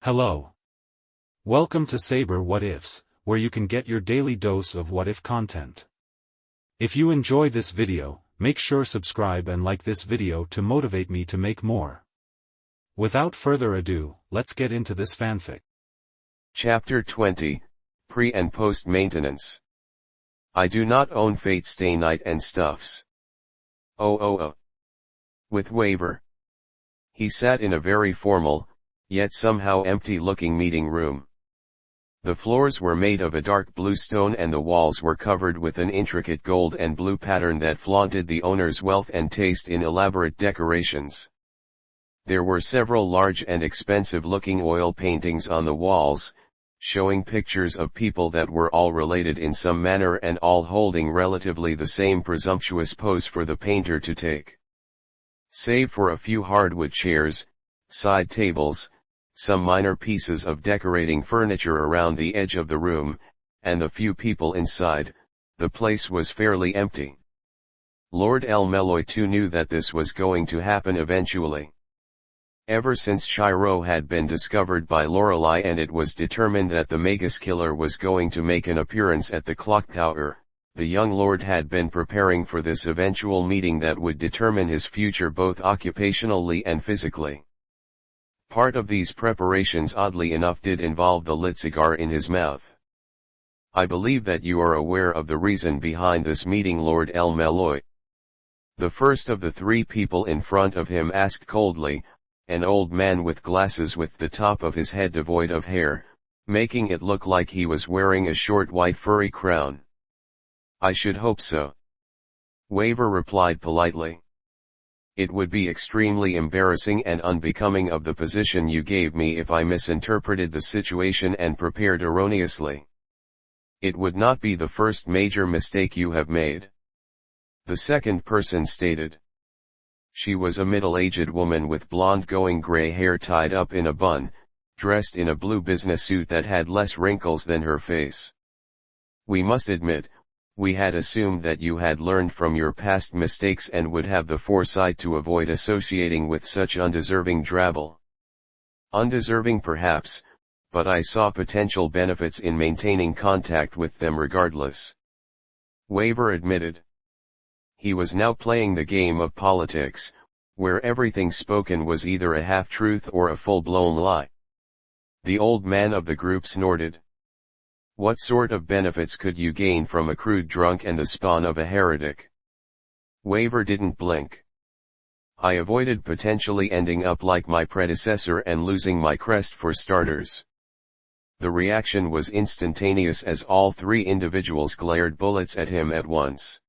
Hello. Welcome to Saber What Ifs, where you can get your daily dose of what if content. If you enjoy this video, make sure subscribe and like this video to motivate me to make more. Without further ado, let's get into this fanfic. Chapter 20, Pre- and Post-Maintenance. I do not own Fate Stay Night and stuffs. Oh. With Waver. He sat in a very formal, yet somehow empty-looking meeting room. The floors were made of a dark blue stone and the walls were covered with an intricate gold and blue pattern that flaunted the owner's wealth and taste in elaborate decorations. There were several large and expensive-looking oil paintings on the walls, showing pictures of people that were all related in some manner and all holding relatively the same presumptuous pose for the painter to take. Save for a few hardwood chairs, side tables, some minor pieces of decorating furniture around the edge of the room, and the few people inside, the place was fairly empty. Lord El-Meloy too knew that this was going to happen eventually. Ever since Shirou had been discovered by Lorelei and it was determined that the magus killer was going to make an appearance at the clock tower, the young lord had been preparing for this eventual meeting that would determine his future both occupationally and physically. Part of these preparations oddly enough did involve the lit cigar in his mouth. I believe that you are aware of the reason behind this meeting, Lord El-Meloy. The first of the three people in front of him asked coldly, an old man with glasses with the top of his head devoid of hair, making it look like he was wearing a short white furry crown. I should hope so. Waver replied politely. It would be extremely embarrassing and unbecoming of the position you gave me if I misinterpreted the situation and prepared erroneously. It would not be the first major mistake you have made. The second person stated. She was a middle-aged woman with blonde going gray hair tied up in a bun, dressed in a blue business suit that had less wrinkles than her face. We must admit, we had assumed that you had learned from your past mistakes and would have the foresight to avoid associating with such undeserving drabble. Undeserving perhaps, but I saw potential benefits in maintaining contact with them regardless. Waver admitted. He was now playing the game of politics, where everything spoken was either a half-truth or a full-blown lie. The old man of the group snorted. What sort of benefits could you gain from a crude drunk and the spawn of a heretic? Waver didn't blink. I avoided potentially ending up like my predecessor and losing my crest for starters. The reaction was instantaneous as all three individuals glared bullets at him at once.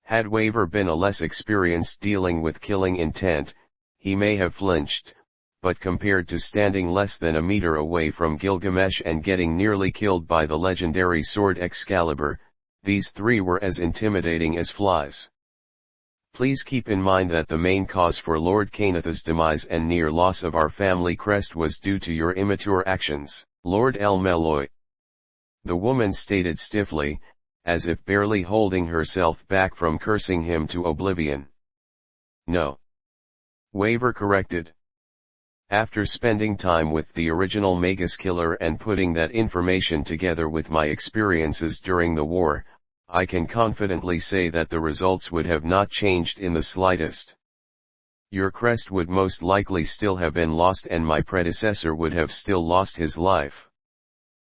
Had Waver been a less experienced dealing with killing intent, he may have flinched. But compared to standing less than a meter away from Gilgamesh and getting nearly killed by the legendary sword Excalibur, these three were as intimidating as flies. Please keep in mind that the main cause for Lord Kaneth's demise and near loss of our family crest was due to your immature actions, Lord El-Meloy. The woman stated stiffly, as if barely holding herself back from cursing him to oblivion. No. Waver corrected. After spending time with the original magus killer and putting that information together with my experiences during the war, I can confidently say that the results would have not changed in the slightest. Your crest would most likely still have been lost and my predecessor would have still lost his life.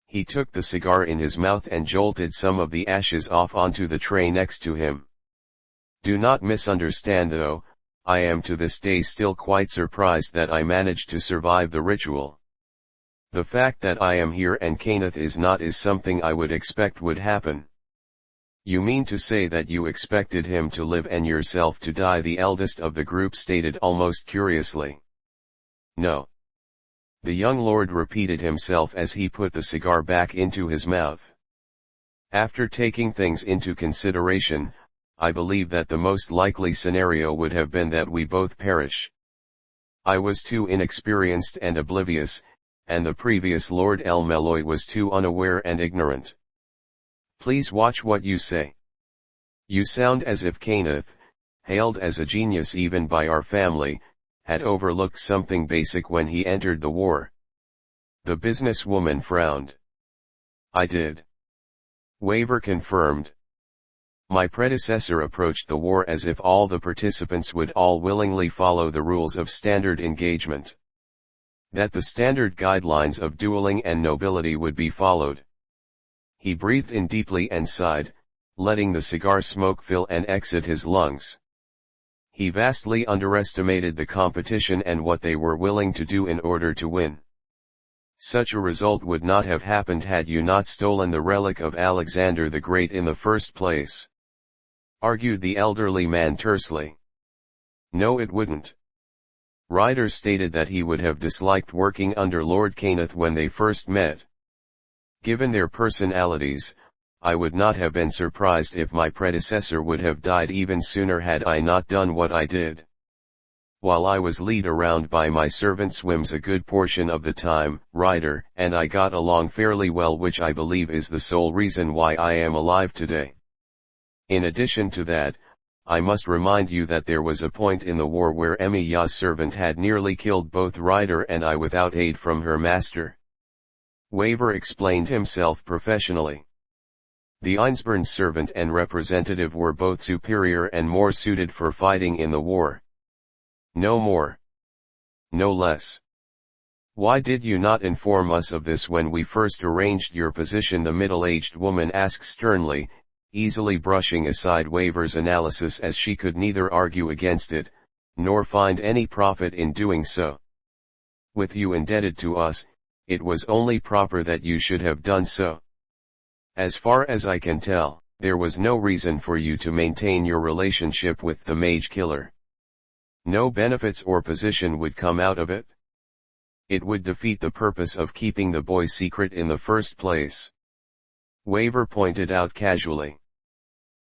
He took the cigar in his mouth and jolted some of the ashes off onto the tray next to him. Do not misunderstand though, I am to this day still quite surprised that I managed to survive the ritual. The fact that I am here and Kaneth is not is something I would expect would happen. You mean to say that you expected him to live and yourself to die? The eldest of the group stated almost curiously. No. The young lord repeated himself as he put the cigar back into his mouth. After taking things into consideration, I believe that the most likely scenario would have been that we both perish. I was too inexperienced and oblivious, and the previous Lord El-Meloy was too unaware and ignorant. Please watch what you say. You sound as if Kaneth, hailed as a genius even by our family, had overlooked something basic when he entered the war. The businesswoman frowned. I did. Waver confirmed. My predecessor approached the war as if all the participants would all willingly follow the rules of standard engagement. That the standard guidelines of dueling and nobility would be followed. He breathed in deeply and sighed, letting the cigar smoke fill and exit his lungs. He vastly underestimated the competition and what they were willing to do in order to win. Such a result would not have happened had you not stolen the relic of Alexander the Great in the first place, argued the elderly man tersely. No, it wouldn't. Ryder stated that he would have disliked working under Lord Kenneth when they first met. Given their personalities, I would not have been surprised if my predecessor would have died even sooner had I not done what I did. While I was lead around by my servant's whims a good portion of the time, Ryder and I got along fairly well, which I believe is the sole reason why I am alive today. In addition to that, I must remind you that there was a point in the war where Emiya's servant had nearly killed both Ryder and I without aid from her master. Waver explained himself professionally. The Einsborn servant and representative were both superior and more suited for fighting in the war. No more. No less. Why did you not inform us of this when we first arranged your position? The middle-aged woman asked sternly, easily brushing aside Waver's analysis as she could neither argue against it, nor find any profit in doing so. With you indebted to us, it was only proper that you should have done so. As far as I can tell, there was no reason for you to maintain your relationship with the mage killer. No benefits or position would come out of it. It would defeat the purpose of keeping the boy secret in the first place. Waver pointed out casually.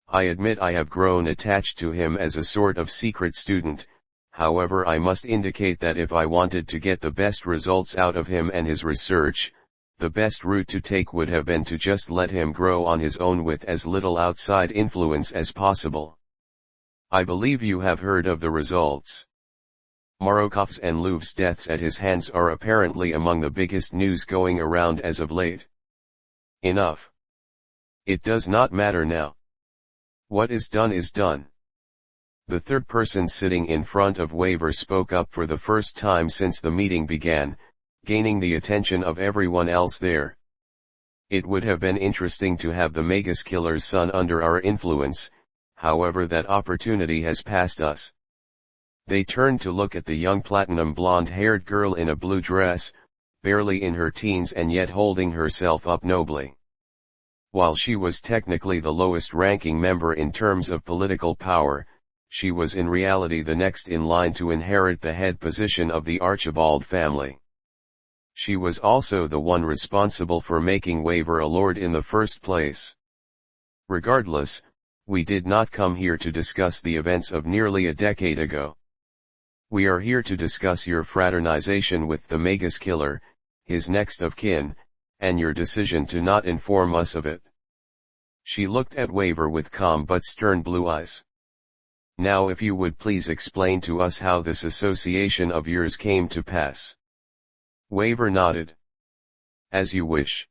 I admit I have grown attached to him as a sort of secret student, however I must indicate that if I wanted to get the best results out of him and his research, the best route to take would have been to just let him grow on his own with as little outside influence as possible. I believe you have heard of the results. Morokov's and Louv's deaths at his hands are apparently among the biggest news going around as of late. Enough. It does not matter now. What is done is done. The third person sitting in front of Waver spoke up for the first time since the meeting began, gaining the attention of everyone else there. It would have been interesting to have the magus killer's son under our influence, however that opportunity has passed us. They turned to look at the young platinum blonde-haired girl in a blue dress, barely in her teens and yet holding herself up nobly. While she was technically the lowest-ranking member in terms of political power, she was in reality the next in line to inherit the head position of the Archibald family. She was also the one responsible for making Waver a lord in the first place. Regardless, we did not come here to discuss the events of nearly a decade ago. We are here to discuss your fraternization with the magus killer, his next of kin, and your decision to not inform us of it. She looked at Waver with calm but stern blue eyes. Now if you would please explain to us how this association of yours came to pass. Waver nodded. As you wish.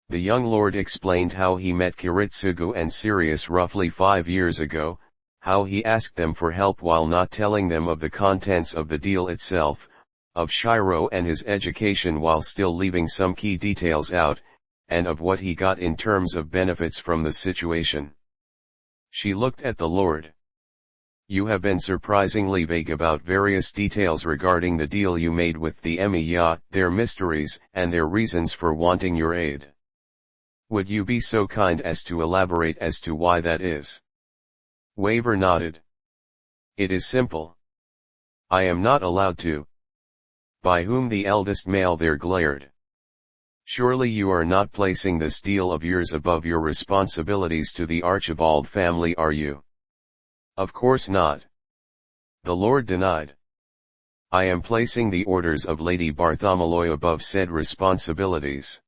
The young lord explained how he met Kiritsugu and Sirius roughly 5 years ago, how he asked them for help while not telling them of the contents of the deal itself, of Shirou and his education while still leaving some key details out, and of what he got in terms of benefits from the situation. She looked at the lord. You have been surprisingly vague about various details regarding the deal you made with the Emiya, their mysteries, and their reasons for wanting your aid. Would you be so kind as to elaborate as to why that is? Waver nodded. It is simple. I am not allowed to. By whom? The eldest male there glared. Surely you are not placing this deal of yours above your responsibilities to the Archibald family, are you? Of course not. The lord denied. I am placing the orders of Lady Bartholomew above said responsibilities.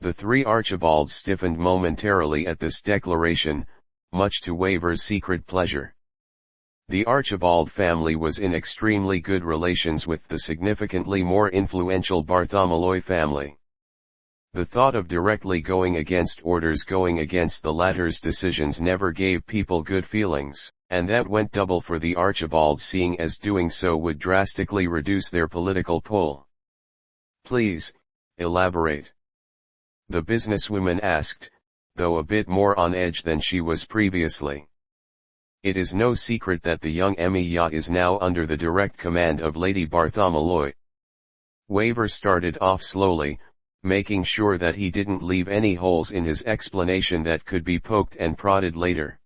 The three Archibalds stiffened momentarily at this declaration, much to Waver's secret pleasure. The Archibald family was in extremely good relations with the significantly more influential Bartholomew family. The thought of directly going against orders, going against the latter's decisions, never gave people good feelings, and that went double for the Archibalds, seeing as doing so would drastically reduce their political pull. "Please, elaborate," the businesswoman asked, though a bit more on edge than she was previously. "It is no secret that the young Emiya is now under the direct command of Lady Bartholomew." Waver started off slowly, making sure that he didn't leave any holes in his explanation that could be poked and prodded later.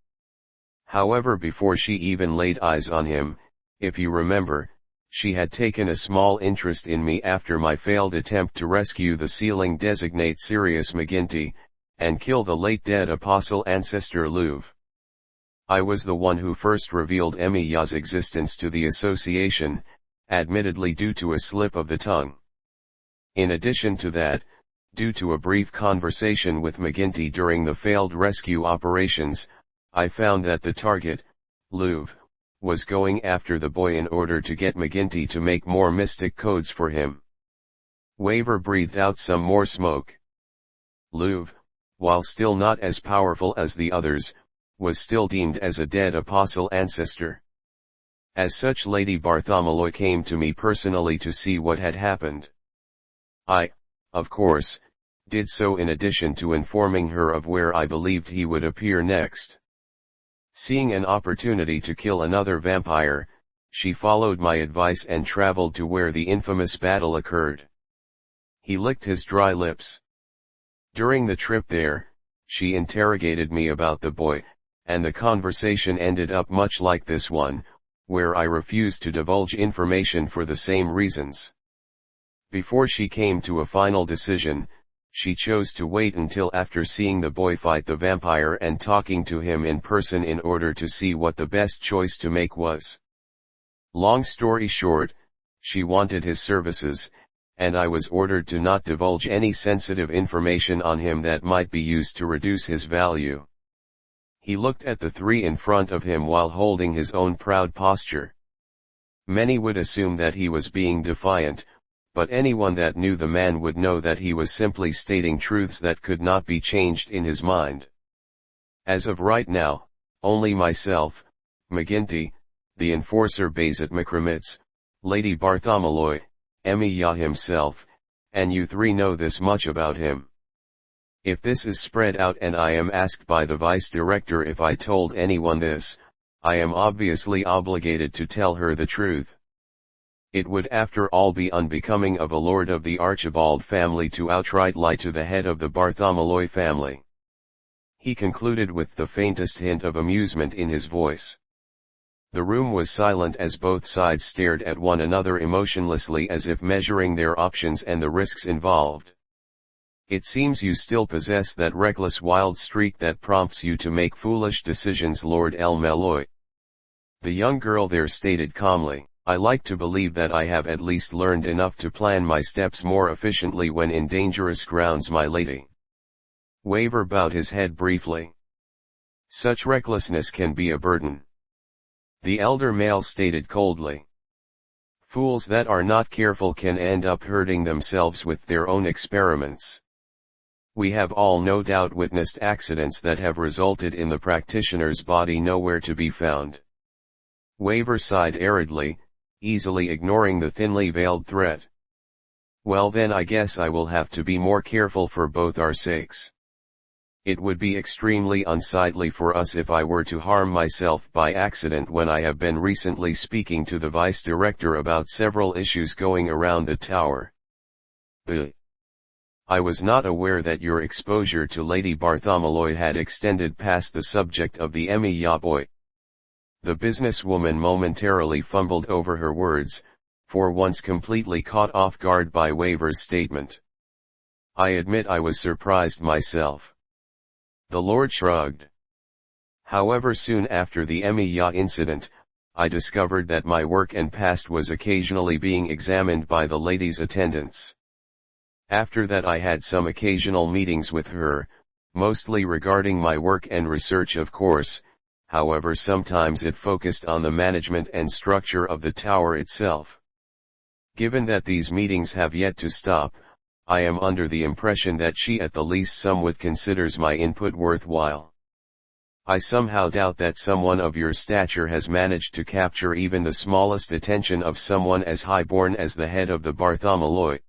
However, before she even laid eyes on him, if you remember, she had taken a small interest in me after my failed attempt to rescue the sealing designate Sirius McGinty, and kill the late dead apostle ancestor Louvre. I was the one who first revealed Emiya's existence to the association, admittedly due to a slip of the tongue. In addition to that, due to a brief conversation with McGinty during the failed rescue operations, I found that the target, Louvre, was going after the boy in order to get McGinty to make more mystic codes for him. Waver breathed out some more smoke. Louvre, while still not as powerful as the others, was still deemed as a dead apostle ancestor. As such, Lady Bartholomew came to me personally to see what had happened. I, of course, did so in addition to informing her of where I believed he would appear next. Seeing an opportunity to kill another vampire, she followed my advice and traveled to where the infamous battle occurred. He licked his dry lips. During the trip there, she interrogated me about the boy, and the conversation ended up much like this one, where I refused to divulge information for the same reasons. Before she came to a final decision, she chose to wait until after seeing the boy fight the vampire and talking to him in person in order to see what the best choice to make was. Long story short, she wanted his services, and I was ordered to not divulge any sensitive information on him that might be used to reduce his value. He looked at the three in front of him while holding his own proud posture. Many would assume that he was being defiant, but anyone that knew the man would know that he was simply stating truths that could not be changed in his mind. As of right now, only myself, McGinty, the enforcer Bayzat Makromitz, Lady Bartholomew, Emiya himself, and you three know this much about him. If this is spread out and I am asked by the vice director if I told anyone this, I am obviously obligated to tell her the truth. It would after all be unbecoming of a lord of the Archibald family to outright lie to the head of the Bartholomew family. He concluded with the faintest hint of amusement in his voice. The room was silent as both sides stared at one another emotionlessly, as if measuring their options and the risks involved. "It seems you still possess that reckless wild streak that prompts you to make foolish decisions, Lord El Meloy," the young girl there stated calmly. "I like to believe that I have at least learned enough to plan my steps more efficiently when in dangerous grounds, my lady." Waver bowed his head briefly. "Such recklessness can be a burden," the elder male stated coldly. "Fools that are not careful can end up hurting themselves with their own experiments. We have all no doubt witnessed accidents that have resulted in the practitioner's body nowhere to be found." Waver sighed aridly, easily ignoring the thinly veiled threat. "Well then, I guess I will have to be more careful for both our sakes. It would be extremely unsightly for us if I were to harm myself by accident when I have been recently speaking to the vice director about several issues going around the tower. I was not aware that your exposure to Lady Bartholomew had extended past the subject of the Emiya boy." The businesswoman momentarily fumbled over her words, for once completely caught off guard by Waver's statement. "I admit I was surprised myself." The Lord shrugged. "However, soon after the Emiya incident, I discovered that my work and past was occasionally being examined by the lady's attendants. After that I had some occasional meetings with her, mostly regarding my work and research, of course, however sometimes it focused on the management and structure of the tower itself. Given that these meetings have yet to stop, I am under the impression that she at the least somewhat considers my input worthwhile. I somehow doubt that someone of your stature has managed to capture even the smallest attention of someone as highborn as the head of the Bartholomew.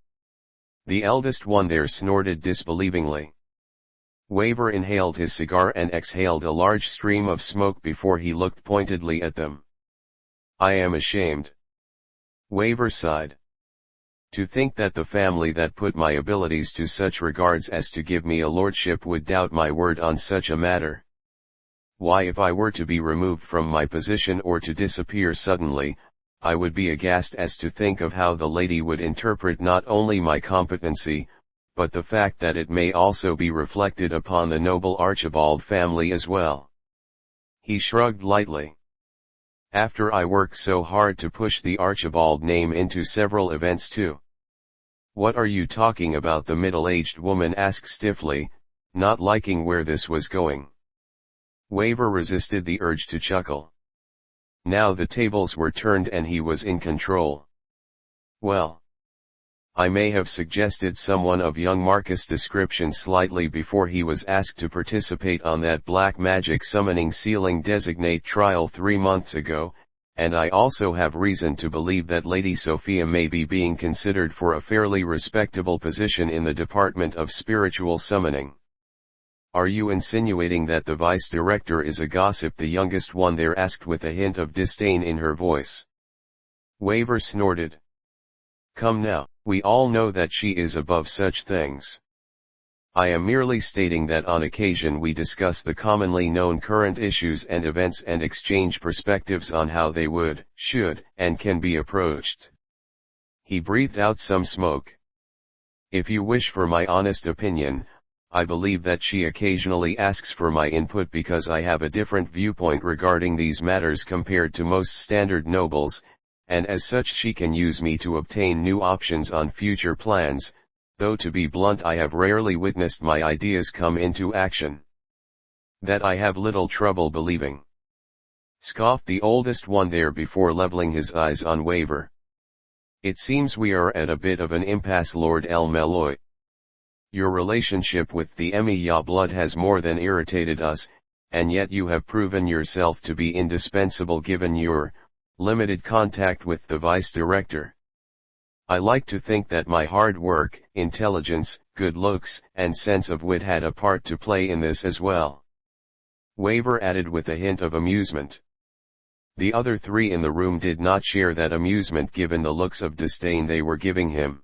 The eldest one there snorted disbelievingly. Waver inhaled his cigar and exhaled a large stream of smoke before he looked pointedly at them. I am ashamed. Waver sighed. To think that the family that put my abilities to such regards as to give me a lordship would doubt my word on such a matter. Why, if I were to be removed from my position or to disappear suddenly, I would be aghast as to think of how the lady would interpret not only my competency, but the fact that it may also be reflected upon the noble Archibald family as well. He shrugged lightly. After I worked so hard to push the Archibald name into several events too. What are you talking about? The middle-aged woman asked stiffly, not liking where this was going. Waver resisted the urge to chuckle. Now the tables were turned and he was in control. Well, I may have suggested someone of young Marcus' description slightly before he was asked to participate on that black magic summoning sealing designate trial 3 months ago, and I also have reason to believe that Lady Sophia may be being considered for a fairly respectable position in the Department of Spiritual Summoning. Are you insinuating that the vice director is a gossip? The youngest one there asked with a hint of disdain in her voice. Waver snorted. Come now, we all know that she is above such things. I am merely stating that on occasion we discuss the commonly known current issues and events and exchange perspectives on how they would, should, and can be approached. He breathed out some smoke. If you wish for my honest opinion, I believe that she occasionally asks for my input because I have a different viewpoint regarding these matters compared to most standard nobles, and as such she can use me to obtain new options on future plans, though to be blunt I have rarely witnessed my ideas come into action. That I have little trouble believing. Scoffed the oldest one there before leveling his eyes on Waver. It seems we are at a bit of an impasse, Lord El Meloy. Your relationship with the Emiya blood has more than irritated us, and yet you have proven yourself to be indispensable given your limited contact with the vice director. I like to think that my hard work, intelligence, good looks, and sense of wit had a part to play in this as well. Waver added with a hint of amusement. The other 3 in the room did not share that amusement given the looks of disdain they were giving him.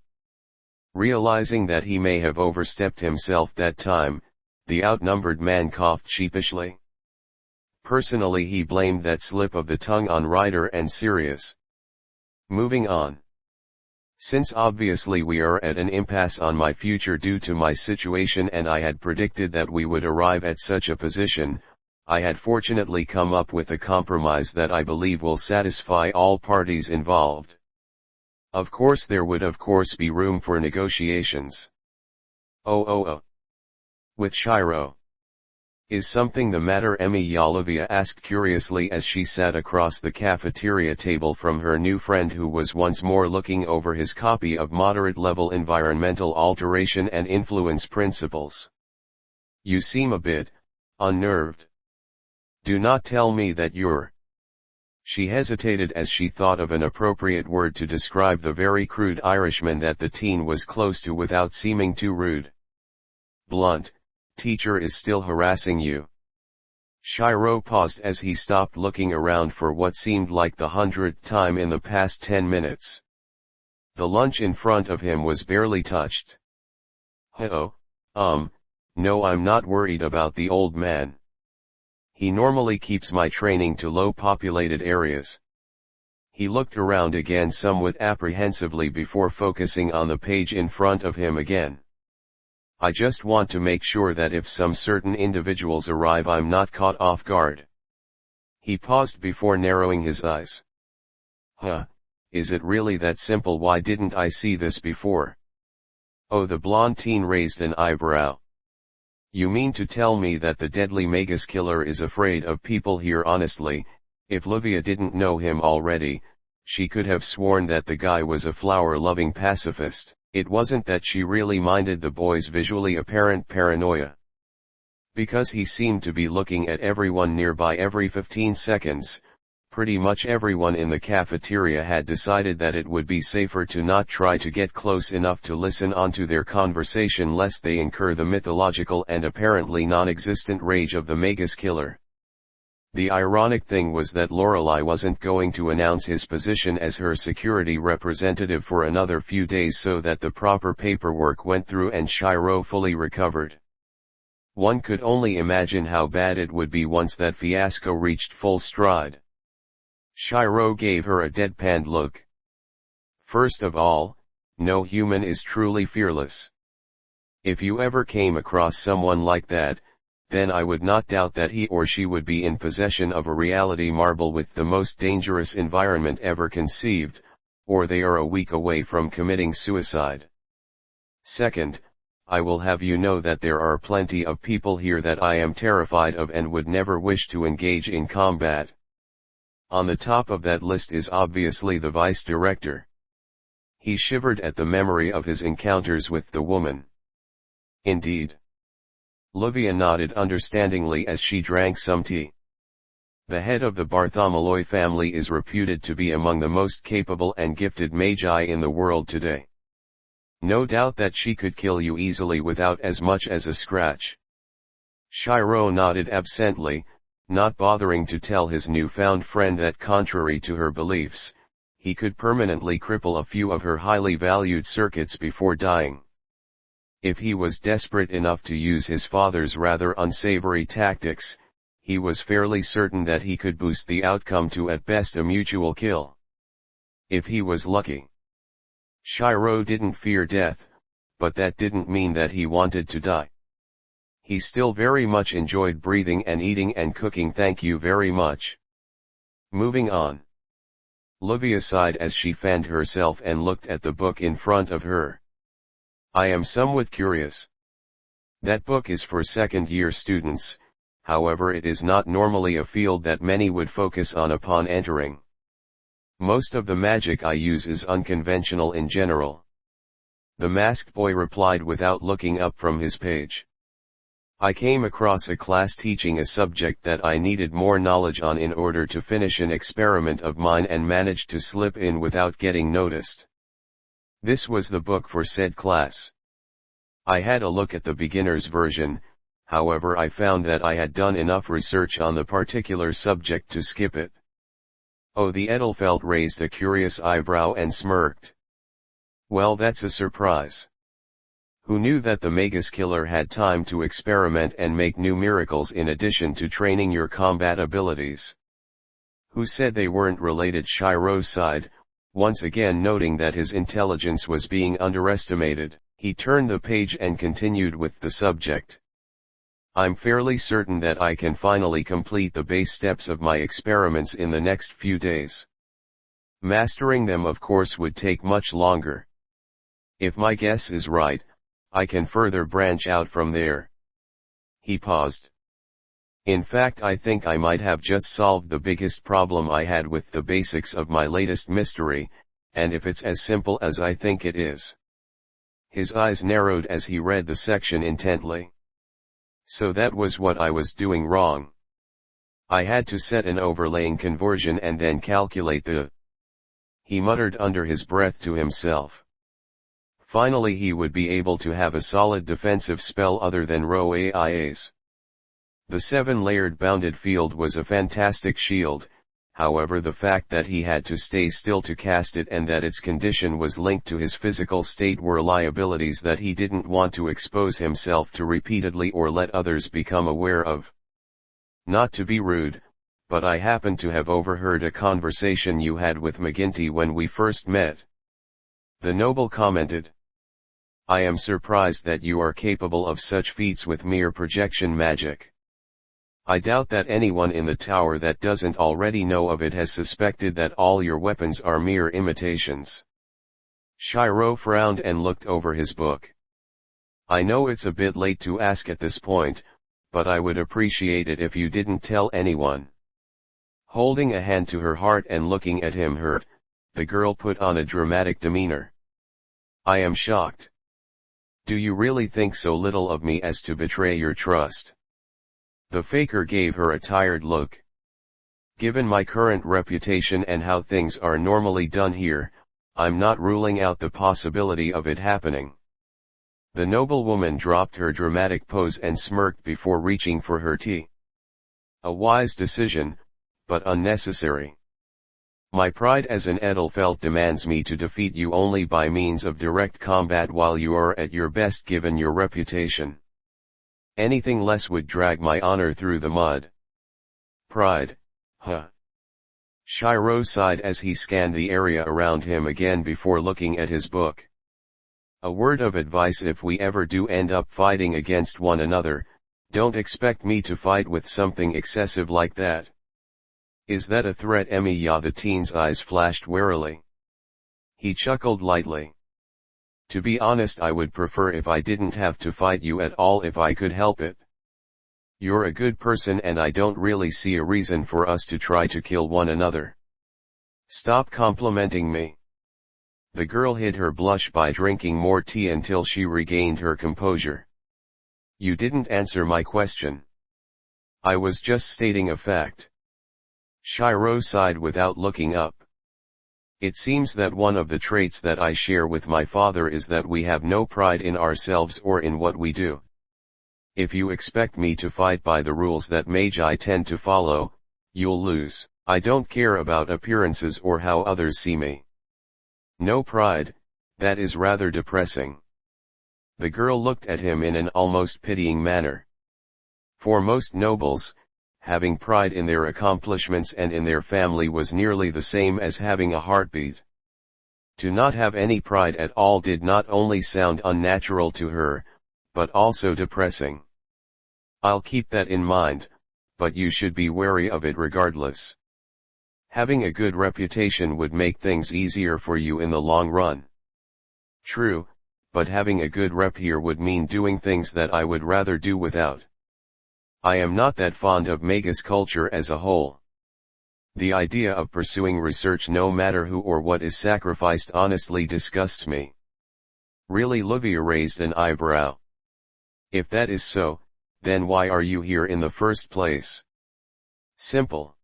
Realizing that he may have overstepped himself that time, the outnumbered man coughed sheepishly. Personally he blamed that slip of the tongue on Ryder and Sirius. Moving on. Since obviously we are at an impasse on my future due to my situation and I had predicted that we would arrive at such a position, I had fortunately come up with a compromise that I believe will satisfy all parties involved. Of course there would of course be room for negotiations. Oh. With Shirou. Is something the matter? Emiya asked curiously as she sat across the cafeteria table from her new friend who was once more looking over his copy of Moderate-Level Environmental Alteration and Influence Principles. You seem a bit unnerved. Do not tell me that you're... She hesitated as she thought of an appropriate word to describe the very crude Irishman that the teen was close to without seeming too rude. Blunt, teacher is still harassing you. Shirou paused as he stopped looking around for what seemed like the 100th time in the past 10 minutes. The lunch in front of him was barely touched. No, I'm not worried about the old man. He normally keeps my training to low-populated areas. He looked around again somewhat apprehensively before focusing on the page in front of him again. I just want to make sure that if some certain individuals arrive I'm not caught off guard. He paused before narrowing his eyes. Is it really that simple? Why didn't I see this before? Oh, the blonde teen raised an eyebrow. You mean to tell me that the deadly magus killer is afraid of people here? Honestly, if Livia didn't know him already, she could have sworn that the guy was a flower-loving pacifist. It wasn't that she really minded the boy's visually apparent paranoia. Because he seemed to be looking at everyone nearby every 15 seconds, pretty much everyone in the cafeteria had decided that it would be safer to not try to get close enough to listen onto their conversation lest they incur the mythological and apparently non-existent rage of the magus killer. The ironic thing was that Lorelei wasn't going to announce his position as her security representative for another few days so that the proper paperwork went through and Shirou fully recovered. One could only imagine how bad it would be once that fiasco reached full stride. Shirou gave her a deadpan look. First of all, no human is truly fearless. If you ever came across someone like that, then I would not doubt that he or she would be in possession of a reality marble with the most dangerous environment ever conceived, or they are a week away from committing suicide. Second, I will have you know that there are plenty of people here that I am terrified of and would never wish to engage in combat. On the top of that list is obviously the vice director. He shivered at the memory of his encounters with the woman. Indeed. Livia nodded understandingly as she drank some tea. The head of the Bartholomew family is reputed to be among the most capable and gifted magi in the world today. No doubt that she could kill you easily without as much as a scratch. Shirou nodded absently, not bothering to tell his newfound friend that contrary to her beliefs, he could permanently cripple a few of her highly valued circuits before dying. If he was desperate enough to use his father's rather unsavory tactics, he was fairly certain that he could boost the outcome to at best a mutual kill. If he was lucky. Shirou didn't fear death, but that didn't mean that he wanted to die. He still very much enjoyed breathing and eating and cooking. Thank you very much. Moving on. Livia sighed as she fanned herself and looked at the book in front of her. I am somewhat curious. That book is for second-year students, however it is not normally a field that many would focus on upon entering. Most of the magic I use is unconventional in general. The masked boy replied without looking up from his page. I came across a class teaching a subject that I needed more knowledge on in order to finish an experiment of mine and managed to slip in without getting noticed. This was the book for said class. I had a look at the beginner's version, however I found that I had done enough research on the particular subject to skip it. Oh, the Edelfelt raised a curious eyebrow and smirked. Well, that's a surprise. Who knew that the magus killer had time to experiment and make new miracles in addition to training your combat abilities? Who said they weren't related? Shirou sighed, once again noting that his intelligence was being underestimated. He turned the page and continued with the subject. I'm fairly certain that I can finally complete the base steps of my experiments in the next few days. Mastering them of course would take much longer. If my guess is right, I can further branch out from there. He paused. In fact, I think I might have just solved the biggest problem I had with the basics of my latest mystery, and if it's as simple as I think it is. His eyes narrowed as he read the section intently. So that was what I was doing wrong. I had to set an overlaying conversion and then calculate the... He muttered under his breath to himself. Finally he would be able to have a solid defensive spell other than Ro Ai's. The 7-layered bounded field was a fantastic shield, however the fact that he had to stay still to cast it and that its condition was linked to his physical state were liabilities that he didn't want to expose himself to repeatedly or let others become aware of. Not to be rude, but I happen to have overheard a conversation you had with McGinty when we first met. The noble commented. I am surprised that you are capable of such feats with mere projection magic. I doubt that anyone in the tower that doesn't already know of it has suspected that all your weapons are mere imitations. Shirou frowned and looked over his book. I know it's a bit late to ask at this point, but I would appreciate it if you didn't tell anyone. Holding a hand to her heart and looking at him hurt, the girl put on a dramatic demeanor. I am shocked. Do you really think so little of me as to betray your trust? The faker gave her a tired look. Given my current reputation and how things are normally done here, I'm not ruling out the possibility of it happening. The noblewoman dropped her dramatic pose and smirked before reaching for her tea. A wise decision, but unnecessary. My pride as an Edelfelt demands me to defeat you only by means of direct combat while you are at your best given your reputation. Anything less would drag my honor through the mud. Pride, huh? Shirou sighed as he scanned the area around him again before looking at his book. A word of advice: if we ever do end up fighting against one another, don't expect me to fight with something excessive like that. Is that a threat, Emiya? The teen's eyes flashed warily. He chuckled lightly. To be honest, I would prefer if I didn't have to fight you at all if I could help it. You're a good person and I don't really see a reason for us to try to kill one another. Stop complimenting me. The girl hid her blush by drinking more tea until she regained her composure. You didn't answer my question. I was just stating a fact. Shirou sighed without looking up. It seems that one of the traits that I share with my father is that we have no pride in ourselves or in what we do. If you expect me to fight by the rules that magi tend to follow, you'll lose. I don't care about appearances or how others see me. No pride, that is rather depressing. The girl looked at him in an almost pitying manner. For most nobles, having pride in their accomplishments and in their family was nearly the same as having a heartbeat. To not have any pride at all did not only sound unnatural to her, but also depressing. I'll keep that in mind, but you should be wary of it regardless. Having a good reputation would make things easier for you in the long run. True, but having a good rep here would mean doing things that I would rather do without. I am not that fond of magus culture as a whole. The idea of pursuing research no matter who or what is sacrificed honestly disgusts me. Really? Livia raised an eyebrow. If that is so, then why are you here in the first place? Simple.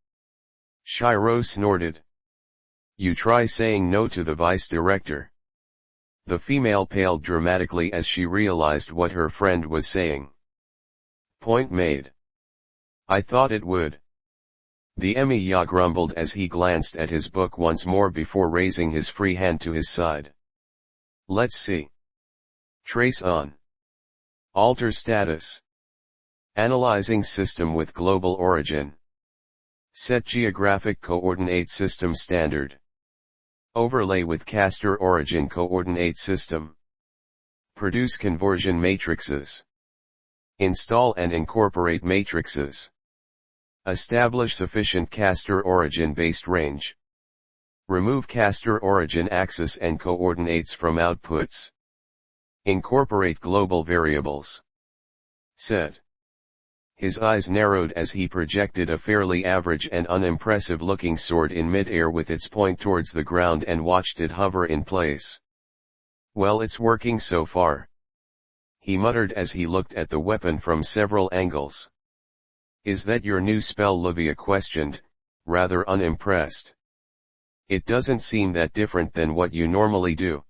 Shirou snorted. You try saying no to the vice director. The female paled dramatically as she realized what her friend was saying. Point made. I thought it would. The Emiya grumbled as he glanced at his book once more before raising his free hand to his side. Let's see. Trace on. Alter status. Analyzing system with global origin. Set geographic coordinate system standard. Overlay with Castor origin coordinate system. Produce conversion matrices. Install and incorporate matrices. Establish sufficient Castor origin based range. Remove Castor origin axis and coordinates from outputs. Incorporate global variables. Set. His eyes narrowed as he projected a fairly average and unimpressive looking sword in mid-air with its point towards the ground and watched it hover in place. Well, it's working so far. He muttered as he looked at the weapon from several angles. Is that your new spell? Livia questioned, rather unimpressed. It doesn't seem that different than what you normally do.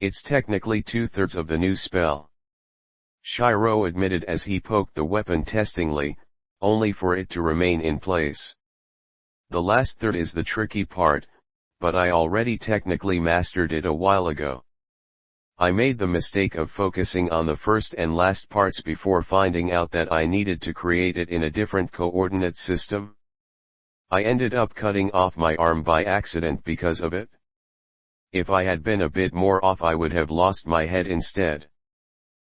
It's technically 2/3 of the new spell. Shirou admitted as he poked the weapon testingly, only for it to remain in place. The last third is the tricky part, but I already technically mastered it a while ago. I made the mistake of focusing on the first and last parts before finding out that I needed to create it in a different coordinate system. I ended up cutting off my arm by accident because of it. If I had been a bit more off, I would have lost my head instead.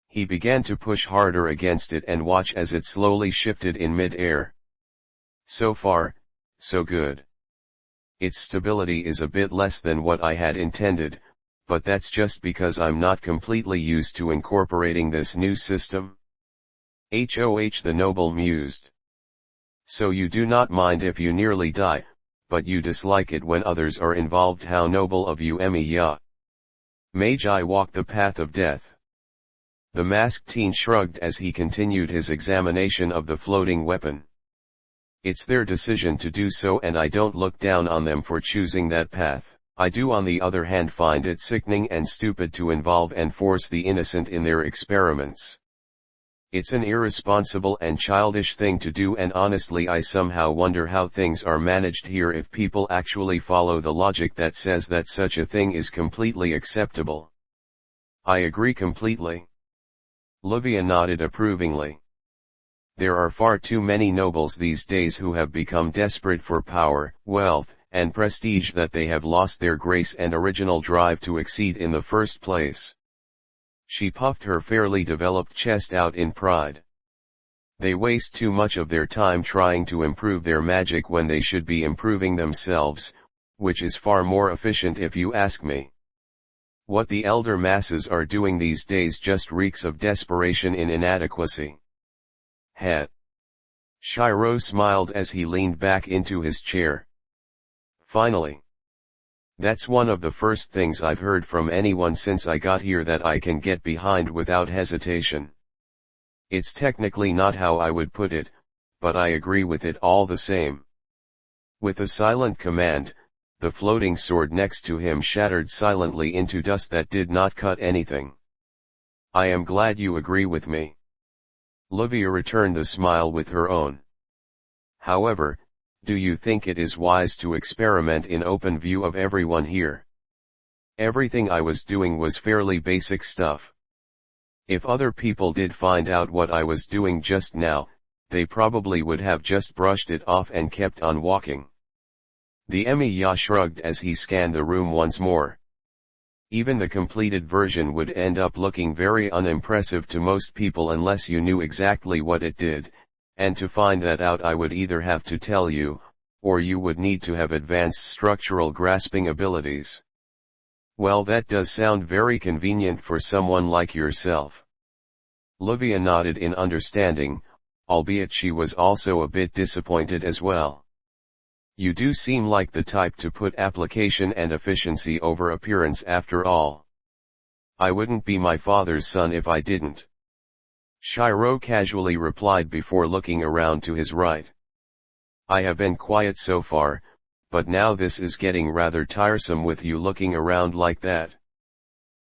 He began to push harder against it and watch as it slowly shifted in mid-air. So far, so good. Its stability is a bit less than what I had intended, but that's just because I'm not completely used to incorporating this new system. HOH, the noble mused. So you do not mind if you nearly die, but you dislike it when others are involved. How noble of you, Emiya. Magi walk the path of death. The masked teen shrugged as he continued his examination of the floating weapon. It's their decision to do so, and I don't look down on them for choosing that path. I do, on the other hand, find it sickening and stupid to involve and force the innocent in their experiments. It's an irresponsible and childish thing to do, and honestly I somehow wonder how things are managed here if people actually follow the logic that says that such a thing is completely acceptable. I agree completely. Livia nodded approvingly. There are far too many nobles these days who have become desperate for power, wealth, and prestige that they have lost their grace and original drive to exceed in the first place. She puffed her fairly developed chest out in pride. They waste too much of their time trying to improve their magic when they should be improving themselves, which is far more efficient if you ask me. What the elder masses are doing these days just reeks of desperation in inadequacy. Heh. Shirou smiled as he leaned back into his chair. Finally. That's one of the first things I've heard from anyone since I got here that I can get behind without hesitation. It's technically not how I would put it, but I agree with it all the same. With a silent command, the floating sword next to him shattered silently into dust that did not cut anything. I am glad you agree with me. Livia returned the smile with her own. However, do you think it is wise to experiment in open view of everyone here? Everything I was doing was fairly basic stuff. If other people did find out what I was doing just now, they probably would have just brushed it off and kept on walking. The Emiya shrugged as he scanned the room once more. Even the completed version would end up looking very unimpressive to most people unless you knew exactly what it did, and to find that out I would either have to tell you, or you would need to have advanced structural grasping abilities. Well, that does sound very convenient for someone like yourself. Livia nodded in understanding, albeit she was also a bit disappointed as well. You do seem like the type to put application and efficiency over appearance after all. I wouldn't be my father's son if I didn't. Shirou casually replied before looking around to his right. I have been quiet so far, but now this is getting rather tiresome with you looking around like that.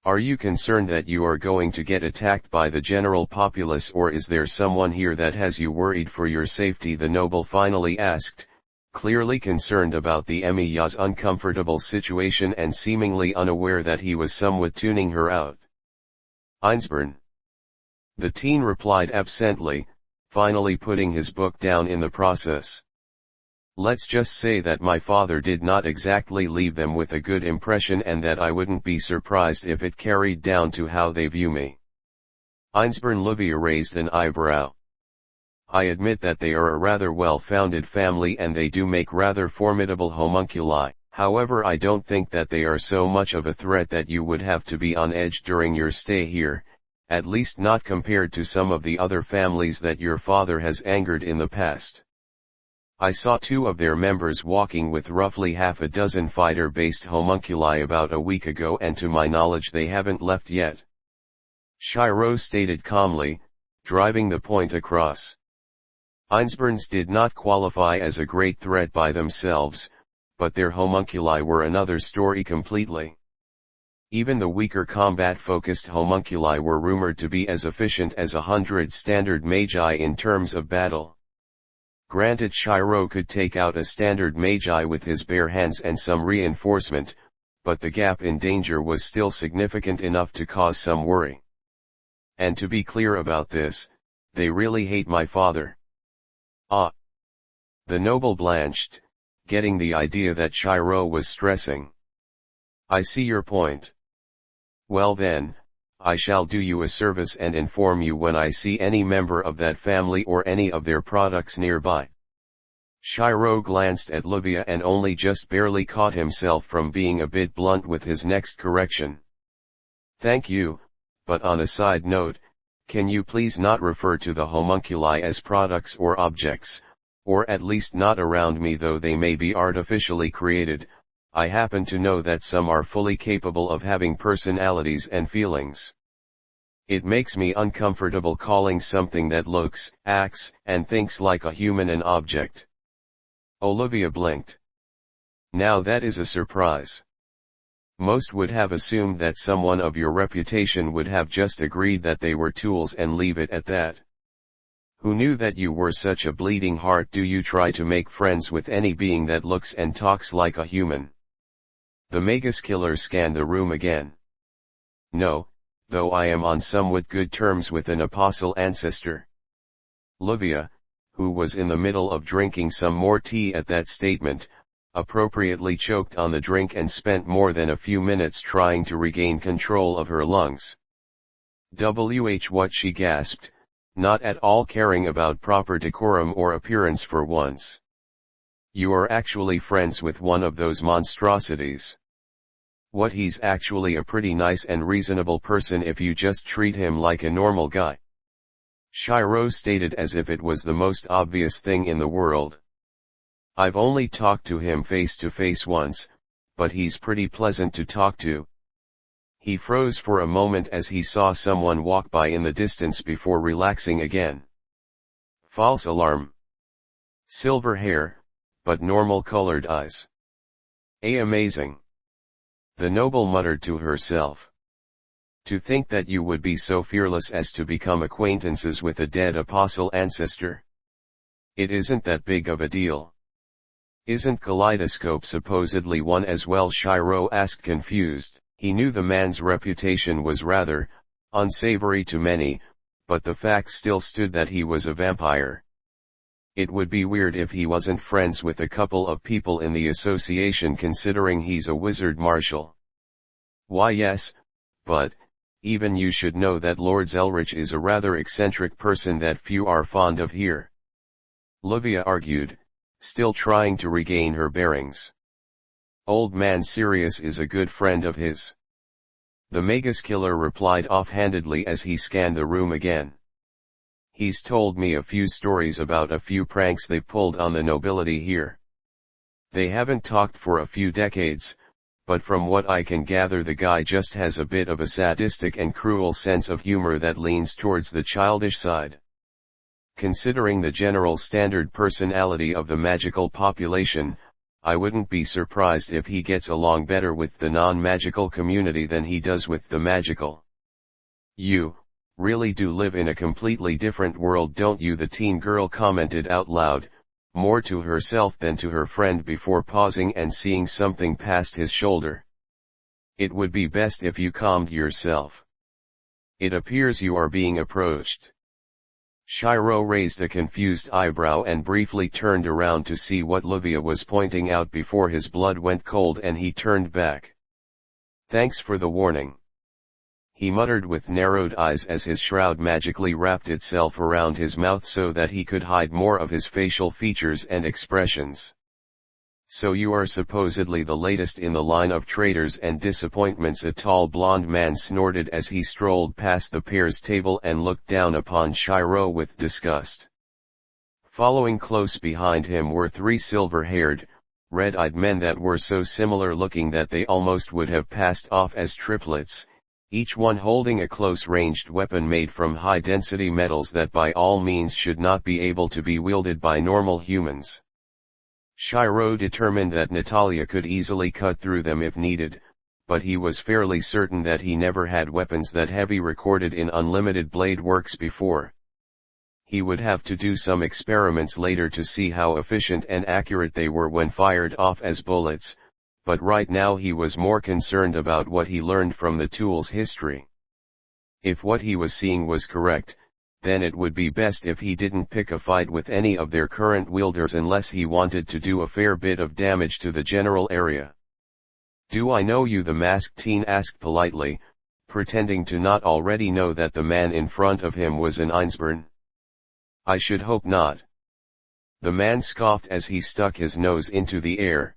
Are you concerned that you are going to get attacked by the general populace, or is there someone here that has you worried for your safety? The noble finally asked, clearly concerned about the Emiya's uncomfortable situation and seemingly unaware that he was somewhat tuning her out. Einsborn. The teen replied absently, finally putting his book down in the process. Let's just say that my father did not exactly leave them with a good impression, and that I wouldn't be surprised if it carried down to how they view me. Einsborn. Livia raised an eyebrow. I admit that they are a rather well-founded family and they do make rather formidable homunculi. However, I don't think that they are so much of a threat that you would have to be on edge during your stay here, at least not compared to some of the other families that your father has angered in the past. I saw 2 of their members walking with roughly half a dozen fighter-based homunculi about a week ago, and to my knowledge they haven't left yet. Shirou stated calmly, driving the point across. Einsborns did not qualify as a great threat by themselves, but their homunculi were another story completely. Even the weaker combat-focused homunculi were rumored to be as efficient as 100 standard magi in terms of battle. Granted, Shirou could take out a standard magi with his bare hands and some reinforcement, but the gap in danger was still significant enough to cause some worry. And to be clear about this, they really hate my father. Ah! The noble blanched, getting the idea that Shirou was stressing. I see your point. Well then, I shall do you a service and inform you when I see any member of that family or any of their products nearby. Shirou glanced at Livia and only just barely caught himself from being a bit blunt with his next correction. Thank you, but on a side note, can you please not refer to the homunculi as products or objects, or at least not around me, though they may be artificially created. I happen to know that some are fully capable of having personalities and feelings. It makes me uncomfortable calling something that looks, acts, and thinks like a human an object. Olivia blinked. Now that is a surprise. Most would have assumed that someone of your reputation would have just agreed that they were tools and leave it at that. Who knew that you were such a bleeding heart? Do you try to make friends with any being that looks and talks like a human? The magus killer scanned the room again. No, though I am on somewhat good terms with an apostle ancestor. Livia, who was in the middle of drinking some more tea at that statement, appropriately choked on the drink and spent more than a few minutes trying to regain control of her lungs. What, she gasped, not at all caring about proper decorum or appearance for once. You are actually friends with one of those monstrosities. What, he's actually a pretty nice and reasonable person if you just treat him like a normal guy. Shirou stated as if it was the most obvious thing in the world. I've only talked to him face to face once, but he's pretty pleasant to talk to. He froze for a moment as he saw someone walk by in the distance before relaxing again. False alarm. Silver hair, but normal colored eyes. Amazing. The noble muttered to herself. To think that you would be so fearless as to become acquaintances with a dead apostle ancestor. It isn't that big of a deal. Isn't Kaleidoscope supposedly one as well? Shirou asked, confused. He knew the man's reputation was rather unsavory to many, but the fact still stood that he was a vampire. It would be weird if he wasn't friends with a couple of people in the association, considering he's a wizard marshal. Why yes, but even you should know that Lord Zelrich is a rather eccentric person that few are fond of here. Livia argued, still trying to regain her bearings. Old man Sirius is a good friend of his. The magus killer replied offhandedly as he scanned the room again. He's told me a few stories about a few pranks they pulled on the nobility here. They haven't talked for a few decades, but from what I can gather the guy just has a bit of a sadistic and cruel sense of humor that leans towards the childish side. Considering the general standard personality of the magical population, I wouldn't be surprised if he gets along better with the non-magical community than he does with the magical. You really do live in a completely different world, don't you? The teen girl commented out loud, more to herself than to her friend, before pausing and seeing something past his shoulder. It would be best if you calmed yourself. It appears you are being approached. Shirou raised a confused eyebrow and briefly turned around to see what Livia was pointing out before his blood went cold and he turned back. Thanks for the warning. He muttered with narrowed eyes as his shroud magically wrapped itself around his mouth so that he could hide more of his facial features and expressions. So you are supposedly the latest in the line of traitors and disappointments, a tall blonde man snorted as he strolled past the pair's table and looked down upon Shirou with disgust. Following close behind him were three silver-haired, red-eyed men that were so similar looking that they almost would have passed off as triplets, each one holding a close-ranged weapon made from high-density metals that by all means should not be able to be wielded by normal humans. Shirou determined that Natalia could easily cut through them if needed, but he was fairly certain that he never had weapons that heavy recorded in Unlimited Blade Works before. He would have to do some experiments later to see how efficient and accurate they were when fired off as bullets, but right now he was more concerned about what he learned from the tool's history. If what he was seeing was correct, then it would be best if he didn't pick a fight with any of their current wielders unless he wanted to do a fair bit of damage to the general area. Do I know you? The masked teen asked politely, pretending to not already know that the man in front of him was an Einsborn. I should hope not. The man scoffed as he stuck his nose into the air.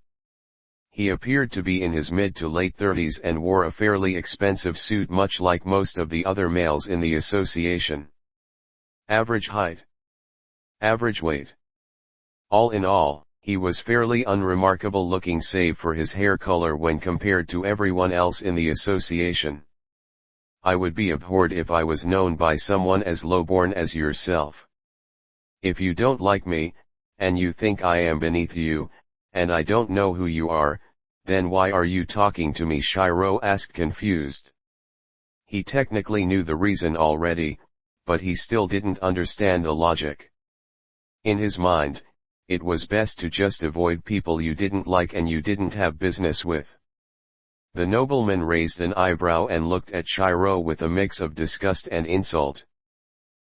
He appeared to be in his mid to late 30s and wore a fairly expensive suit, much like most of the other males in the association. Average height. Average weight. All in all, he was fairly unremarkable looking save for his hair color when compared to everyone else in the association. I would be abhorred if I was known by someone as lowborn as yourself. If you don't like me, and you think I am beneath you, and I don't know who you are, then why are you talking to me? Shirou asked, confused. He technically knew the reason already, but he still didn't understand the logic. In his mind, it was best to just avoid people you didn't like and you didn't have business with. The nobleman raised an eyebrow and looked at Shirou with a mix of disgust and insult.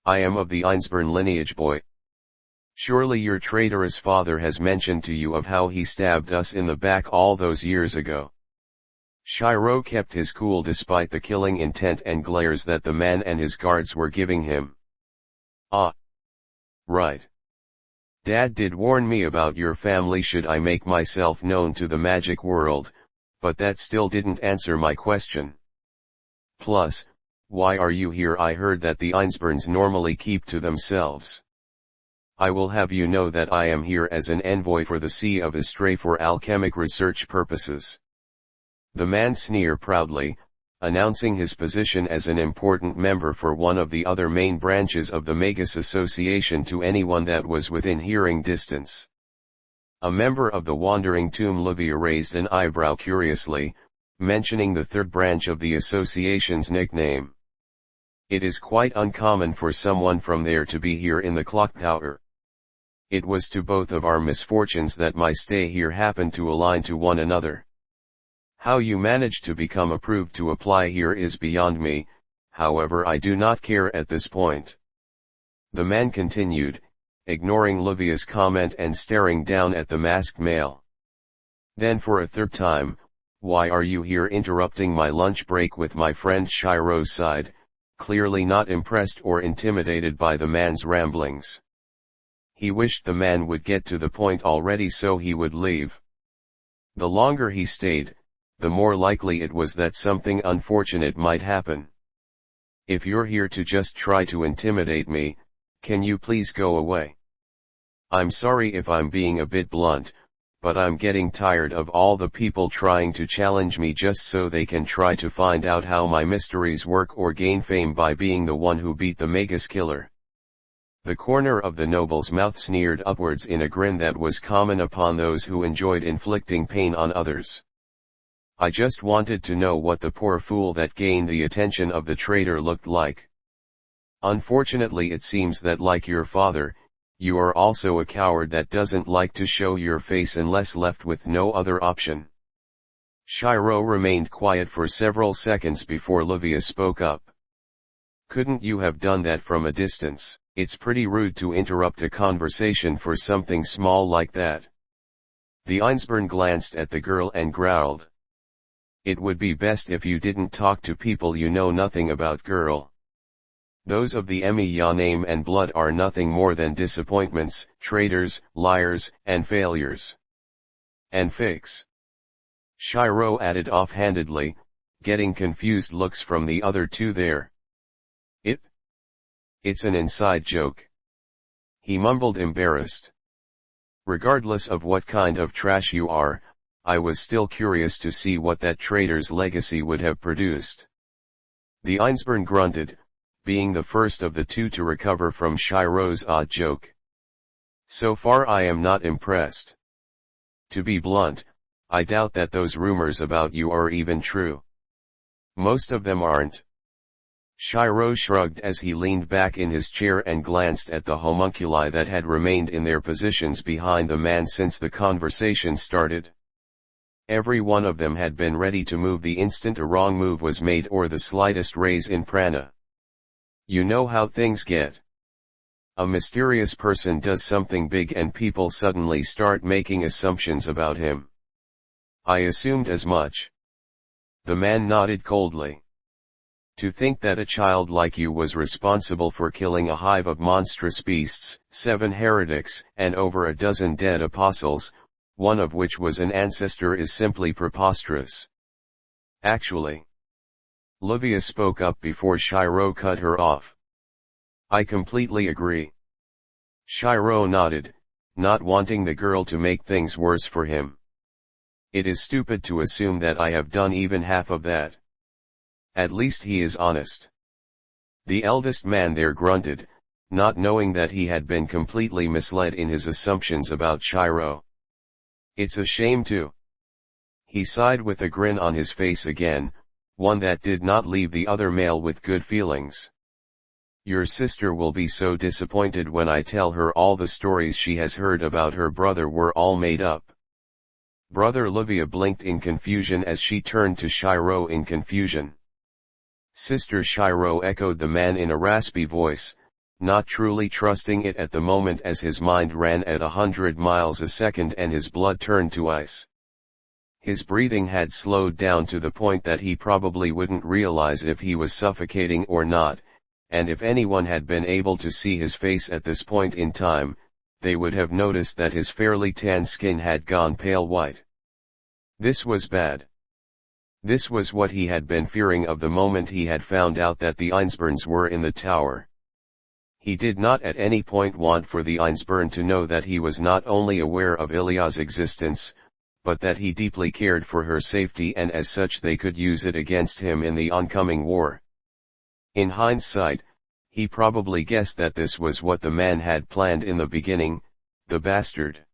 I am of the Einsborn lineage, boy. Surely your traitorous father has mentioned to you of how he stabbed us in the back all those years ago. Shirou kept his cool despite the killing intent and glares that the man and his guards were giving him. Ah. Right. Dad did warn me about your family should I make myself known to the magic world, but that still didn't answer my question. Plus, why are you here? I heard that the Einsborns normally keep to themselves. I will have you know that I am here as an envoy for the Sea of Astray for alchemic research purposes. The man sneered proudly, announcing his position as an important member for one of the other main branches of the Magus Association to anyone that was within hearing distance. A member of the Wandering Tomb, Livia, raised an eyebrow curiously, mentioning the third branch of the association's nickname. It is quite uncommon for someone from there to be here in the clock tower. It was to both of our misfortunes that my stay here happened to align to one another. How you managed to become approved to apply here is beyond me, however I do not care at this point. The man continued, ignoring Livia's comment and staring down at the masked male. Then for a third time, why are you here interrupting my lunch break? With my friend Shirou sighed, clearly not impressed or intimidated by the man's ramblings. He wished the man would get to the point already so he would leave. The longer he stayed, the more likely it was that something unfortunate might happen. If you're here to just try to intimidate me, can you please go away? I'm sorry if I'm being a bit blunt, but I'm getting tired of all the people trying to challenge me just so they can try to find out how my mysteries work or gain fame by being the one who beat the Magus killer. The corner of the noble's mouth sneered upwards in a grin that was common upon those who enjoyed inflicting pain on others. I just wanted to know what the poor fool that gained the attention of the traitor looked like. Unfortunately, it seems that like your father, you are also a coward that doesn't like to show your face unless left with no other option. Shirou remained quiet for several seconds before Livia spoke up. Couldn't you have done that from a distance? It's pretty rude to interrupt a conversation for something small like that. The Einsborn glanced at the girl and growled. It would be best if you didn't talk to people you know nothing about, girl. Those of the Emiya name and blood are nothing more than disappointments, traitors, liars, and failures. And fakes. Shirou added offhandedly, getting confused looks from the other two there. It's an inside joke. He mumbled, embarrassed. Regardless of what kind of trash you are, I was still curious to see what that traitor's legacy would have produced. The Einsborn grunted, being the first of the two to recover from Shirou's odd joke. So far I am not impressed. To be blunt, I doubt that those rumors about you are even true. Most of them aren't. Shirou shrugged as he leaned back in his chair and glanced at the homunculi that had remained in their positions behind the man since the conversation started. Every one of them had been ready to move the instant a wrong move was made or the slightest raise in prana. You know how things get. A mysterious person does something big and people suddenly start making assumptions about him. I assumed as much. The man nodded coldly. To think that a child like you was responsible for killing a hive of monstrous beasts, 7 heretics, and over a dozen dead apostles, one of which was an ancestor, is simply preposterous. Actually, Livia spoke up before Shirou cut her off. I completely agree. Shirou nodded, not wanting the girl to make things worse for him. It is stupid to assume that I have done even half of that. At least he is honest. The eldest man there grunted, not knowing that he had been completely misled in his assumptions about Shirou. It's a shame too. He sighed with a grin on his face again, one that did not leave the other male with good feelings. Your sister will be so disappointed when I tell her all the stories she has heard about her brother were all made up. Brother Livia blinked in confusion as she turned to Shirou in confusion. Sister Shirou, echoed the man in a raspy voice, not truly trusting it at the moment as his mind ran at 100 miles a second and his blood turned to ice. His breathing had slowed down to the point that he probably wouldn't realize if he was suffocating or not, and if anyone had been able to see his face at this point in time, they would have noticed that his fairly tan skin had gone pale white. This was bad. This was what he had been fearing of the moment he had found out that the Einsburns were in the tower. He did not at any point want for the Einsburn to know that he was not only aware of Ilya's existence, but that he deeply cared for her safety, and as such they could use it against him in the oncoming war. In hindsight, he probably guessed that this was what the man had planned in the beginning, the bastard.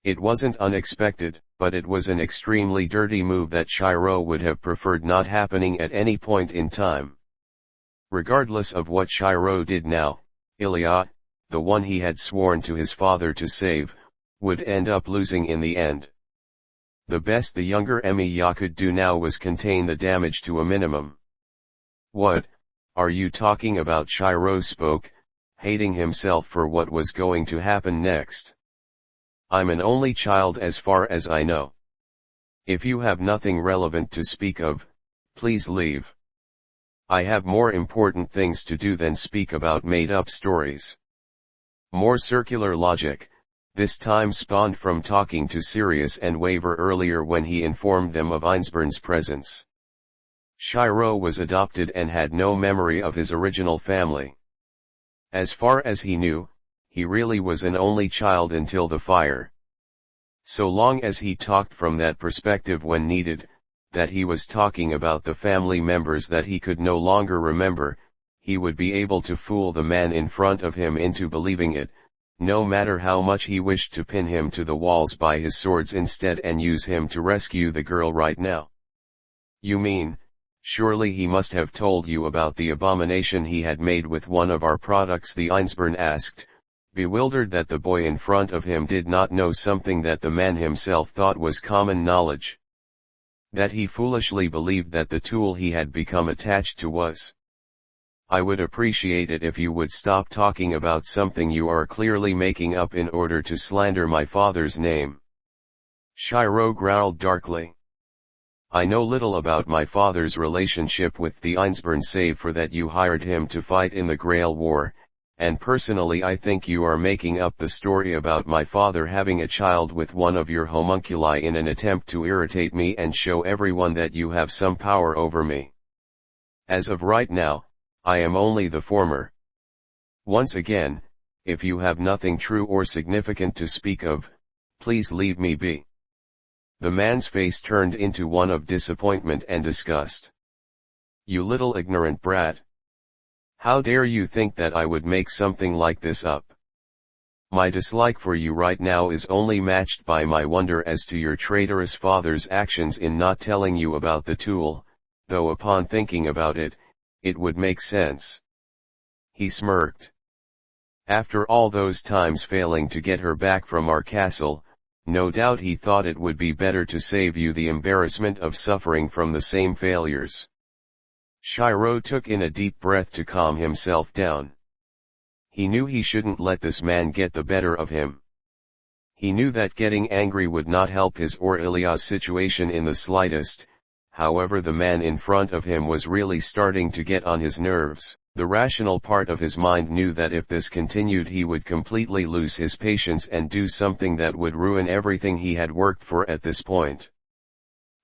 It wasn't unexpected, but it was an extremely dirty move that Shirou would have preferred not happening at any point in time. Regardless of what Shirou did now, Ilya, the one he had sworn to his father to save, would end up losing in the end. The best the younger Emiya could do now was contain the damage to a minimum. What are you talking about? Shirou spoke, hating himself for what was going to happen next. I'm an only child as far as I know. If you have nothing relevant to speak of, please leave. I have more important things to do than speak about made-up stories. More circular logic, this time spawned from talking to Sirius and Waver earlier when he informed them of Einsburn's presence. Shirou was adopted and had no memory of his original family. As far as he knew, he really was an only child until the fire. So long as he talked from that perspective when needed, that he was talking about the family members that he could no longer remember, he would be able to fool the man in front of him into believing it, no matter how much he wished to pin him to the walls by his swords instead and use him to rescue the girl right now. You mean, surely he must have told you about the abomination he had made with one of our products? The Einsburn asked, bewildered that the boy in front of him did not know something that the man himself thought was common knowledge. That he foolishly believed that the tool he had become attached to was. I would appreciate it if you would stop talking about something you are clearly making up in order to slander my father's name. Shirou growled darkly. I know little about my father's relationship with the Einsburn save for that you hired him to fight in the Grail War, and personally I think you are making up the story about my father having a child with one of your homunculi in an attempt to irritate me and show everyone that you have some power over me. As of right now, I am only the former. Once again, if you have nothing true or significant to speak of, please leave me be. The man's face turned into one of disappointment and disgust. You little ignorant brat. How dare you think that I would make something like this up? My dislike for you right now is only matched by my wonder as to your traitorous father's actions in not telling you about the tool, though upon thinking about it, it would make sense. He smirked. After all those times failing to get her back from our castle, no doubt he thought it would be better to save you the embarrassment of suffering from the same failures. Shirou took in a deep breath to calm himself down. He knew he shouldn't let this man get the better of him. He knew that getting angry would not help his or Ilya's situation in the slightest, however the man in front of him was really starting to get on his nerves. The rational part of his mind knew that if this continued he would completely lose his patience and do something that would ruin everything he had worked for at this point.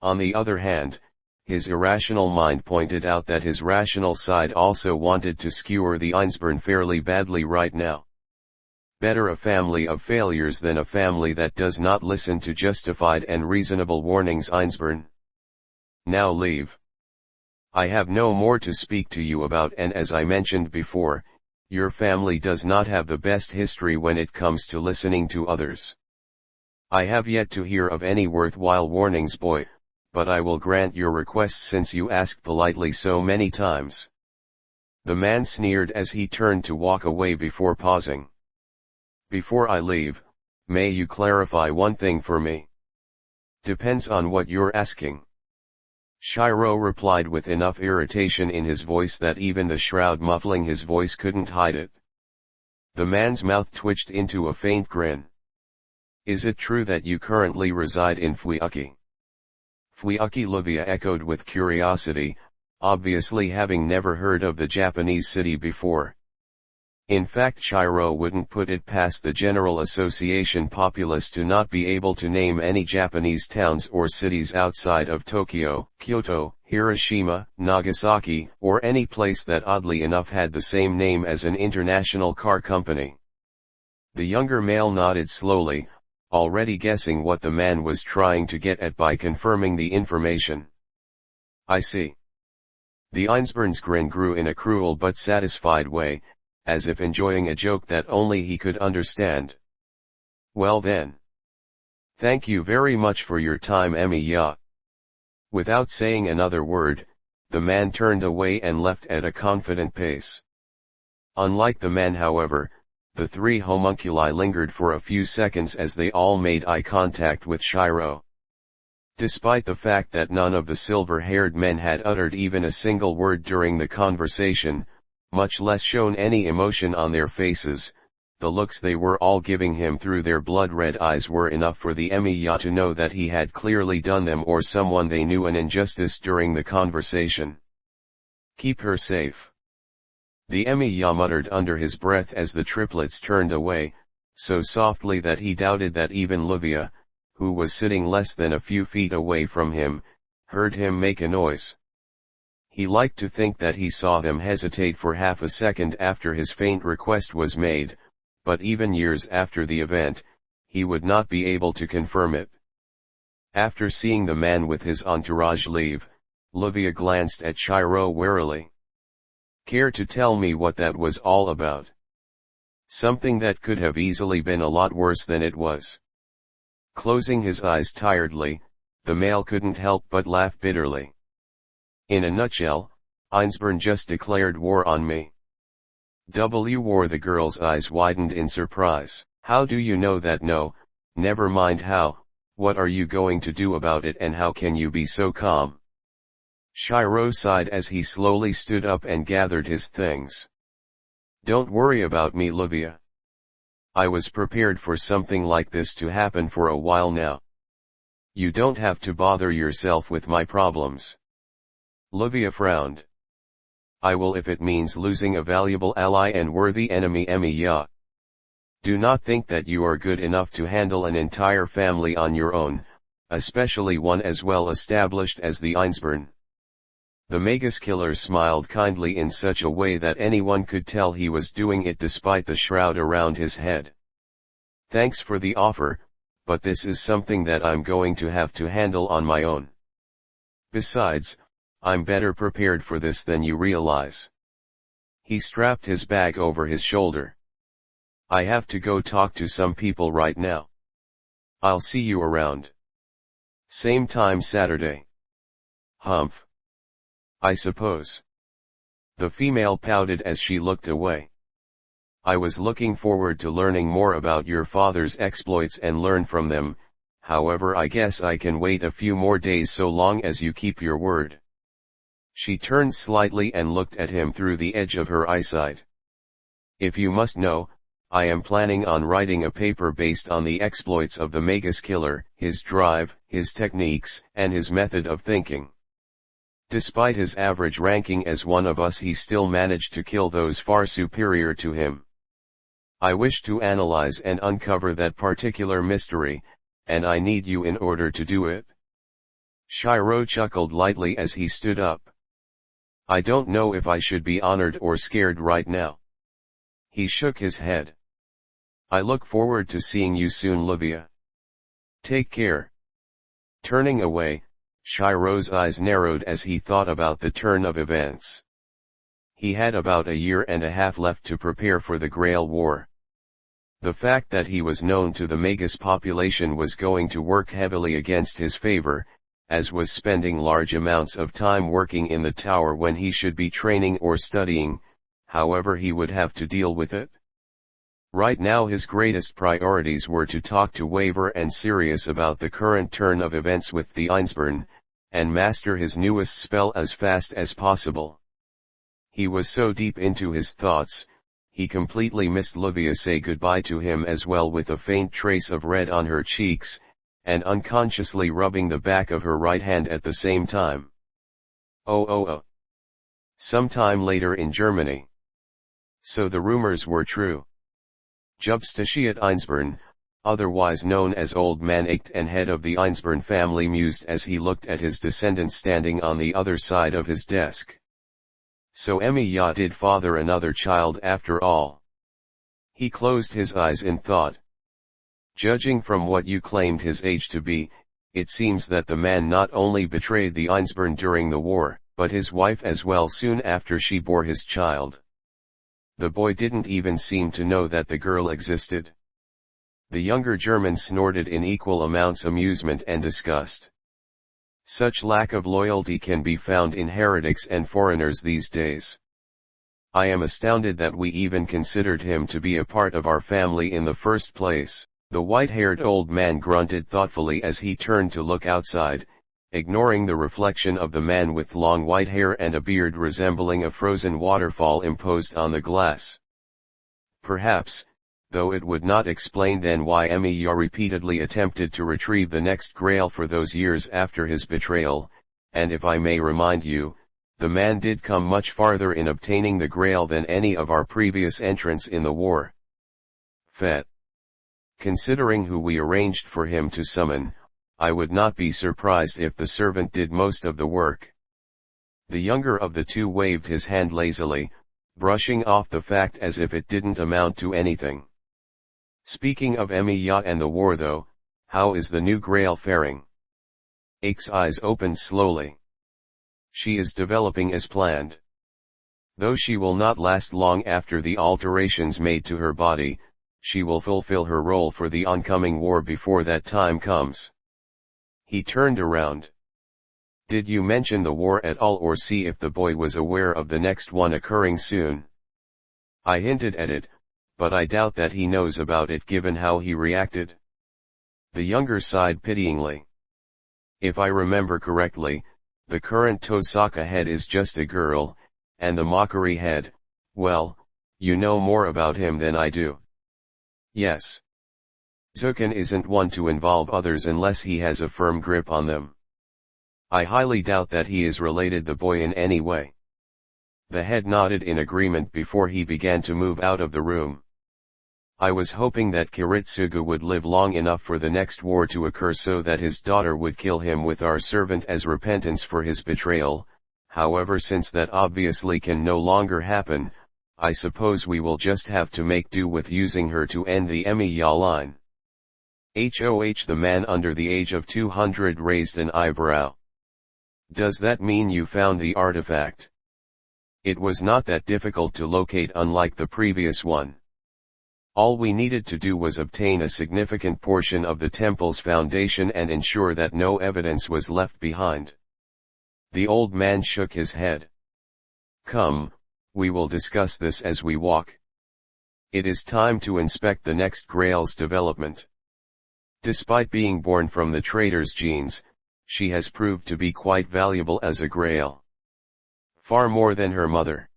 On the other hand, his irrational mind pointed out that his rational side also wanted to skewer the Einspern fairly badly right now. Better a family of failures than a family that does not listen to justified and reasonable warnings. Einspern. Now leave. I have no more to speak to you about, and as I mentioned before, your family does not have the best history when it comes to listening to others. I have yet to hear of any worthwhile warnings, boy, but I will grant your request since you asked politely so many times. The man sneered as he turned to walk away before pausing. Before I leave, may you clarify one thing for me? Depends on what you're asking. Shirou replied with enough irritation in his voice that even the shroud muffling his voice couldn't hide it. The man's mouth twitched into a faint grin. Is it true that you currently reside in Fuiuki? Fuiuki? Livia echoed with curiosity, obviously having never heard of the Japanese city before. In fact, Shirou wouldn't put it past the general association populace to not be able to name any Japanese towns or cities outside of Tokyo, Kyoto, Hiroshima, Nagasaki, or any place that oddly enough had the same name as an international car company. The younger male nodded slowly, already guessing what the man was trying to get at by confirming the information. I see. The Einspern's grin grew in a cruel but satisfied way, as if enjoying a joke that only he could understand. Well then. Thank you very much for your time, Emiya. Without saying another word, the man turned away and left at a confident pace. Unlike the man, however, the three homunculi lingered for a few seconds as they all made eye contact with Shirou. Despite the fact that none of the silver-haired men had uttered even a single word during the conversation, much less shown any emotion on their faces, the looks they were all giving him through their blood-red eyes were enough for the Emiya to know that he had clearly done them or someone they knew an injustice during the conversation. Keep her safe. The Emiya muttered under his breath as the triplets turned away, so softly that he doubted that even Livia, who was sitting less than a few feet away from him, heard him make a noise. He liked to think that he saw them hesitate for half a second after his faint request was made, but even years after the event, he would not be able to confirm it. After seeing the man with his entourage leave, Livia glanced at Shirou warily. Care to tell me what that was all about? Something that could have easily been a lot worse than it was. Closing his eyes tiredly, the male couldn't help but laugh bitterly. In a nutshell, Einspern just declared war on me. War. The girl's eyes widened in surprise. How do you know that? No, never mind how, what are you going to do about it and how can you be so calm? Shirou sighed as he slowly stood up and gathered his things. Don't worry about me, Livia. I was prepared for something like this to happen for a while now. You don't have to bother yourself with my problems. Livia frowned. I will if it means losing a valuable ally and worthy enemy. Emiya. Do not think that you are good enough to handle an entire family on your own, especially one as well established as the Einspern. The magus killer smiled kindly in such a way that anyone could tell he was doing it despite the shroud around his head. Thanks for the offer, but this is something that I'm going to have to handle on my own. Besides, I'm better prepared for this than you realize. He strapped his bag over his shoulder. I have to go talk to some people right now. I'll see you around. Same time Saturday. Humph. I suppose. The female pouted as she looked away. I was looking forward to learning more about your father's exploits and learn from them, however I guess I can wait a few more days so long as you keep your word. She turned slightly and looked at him through the edge of her eyesight. If you must know, I am planning on writing a paper based on the exploits of the magus killer, his drive, his techniques, and his method of thinking. Despite his average ranking as one of us, he still managed to kill those far superior to him. I wish to analyze and uncover that particular mystery, and I need you in order to do it. Shirou chuckled lightly as he stood up. I don't know if I should be honored or scared right now. He shook his head. I look forward to seeing you soon, Livia. Take care. Turning away, Shirou's eyes narrowed as he thought about the turn of events. He had about a year and a half left to prepare for the Grail War. The fact that he was known to the magus population was going to work heavily against his favor, as was spending large amounts of time working in the tower when he should be training or studying. However, he would have to deal with it. Right now his greatest priorities were to talk to Waver and Sirius about the current turn of events with the Einzburn, and master his newest spell as fast as possible. He was so deep into his thoughts, he completely missed Livia say goodbye to him as well, with a faint trace of red on her cheeks, and unconsciously rubbing the back of her right hand at the same time. Oh. Sometime later in Germany. So the rumors were true. Justitiate Einzburn, otherwise known as Old Man Echt and head of the Einzburn family, mused as he looked at his descendant standing on the other side of his desk. So Emiya did father another child after all. He closed his eyes in thought. Judging from what you claimed his age to be, it seems that the man not only betrayed the Einzburn during the war, but his wife as well soon after she bore his child. The boy didn't even seem to know that the girl existed. The younger German snorted in equal amounts amusement and disgust. Such lack of loyalty can be found in heretics and foreigners these days. I am astounded that we even considered him to be a part of our family in the first place. The white-haired old man grunted thoughtfully as he turned to look outside, ignoring the reflection of the man with long white hair and a beard resembling a frozen waterfall imposed on the glass. Perhaps, though it would not explain then why Emiya repeatedly attempted to retrieve the next grail for those years after his betrayal, and if I may remind you, the man did come much farther in obtaining the grail than any of our previous entrants in the war. Fet. Considering who we arranged for him to summon, I would not be surprised if the servant did most of the work. The younger of the two waved his hand lazily, brushing off the fact as if it didn't amount to anything. Speaking of Emiya and the war though, how is the new grail faring? Ake's eyes opened slowly. She is developing as planned. Though she will not last long after the alterations made to her body, she will fulfill her role for the oncoming war before that time comes. He turned around. Did you mention the war at all or see if the boy was aware of the next one occurring soon? I hinted at it, but I doubt that he knows about it given how he reacted. The younger sighed pityingly. If I remember correctly, the current Tosaka head is just a girl, and the mockery head, well, you know more about him than I do. Yes. Zukin isn't one to involve others unless he has a firm grip on them. I highly doubt that he is related the boy in any way. The head nodded in agreement before he began to move out of the room. I was hoping that Kiritsugu would live long enough for the next war to occur so that his daughter would kill him with our servant as repentance for his betrayal. However, since that obviously can no longer happen, I suppose we will just have to make do with using her to end the Emiya line. HOH, the man under the age of 200 raised an eyebrow. Does that mean you found the artifact? It was not that difficult to locate, unlike the previous one. All we needed to do was obtain a significant portion of the temple's foundation and ensure that no evidence was left behind. The old man shook his head. Come, we will discuss this as we walk. It is time to inspect the next grail's development. Despite being born from the trader's genes, she has proved to be quite valuable as a grail. Far more than her mother.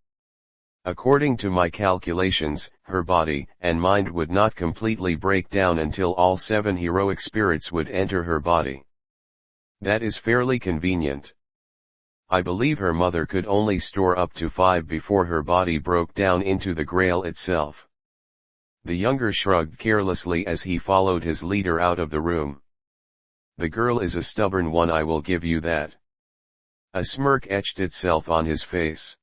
According to my calculations, her body and mind would not completely break down until all 7 heroic spirits would enter her body. That is fairly convenient. I believe her mother could only store up to 5 before her body broke down into the grail itself. The younger shrugged carelessly as he followed his leader out of the room. The girl is a stubborn one, I will give you that. A smirk etched itself on his face.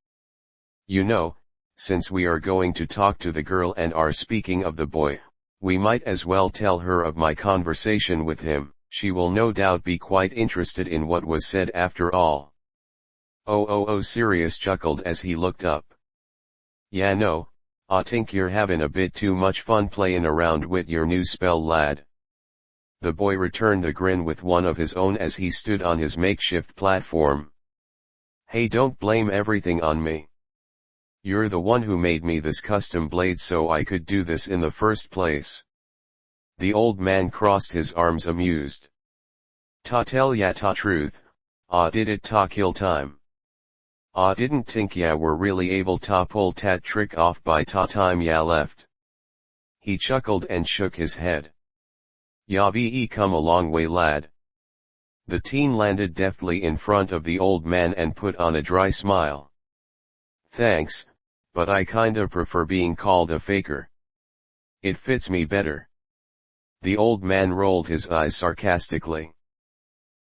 You know, since we are going to talk to the girl and are speaking of the boy, we might as well tell her of my conversation with him. She will no doubt be quite interested in what was said after all. Oh, Sirius chuckled as he looked up. Yeah no, I think you're having a bit too much fun playing around with your new spell, lad. The boy returned the grin with one of his own as he stood on his makeshift platform. Hey, don't blame everything on me. You're the one who made me this custom blade so I could do this in the first place. The old man crossed his arms amused. Ta tell ya ta truth, ah did it ta kill time. Ah didn't think ya were really able ta pull tat trick off by ta time ya left. He chuckled and shook his head. Ya ve come a long way, lad. The teen landed deftly in front of the old man and put on a dry smile. Thanks, but I kinda prefer being called a faker. It fits me better. The old man rolled his eyes sarcastically.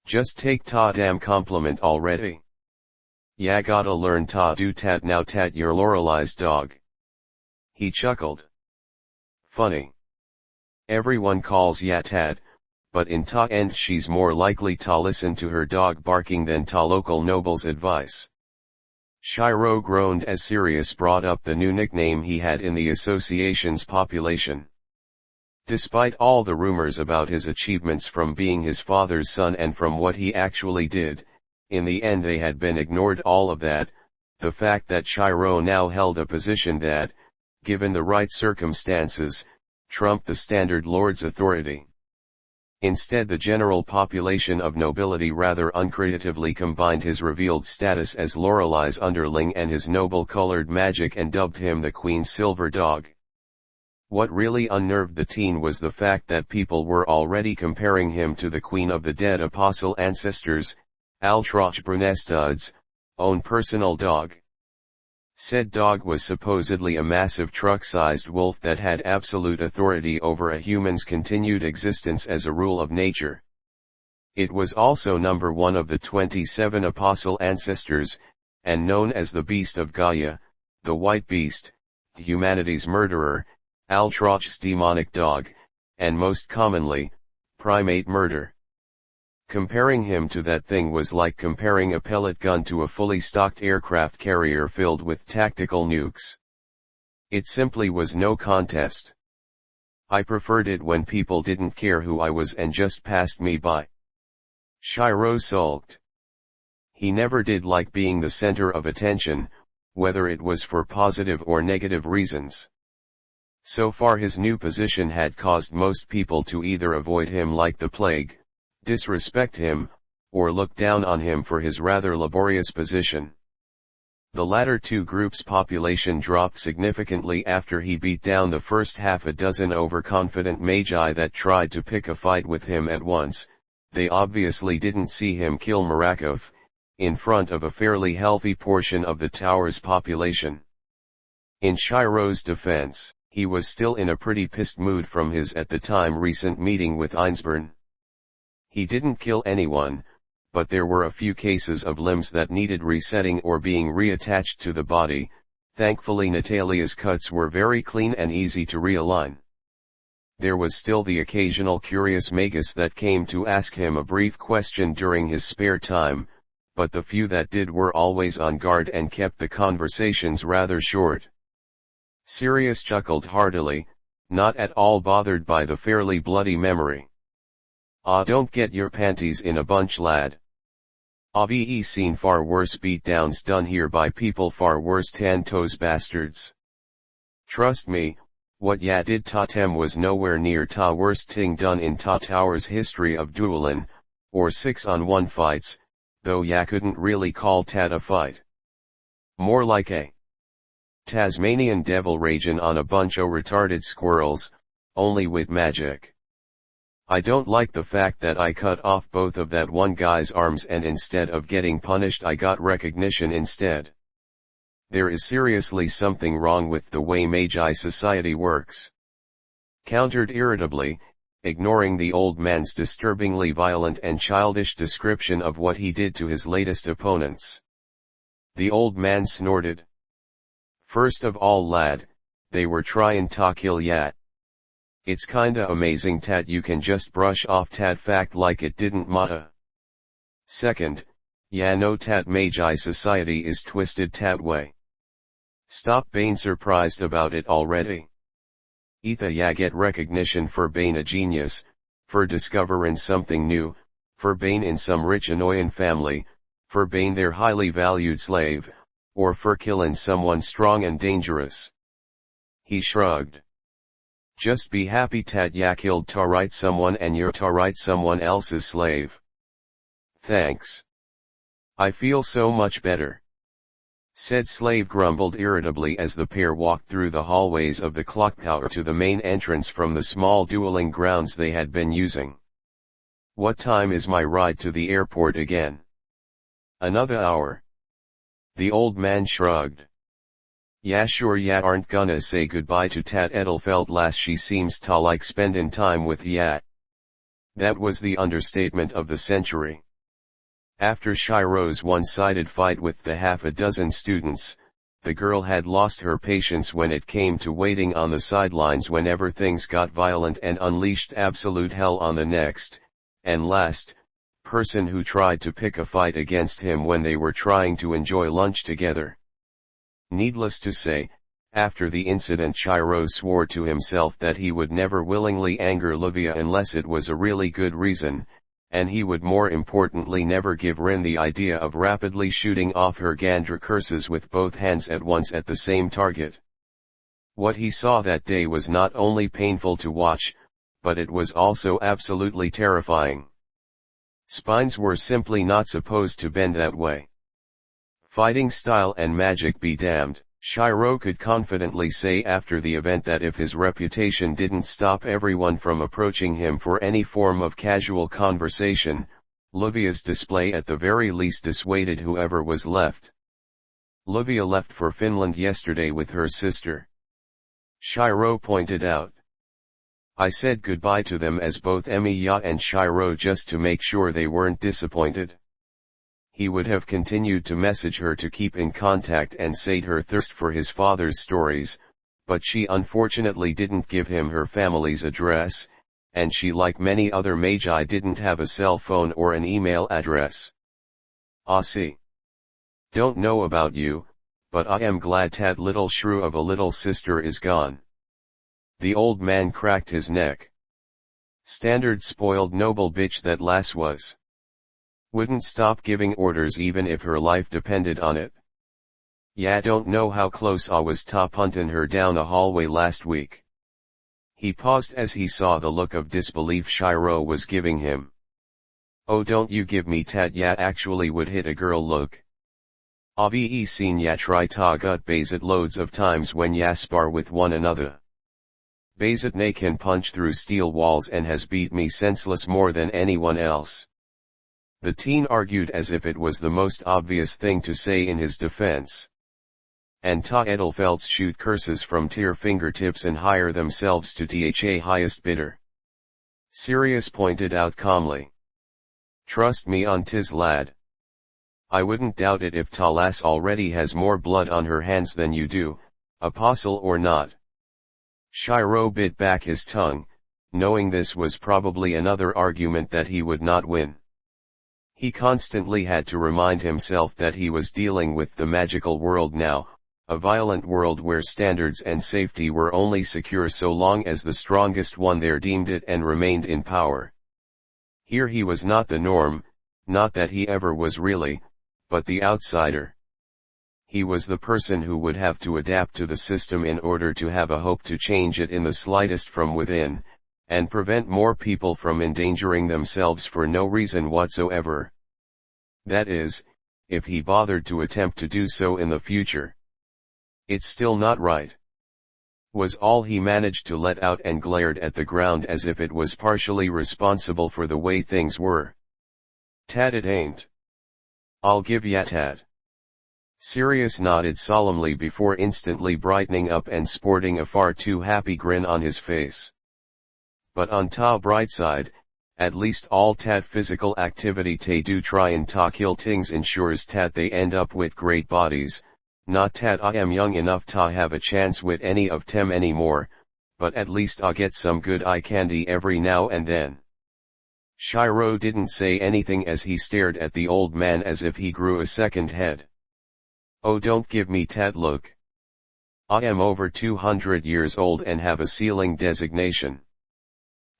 Just take ta damn compliment already. Ya gotta learn ta do tat now, tat your Lorelei's dog. He chuckled. Funny. Everyone calls ya tat, but in ta end she's more likely ta listen to her dog barking than ta local noble's advice. Shirou groaned as Sirius brought up the new nickname he had in the association's population. Despite all the rumors about his achievements from being his father's son and from what he actually did, in the end they had been ignored. All of that, the fact that Shirou now held a position that, given the right circumstances, trumped the standard lord's authority. Instead, the general population of nobility rather uncreatively combined his revealed status as Lorelei's underling and his noble-colored magic and dubbed him the Queen's Silver Dog. What really unnerved the teen was the fact that people were already comparing him to the Queen of the Dead Apostle ancestors, Altroch Brunestad's own personal dog. Said dog was supposedly a massive truck-sized wolf that had absolute authority over a human's continued existence as a rule of nature. It was also number one of the 27 apostle ancestors, and known as the Beast of Gaia, the White Beast, humanity's murderer, Altroch's demonic dog, and most commonly, primate murder. Comparing him to that thing was like comparing a pellet gun to a fully stocked aircraft carrier filled with tactical nukes. It simply was no contest. I preferred it when people didn't care who I was and just passed me by. Shirou sulked. He never did like being the center of attention, whether it was for positive or negative reasons. So far his new position had caused most people to either avoid him like the plague, disrespect him, or look down on him for his rather laborious position. The latter two groups' population dropped significantly after he beat down the first half a dozen overconfident magi that tried to pick a fight with him at once. They obviously didn't see him kill Marakov, in front of a fairly healthy portion of the tower's population. In Shirou's defense, he was still in a pretty pissed mood from his at the time recent meeting with Einsburn. He didn't kill anyone, but there were a few cases of limbs that needed resetting or being reattached to the body. Thankfully Natalia's cuts were very clean and easy to realign. There was still the occasional curious magus that came to ask him a brief question during his spare time, but the few that did were always on guard and kept the conversations rather short. Sirius chuckled heartily, not at all bothered by the fairly bloody memory. Ah, don't get your panties in a bunch, lad. I've seen far worse beatdowns done here by people far worse tan toes bastards. Trust me, what ya did ta tem was nowhere near ta worst thing done in ta tower's history of duelin', or 6-on-1 fights, though ya couldn't really call tat a fight. More like a Tasmanian devil ragin' on a bunch o' retarded squirrels, only wid magic. I don't like the fact that I cut off both of that one guy's arms and instead of getting punished I got recognition instead. There is seriously something wrong with the way Magi society works. Countered irritably, ignoring the old man's disturbingly violent and childish description of what he did to his latest opponents. The old man snorted. First of all lad, they were tryin' ta kill ya. It's kinda amazing tat you can just brush off tat fact like it didn't matter. Second, ya know tat Magi society is twisted tat way. Stop being surprised about it already. Either ya get recognition for being a genius, for discovering something new, for being in some rich annoying family, for being their highly valued slave, or for killing someone strong and dangerous. He shrugged. Just be happy tat ya killed ta right someone and you're ta right someone else's slave. Thanks. I feel so much better. Said slave grumbled irritably as the pair walked through the hallways of the clock tower to the main entrance from the small dueling grounds they had been using. What time is my ride to the airport again? Another hour. The old man shrugged. Yeah sure ya aren't gonna say goodbye to Tat Edelfelt lass she seems ta like spendin' time with ya. That was the understatement of the century. After Shirou's one-sided fight with the half a dozen students, the girl had lost her patience when it came to waiting on the sidelines whenever things got violent and unleashed absolute hell on the next, and last, person who tried to pick a fight against him when they were trying to enjoy lunch together. Needless to say, after the incident Shirou swore to himself that he would never willingly anger Livia unless it was a really good reason, and he would more importantly never give Rin the idea of rapidly shooting off her Gandra curses with both hands at once at the same target. What he saw that day was not only painful to watch, but it was also absolutely terrifying. Spines were simply not supposed to bend that way. Fighting style and magic be damned, Shirou could confidently say after the event that if his reputation didn't stop everyone from approaching him for any form of casual conversation, Livia's display at the very least dissuaded whoever was left. Livia left for Finland yesterday with her sister. Shirou pointed out. I said goodbye to them as both Emiya and Shirou just to make sure they weren't disappointed. He would have continued to message her to keep in contact and sate her thirst for his father's stories, but she unfortunately didn't give him her family's address, and she like many other Magi didn't have a cell phone or an email address. Ah see. Don't know about you, but I am glad that little shrew of a little sister is gone. The old man cracked his neck. Standard spoiled noble bitch that lass was. Wouldn't stop giving orders even if her life depended on it. Ya don't know how close I was ta puntin' her down a hallway last week. He paused as he saw the look of disbelief Shirou was giving him. Oh don't you give me tat ya actually would hit a girl look. I've seen ya try ta gut Bazit loads of times when ya spar with one another. Bazit ne can punch through steel walls and has beat me senseless more than anyone else. The teen argued as if it was the most obvious thing to say in his defense. And ta Edelfelts shoot curses from tear fingertips and hire themselves to the highest bidder. Sirius pointed out calmly. Trust me on tis lad. I wouldn't doubt it if ta lass already has more blood on her hands than you do, apostle or not. Shirou bit back his tongue, knowing this was probably another argument that he would not win. He constantly had to remind himself that he was dealing with the magical world now, a violent world where standards and safety were only secure so long as the strongest one there deemed it and remained in power. Here he was not the norm, not that he ever was really, but the outsider. He was the person who would have to adapt to the system in order to have a hope to change it in the slightest from within, and prevent more people from endangering themselves for no reason whatsoever. That is, if he bothered to attempt to do so in the future. It's still not right. was all he managed to let out, and glared at the ground as if it was partially responsible for the way things were. "Tad, it ain't. I'll give ya Tad." Sirius nodded solemnly before instantly brightening up and sporting a far too happy grin on his face. But on ta bright side, at least all Tad physical activity they do try and ta kill things ensures Tad they end up with great bodies. Not Tad I am young enough ta have a chance with any of them anymore, but at least I get some good eye candy every now and then. Shirou didn't say anything as he stared at the old man as if he grew a second head. "Oh, don't give me Tad look. I am over 200 years old and have a ceiling designation.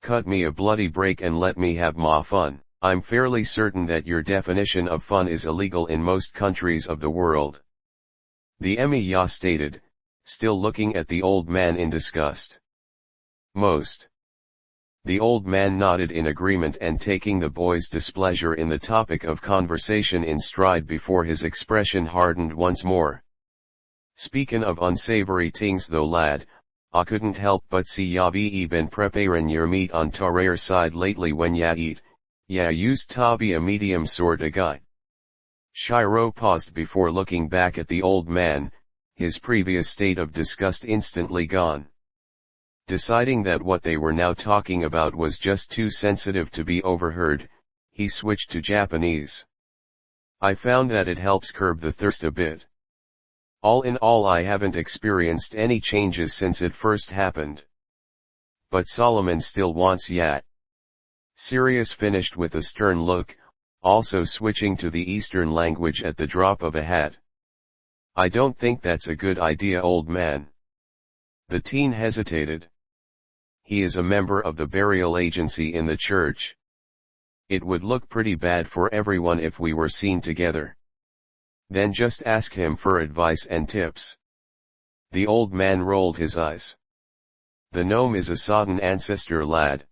Cut me a bloody break and let me have ma fun." "I'm fairly certain that your definition of fun is illegal in most countries of the world," the Emiya stated, still looking at the old man in disgust. "Most." The old man nodded in agreement, and taking the boy's displeasure in the topic of conversation in stride before his expression hardened once more. "Speakin' of unsavory things though lad, I couldn't help but see ya be been preparin' your meat on ta rare side lately when ya eat. Ya used ta be a medium sorta guy." Shirou paused before looking back at the old man, his previous state of disgust instantly gone. Deciding that what they were now talking about was just too sensitive to be overheard, he switched to Japanese. "I found that it helps curb the thirst a bit. All in all, I haven't experienced any changes since it first happened. But Solomon still wants yat." Sirius finished with a stern look, also switching to the Eastern language at the drop of a hat. "I don't think that's a good idea, old man." The teen hesitated. "He is a member of the burial agency in the church. It would look pretty bad for everyone if we were seen together. Then just ask him for advice and tips." The old man rolled his eyes. "The gnome is a sodden ancestor, lad.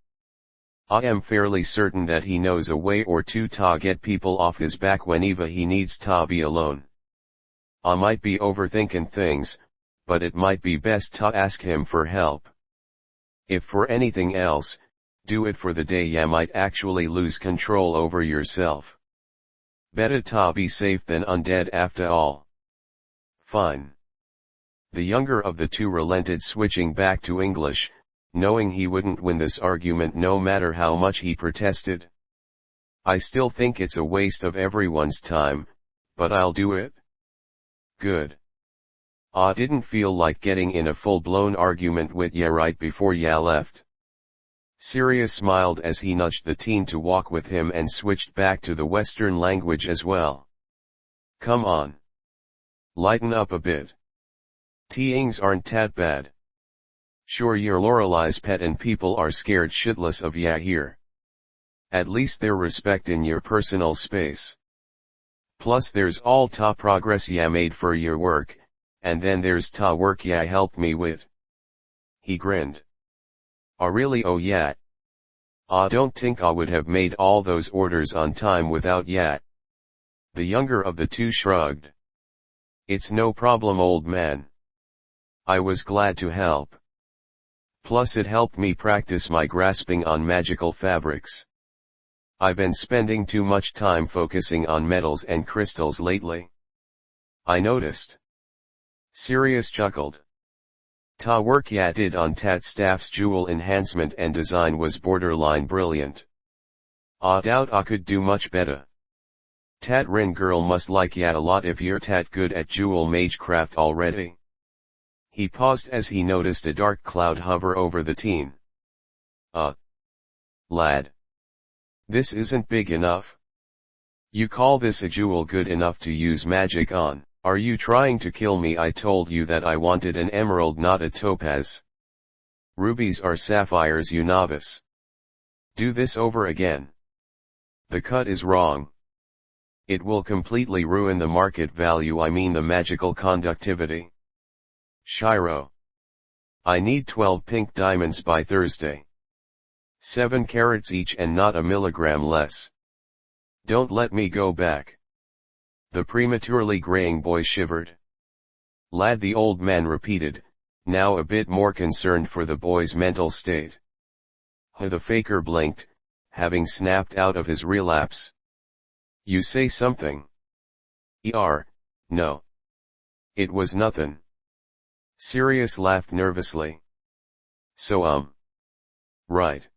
I am fairly certain that he knows a way or two to get people off his back whenever he needs to be alone. I might be overthinking things, but it might be best to ask him for help. If for anything else, do it for the day ya might actually lose control over yourself. Better to be safe than undead after all." "Fine." The younger of the two relented, switching back to English, knowing he wouldn't win this argument no matter how much he protested. "I still think it's a waste of everyone's time, but I'll do it." "Good. I didn't feel like getting in a full-blown argument with ya right before ya left." Sirius smiled as he nudged the teen to walk with him and switched back to the Western language as well. "Come on. Lighten up a bit. Things aren't that bad. Sure, you're Lorelei's pet and people are scared shitless of ya here. At least they're respectin' your personal space. Plus there's all ta progress ya made for your work, and then there's ta work ya helped me with." He grinned. "Oh really? Oh yeah. I don't think I would have made all those orders on time without ya." The younger of the two shrugged. "It's no problem, old man. I was glad to help. Plus it helped me practice my grasping on magical fabrics. I've been spending too much time focusing on metals and crystals lately. I noticed." Sirius chuckled. "Ta work ya did on Tat Staff's jewel enhancement and design was borderline brilliant. I doubt I could do much better. Tat Rin girl must like ya a lot if you're tat good at jewel magecraft already." He paused as he noticed a dark cloud hover over the teen. Lad. This isn't big enough. You call this a jewel good enough to use magic on? Are you trying to kill me? I told you that I wanted an emerald, not a topaz. Rubies are sapphires, you novice. Do this over again. The cut is wrong. It will completely ruin the market value, I mean the magical conductivity. Shirou. I need 12 pink diamonds by Thursday. 7 carats each and not a milligram less. Don't let me go back. The prematurely graying boy shivered. Lad, the old man repeated, now a bit more concerned for the boy's mental state. The faker blinked, having snapped out of his relapse. "You say something?" No. It was nothin'." Sirius laughed nervously. "So right.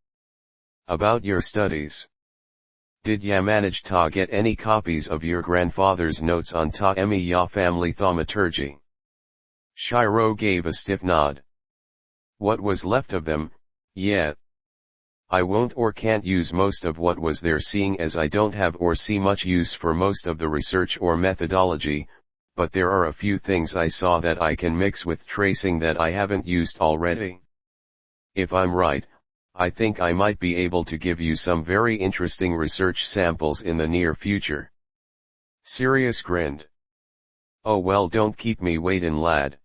About your studies. Did ya manage to get any copies of your grandfather's notes on ta Emiya family thaumaturgy?" Shirou gave a stiff nod. "What was left of them, yeah. I won't or can't use most of what was there, seeing as I don't have or see much use for most of the research or methodology, but there are a few things I saw that I can mix with tracing that I haven't used already. If I'm right, I think I might be able to give you some very interesting research samples in the near future." Sirius grinned. "Oh well, don't keep me waitin', lad."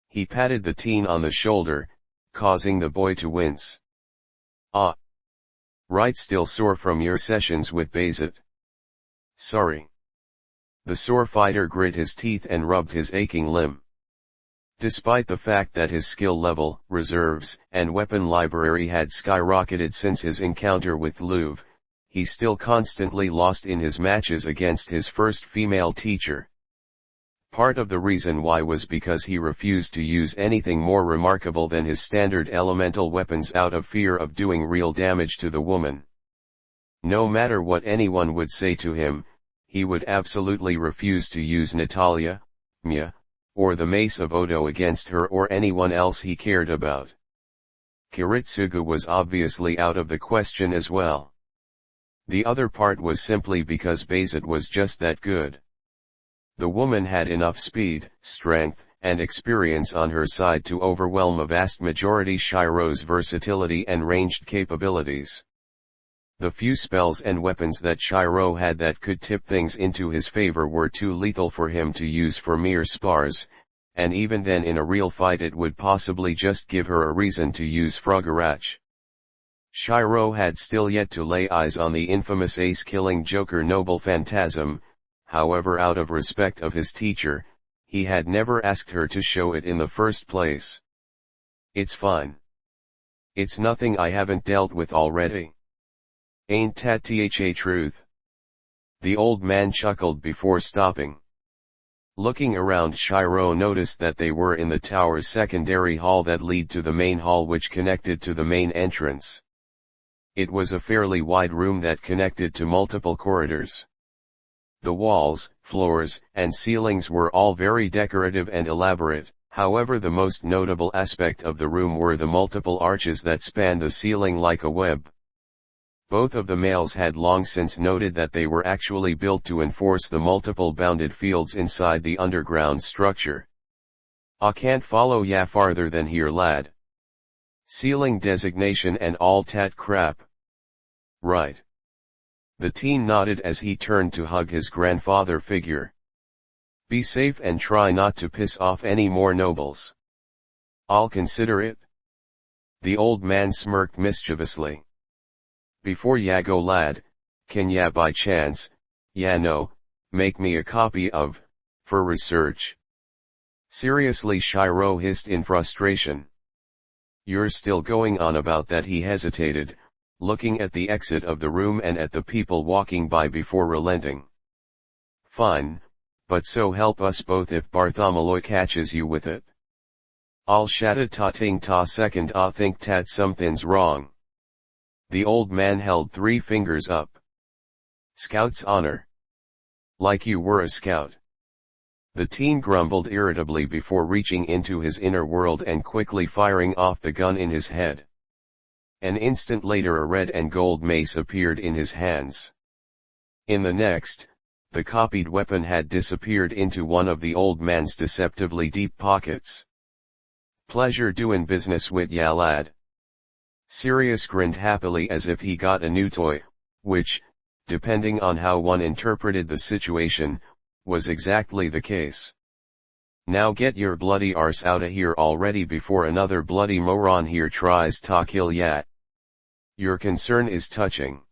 He patted the teen on the shoulder, causing the boy to wince. "Ah. Right, still sore from your sessions with Bayzit?" "Sorry." The sore fighter grit his teeth and rubbed his aching limb. Despite the fact that his skill level, reserves, and weapon library had skyrocketed since his encounter with Louvre, he still constantly lost in his matches against his first female teacher. Part of the reason why was because he refused to use anything more remarkable than his standard elemental weapons out of fear of doing real damage to the woman. No matter what anyone would say to him, he would absolutely refuse to use Natalia, Mia, or the Mace of Odo against her or anyone else he cared about. Kiritsugu was obviously out of the question as well. The other part was simply because Bayzit was just that good. The woman had enough speed, strength, and experience on her side to overwhelm a vast majority Shirou's versatility and ranged capabilities. The few spells and weapons that Shirou had that could tip things into his favor were too lethal for him to use for mere spars, and even then in a real fight it would possibly just give her a reason to use Froggerach. Shirou had still yet to lay eyes on the infamous ace-killing Joker Noble Phantasm. However, out of respect of his teacher, he had never asked her to show it in the first place. "It's fine. It's nothing I haven't dealt with already. Ain't that tha truth?" The old man chuckled before stopping. Looking around, Shirou noticed that they were in the tower's secondary hall that led to the main hall which connected to the main entrance. It was a fairly wide room that connected to multiple corridors. The walls, floors, and ceilings were all very decorative and elaborate. However, the most notable aspect of the room were the multiple arches that spanned the ceiling like a web. Both of the males had long since noted that they were actually built to enforce the multiple bounded fields inside the underground structure. "I can't follow ya farther than here, lad. Ceiling designation and all that crap." "Right." The teen nodded as he turned to hug his grandfather figure. "Be safe and try not to piss off any more nobles." "I'll consider it." The old man smirked mischievously. "Before ya go, lad, can ya by chance, make me a copy of, for research?" Seriously, Shirou hissed in frustration. "You're still going on about that?" He hesitated, looking at the exit of the room and at the people walking by before relenting. "Fine, but so help us both if Bartholomew catches you with it. I'll shatta ta ting ta second I think tat something's wrong." The old man held 3 fingers up. "Scout's honor. Like you were a scout." The teen grumbled irritably before reaching into his inner world and quickly firing off the gun in his head. An instant later a red and gold mace appeared in his hands. In the next, the copied weapon had disappeared into one of the old man's deceptively deep pockets. "Pleasure doin' business wit ya, lad." Sirius grinned happily as if he got a new toy, which, depending on how one interpreted the situation, was exactly the case. "Now get your bloody arse outta here already before another bloody moron here tries to kill ya." "Your concern is touching."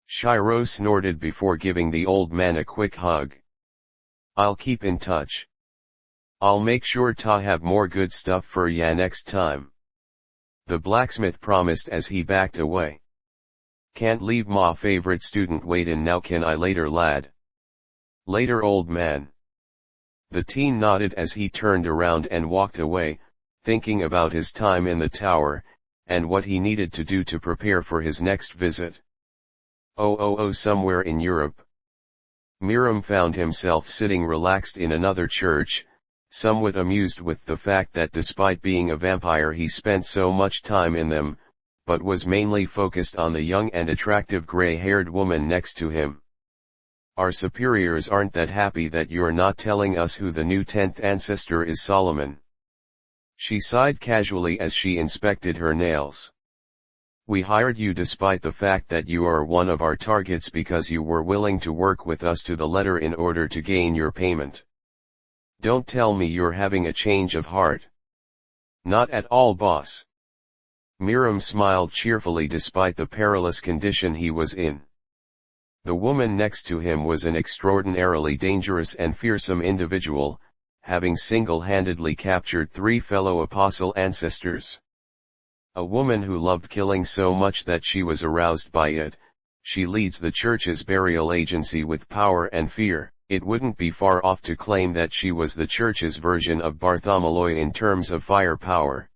Shirou snorted before giving the old man a quick hug. "I'll keep in touch." I'll make sure to have more good stuff for ya next time. The blacksmith promised as he backed away. Can't leave ma favorite student waitin' now, can I later, lad? Later, old man. The teen nodded as he turned around and walked away, thinking about his time in the tower, and what he needed to do to prepare for his next visit. Somewhere in Europe. Miram found himself sitting relaxed in another church, somewhat amused with the fact that despite being a vampire he spent so much time in them, but was mainly focused on the young and attractive gray-haired woman next to him. Our superiors aren't that happy that you're not telling us who the new 10th ancestor is, Solomon. She sighed casually as she inspected her nails. We hired you despite the fact that you are one of our targets because you were willing to work with us to the letter in order to gain your payment. Don't tell me you're having a change of heart. Not at all, boss. Miram smiled cheerfully despite the perilous condition he was in. The woman next to him was an extraordinarily dangerous and fearsome individual, having single-handedly captured 3 fellow apostle ancestors. A woman who loved killing so much that she was aroused by it. She leads the church's burial agency with power and fear. It wouldn't be far off to claim that she was the church's version of Bartholomew in terms of firepower.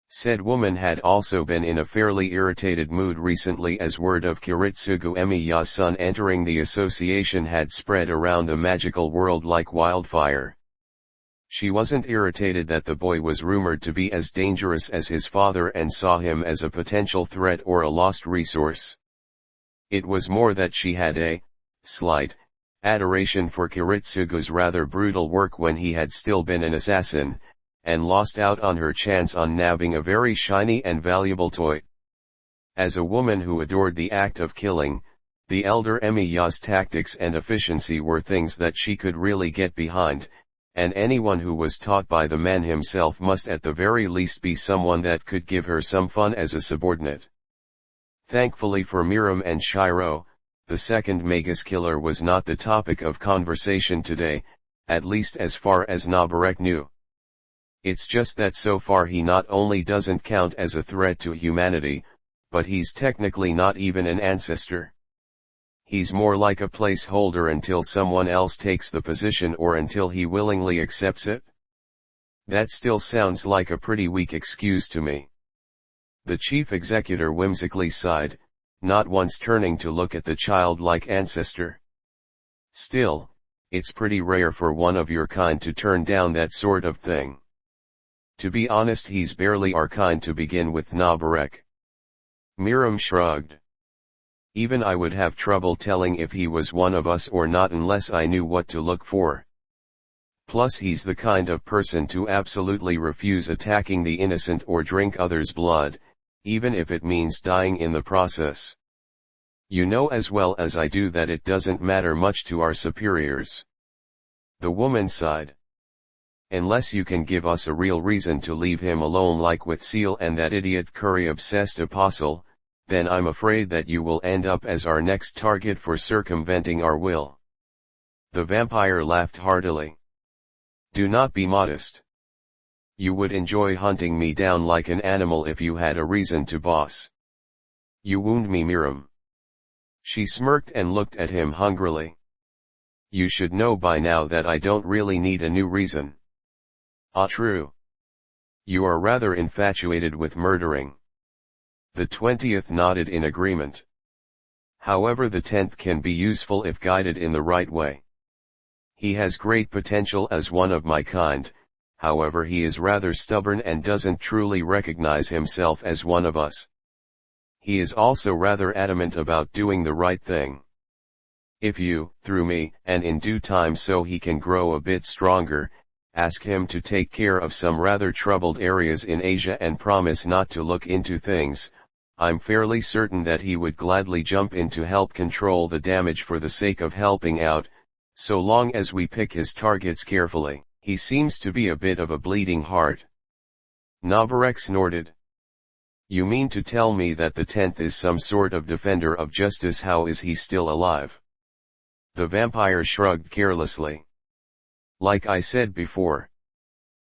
Said woman had also been in a fairly irritated mood recently as word of Shirou Emiya's son entering the association had spread around the magical world like wildfire. She wasn't irritated that the boy was rumored to be as dangerous as his father and saw him as a potential threat or a lost resource. It was more that she had a slight adoration for Kiritsugu's rather brutal work when he had still been an assassin, and lost out on her chance on nabbing a very shiny and valuable toy. As a woman who adored the act of killing, the elder Emiya's tactics and efficiency were things that she could really get behind, and anyone who was taught by the man himself must at the very least be someone that could give her some fun as a subordinate. Thankfully for Miram and Shirou, the second magus killer was not the topic of conversation today, at least as far as Nabarek knew. It's just that so far he not only doesn't count as a threat to humanity, but he's technically not even an ancestor. He's more like a placeholder until someone else takes the position or until he willingly accepts it. That still sounds like a pretty weak excuse to me. The chief executor whimsically sighed, not once turning to look at the childlike ancestor. Still, it's pretty rare for one of your kind to turn down that sort of thing. To be honest, he's barely our kind to begin with, Nabarek. Miram shrugged. Even I would have trouble telling if he was one of us or not unless I knew what to look for. Plus he's the kind of person to absolutely refuse attacking the innocent or drink others' blood, even if it means dying in the process. You know as well as I do that it doesn't matter much to our superiors. The woman sighed. Unless you can give us a real reason to leave him alone like with Seal and that idiot curry-obsessed apostle, then I'm afraid that you will end up as our next target for circumventing our will. The vampire laughed heartily. Do not be modest. You would enjoy hunting me down like an animal if you had a reason to, boss. You wound me, Miram. She smirked and looked at him hungrily. You should know by now that I don't really need a new reason. Ah, true. You are rather infatuated with murdering. The 20th nodded in agreement. However, the 10th can be useful if guided in the right way. He has great potential as one of my kind, however he is rather stubborn and doesn't truly recognize himself as one of us. He is also rather adamant about doing the right thing. If you, through me, and in due time so he can grow a bit stronger, ask him to take care of some rather troubled areas in Asia and promise not to look into things, I'm fairly certain that he would gladly jump in to help control the damage for the sake of helping out, so long as we pick his targets carefully. He seems to be a bit of a bleeding heart. Nabarek snorted. You mean to tell me that the 10th is some sort of defender of justice? How is he still alive? The vampire shrugged carelessly. Like I said before,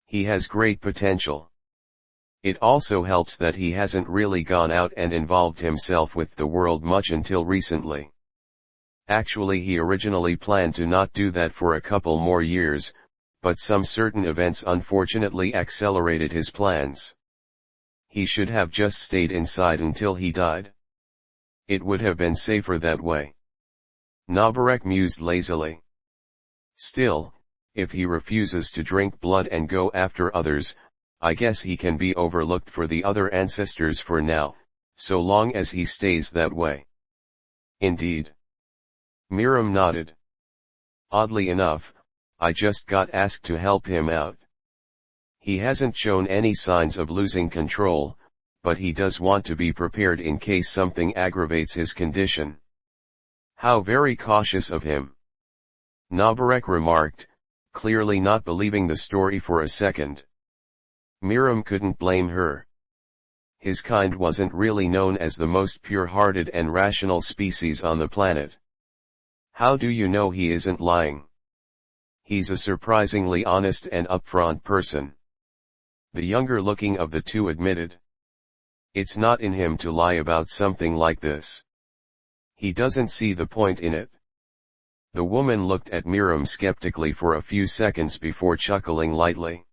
He has great potential. It also helps that he hasn't really gone out and involved himself with the world much until recently. Actually, he originally planned to not do that for a couple more years, but some certain events unfortunately accelerated his plans. He should have just stayed inside until he died. It would have been safer that way. Noborek mused lazily. Still, if he refuses to drink blood and go after others, I guess he can be overlooked for the other ancestors for now, so long as he stays that way. Indeed. Miram nodded. Oddly enough, I just got asked to help him out. He hasn't shown any signs of losing control, but he does want to be prepared in case something aggravates his condition. How very cautious of him. Noborek remarked, clearly not believing the story for a second. Miram couldn't blame her. His kind wasn't really known as the most pure-hearted and rational species on the planet. How do you know he isn't lying? He's a surprisingly honest and upfront person. The younger-looking of the two admitted. It's not in him to lie about something like this. He doesn't see the point in it. The woman looked at Miram skeptically for a few seconds before chuckling lightly.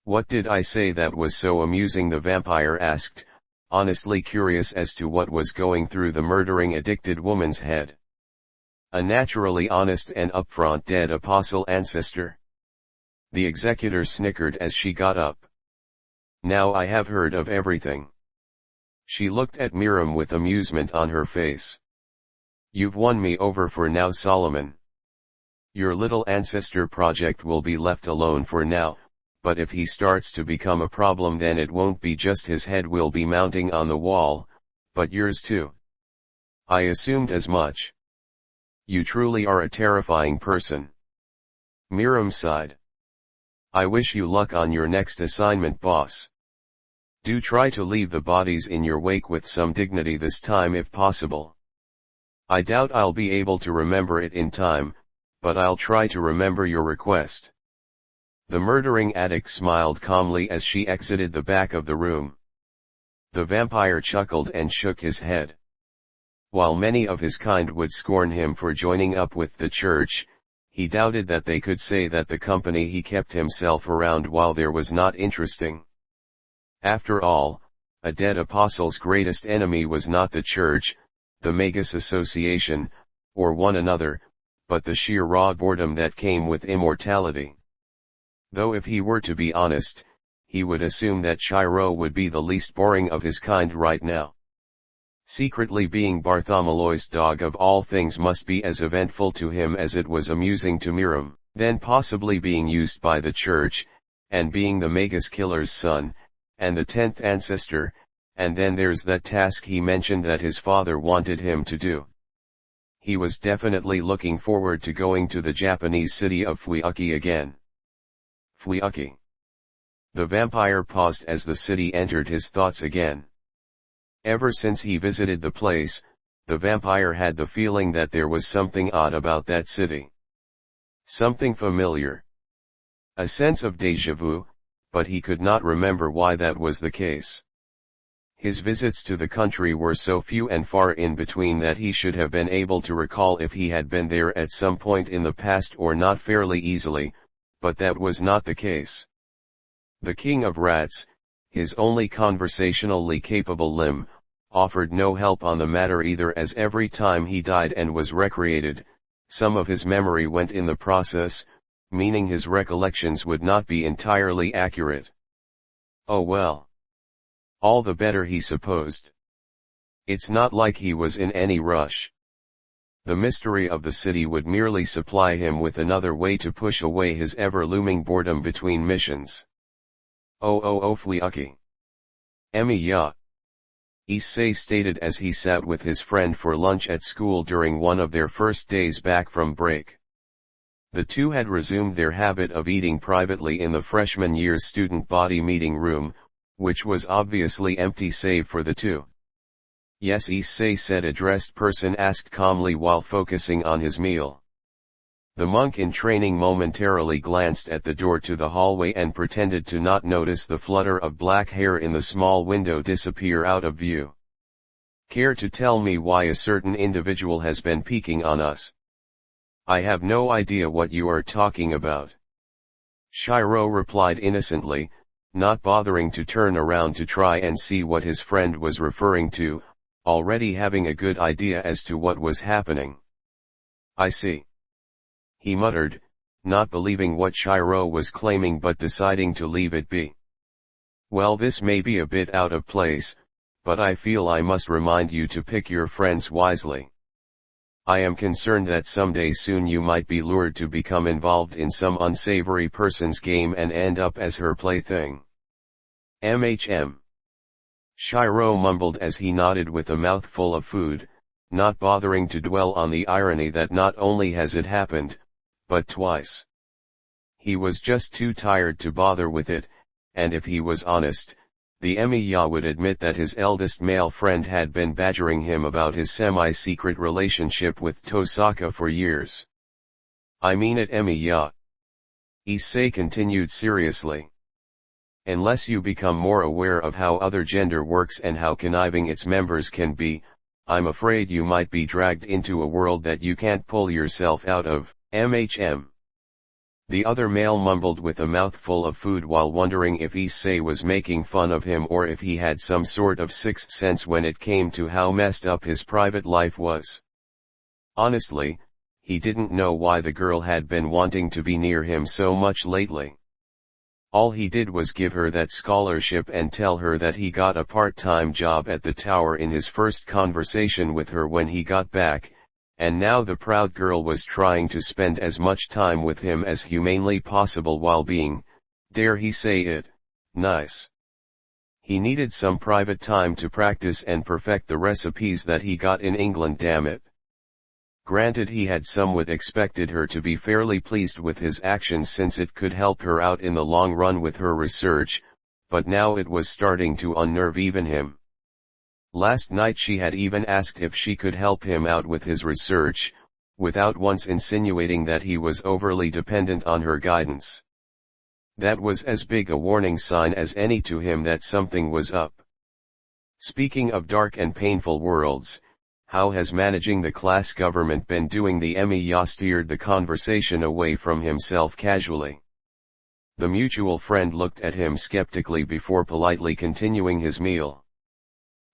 What did I say that was so amusing? The vampire asked, honestly curious as to what was going through the murdering addicted woman's head. A naturally honest and upfront dead apostle ancestor. The executor snickered as she got up. Now I have heard of everything. She looked at Miram with amusement on her face. You've won me over for now, Solomon. Your little ancestor project will be left alone for now, but if he starts to become a problem, then it won't be just his head will be mounting on the wall, but yours too. I assumed as much. You truly are a terrifying person. Miram sighed. I wish you luck on your next assignment, boss. Do try to leave the bodies in your wake with some dignity this time if possible. I doubt I'll be able to remember it in time, but I'll try to remember your request. The murdering addict smiled calmly as she exited the back of the room. The vampire chuckled and shook his head. While many of his kind would scorn him for joining up with the church, he doubted that they could say that the company he kept himself around while there was not interesting. After all, a dead apostle's greatest enemy was not the church, the Magus Association, or one another, but the sheer raw boredom that came with immortality. Though if he were to be honest, he would assume that Shirou would be the least boring of his kind right now. Secretly being Bartholomeo's dog of all things must be as eventful to him as it was amusing to Miram, then possibly being used by the church, and being the Magus killer's son, and the 10th ancestor, and then there's that task he mentioned that his father wanted him to do. He was definitely looking forward to going to the Japanese city of Fuiuki again. Fuiuki. The vampire paused as the city entered his thoughts again. Ever since he visited the place, the vampire had the feeling that there was something odd about that city. Something familiar. A sense of déjà vu, but he could not remember why that was the case. His visits to the country were so few and far in between that he should have been able to recall if he had been there at some point in the past or not fairly easily, but that was not the case. The king of rats, his only conversationally capable limb, offered no help on the matter either, as every time he died and was recreated, some of his memory went in the process, meaning his recollections would not be entirely accurate. Oh well. All the better, he supposed. It's not like he was in any rush. The mystery of the city would merely supply him with another way to push away his ever-looming boredom between missions. Oh Fuiuki. Emiya. Issei stated as he sat with his friend for lunch at school during one of their first days back from break. The two had resumed their habit of eating privately in the freshman year's student body meeting room, which was obviously empty save for the two. Yes, Issei said, a dressed person asked calmly while focusing on his meal. The monk in training momentarily glanced at the door to the hallway and pretended to not notice the flutter of black hair in the small window disappear out of view. Care to tell me why a certain individual has been peeking on us? I have no idea what you are talking about. Shirou replied innocently, not bothering to turn around to try and see what his friend was referring to, already having a good idea as to what was happening. I see. He muttered, not believing what Shirou was claiming but deciding to leave it be. Well, this may be a bit out of place, but I feel I must remind you to pick your friends wisely. I am concerned that someday soon you might be lured to become involved in some unsavory person's game and end up as her plaything. Shirou mumbled as he nodded with a mouthful of food, not bothering to dwell on the irony that not only has it happened, but twice. He was just too tired to bother with it, and if he was honest, the Emiya would admit that his eldest male friend had been badgering him about his semi-secret relationship with Tosaka for years. I mean it, Emiya. Issei continued seriously. Unless you become more aware of how other gender works and how conniving its members can be, I'm afraid you might be dragged into a world that you can't pull yourself out of. The other male mumbled with a mouthful of food while wondering if Issei was making fun of him or if he had some sort of sixth sense when it came to how messed up his private life was. Honestly, he didn't know why the girl had been wanting to be near him so much lately. All he did was give her that scholarship and tell her that he got a part-time job at the tower in his first conversation with her when he got back, and now the proud girl was trying to spend as much time with him as humanly possible while being, dare he say it, nice. He needed some private time to practice and perfect the recipes that he got in England, damn it. Granted, he had somewhat expected her to be fairly pleased with his actions since it could help her out in the long run with her research, but now it was starting to unnerve even him. Last night she had even asked if she could help him out with his research, without once insinuating that he was overly dependent on her guidance. That was as big a warning sign as any to him that something was up. Speaking of dark and painful worlds, how has managing the class government been doing? The Emiya steered the conversation away from himself casually. The mutual friend looked at him skeptically before politely continuing his meal.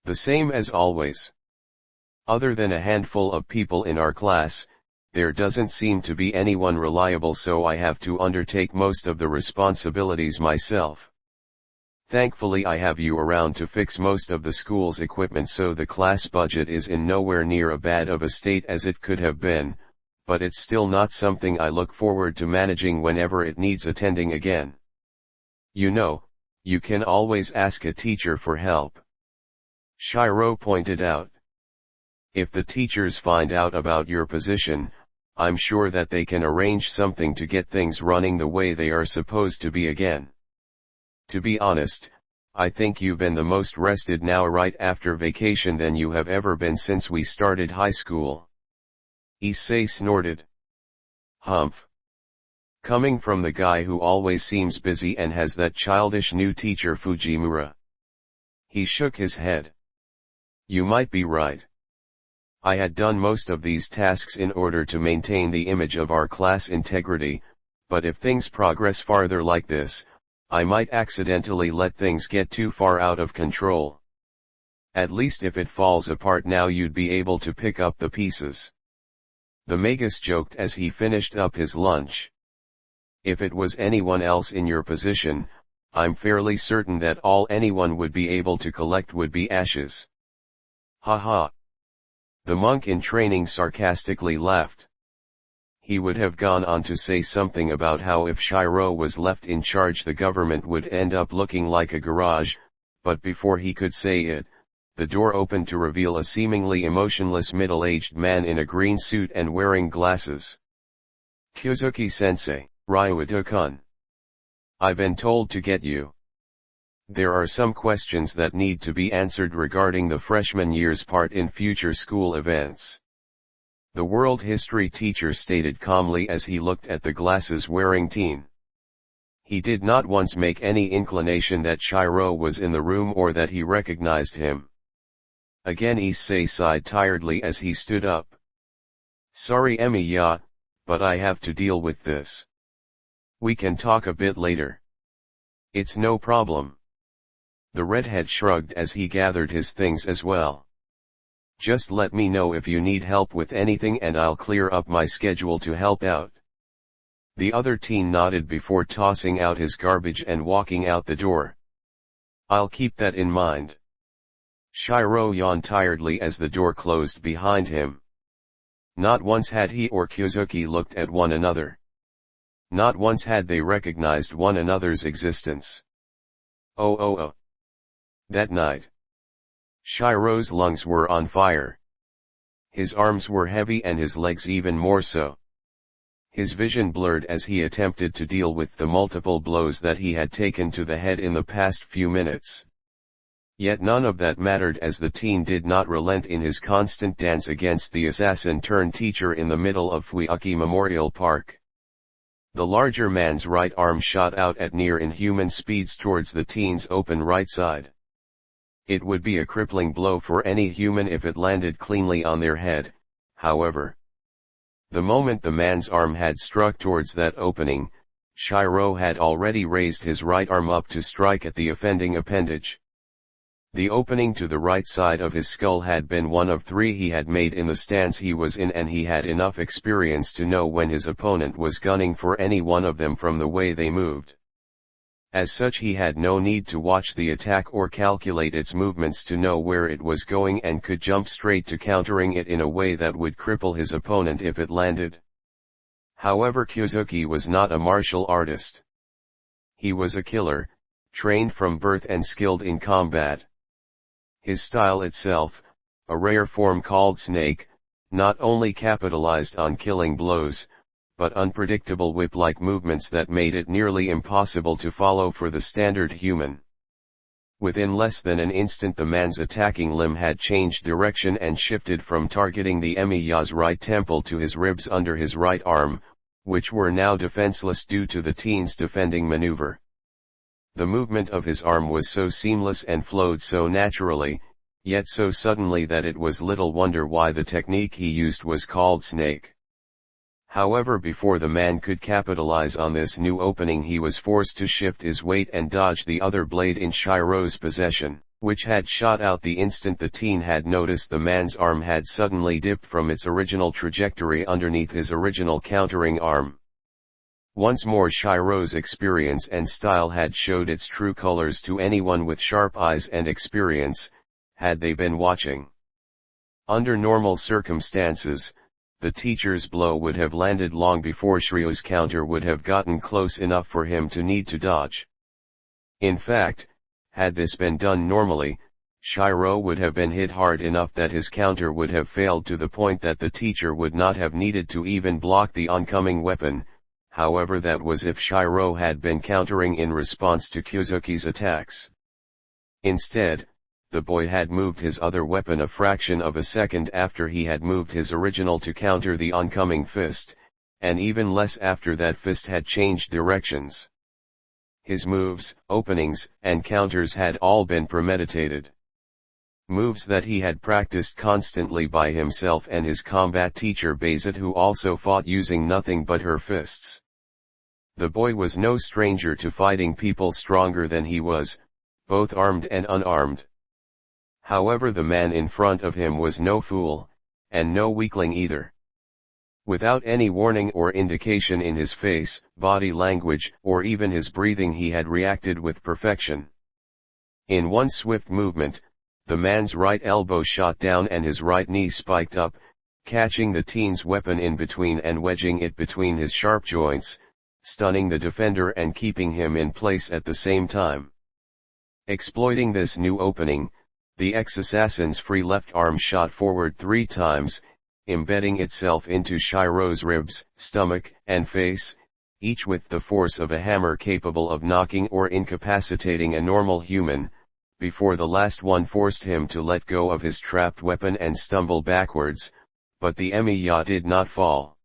The same as always. Other than a handful of people in our class, there doesn't seem to be anyone reliable, so I have to undertake most of the responsibilities myself. Thankfully I have you around to fix most of the school's equipment, so the class budget is in nowhere near as bad of a state as it could have been, but it's still not something I look forward to managing whenever it needs attending again. You know, you can always ask a teacher for help. Shirou pointed out. If the teachers find out about your position, I'm sure that they can arrange something to get things running the way they are supposed to be again. To be honest, I think you've been the most rested now right after vacation than you have ever been since we started high school. Issei snorted. Humph. Coming from the guy who always seems busy and has that childish new teacher Fujimura. He shook his head. You might be right. I had done most of these tasks in order to maintain the image of our class integrity, but if things progress farther like this, I might accidentally let things get too far out of control. At least if it falls apart now, you'd be able to pick up the pieces. The magus joked as he finished up his lunch. If it was anyone else in your position, I'm fairly certain that all anyone would be able to collect would be ashes. Haha. The monk in training sarcastically laughed. He would have gone on to say something about how if Shirou was left in charge the government would end up looking like a garage, but before he could say it, the door opened to reveal a seemingly emotionless middle-aged man in a green suit and wearing glasses. Kyozuki-sensei, Ryuta-kun. I've been told to get you. There are some questions that need to be answered regarding the freshman year's part in future school events. the world history teacher stated calmly as he looked at the glasses-wearing teen. He did not once make any inclination that Shirou was in the room or that he recognized him. Again Issei sighed tiredly as he stood up. "Sorry Emiya, but I have to deal with this. We can talk a bit later." "It's no problem." The redhead shrugged as he gathered his things as well. "Just let me know if you need help with anything and I'll clear up my schedule to help out." The other teen nodded before tossing out his garbage and walking out the door. "I'll keep that in mind." Shirou yawned tiredly as the door closed behind him. Not once had he or Kyozuki looked at one another. Not once had they recognized one another's existence. Oh. That night, Shirou's lungs were on fire. His arms were heavy and his legs even more so. His vision blurred as he attempted to deal with the multiple blows that he had taken to the head in the past few minutes. Yet none of that mattered as the teen did not relent in his constant dance against the assassin-turned-teacher in the middle of Fuyuki Memorial Park. The larger man's right arm shot out at near-inhuman speeds towards the teen's open right side. It would be a crippling blow for any human if it landed cleanly on their head, however. The moment the man's arm had struck towards that opening, Shirou had already raised his right arm up to strike at the offending appendage. The opening to the right side of his skull had been one of 3 he had made in the stance he was in, and he had enough experience to know when his opponent was gunning for any one of them from the way they moved. As such, he had no need to watch the attack or calculate its movements to know where it was going and could jump straight to countering it in a way that would cripple his opponent if it landed. However, Kyozuki was not a martial artist. He was a killer, trained from birth and skilled in combat. His style itself, a rare form called snake, not only capitalized on killing blows, but unpredictable whip-like movements that made it nearly impossible to follow for the standard human. Within less than an instant the man's attacking limb had changed direction and shifted from targeting the Emiya's right temple to his ribs under his right arm, which were now defenseless due to the teen's defending maneuver. The movement of his arm was so seamless and flowed so naturally, yet so suddenly that it was little wonder why the technique he used was called snake. However, before the man could capitalize on this new opening, he was forced to shift his weight and dodge the other blade in Shirou's possession, which had shot out the instant the teen had noticed the man's arm had suddenly dipped from its original trajectory underneath his original countering arm. Once more Shirou's experience and style had showed its true colors to anyone with sharp eyes and experience, had they been watching. Under normal circumstances, the teacher's blow would have landed long before Shirou's counter would have gotten close enough for him to need to dodge. In fact, had this been done normally, Shirou would have been hit hard enough that his counter would have failed to the point that the teacher would not have needed to even block the oncoming weapon. However, that was if Shirou had been countering in response to Kyozuki's attacks. Instead, the boy had moved his other weapon a fraction of a second after he had moved his original to counter the oncoming fist, and even less after that fist had changed directions. His moves, openings, and counters had all been premeditated. Moves that he had practiced constantly by himself and his combat teacher Bayzet, who also fought using nothing but her fists. The boy was no stranger to fighting people stronger than he was, both armed and unarmed. However, the man in front of him was no fool, and no weakling either. Without any warning or indication in his face, body language, or even his breathing, he had reacted with perfection. In one swift movement, the man's right elbow shot down and his right knee spiked up, catching the teen's weapon in between and wedging it between his sharp joints, stunning the defender and keeping him in place at the same time. Exploiting this new opening, the ex-assassin's free left arm shot forward 3 times, embedding itself into Shirou's ribs, stomach, and face, each with the force of a hammer capable of knocking or incapacitating a normal human, before the last one forced him to let go of his trapped weapon and stumble backwards, but the Emiya did not fall.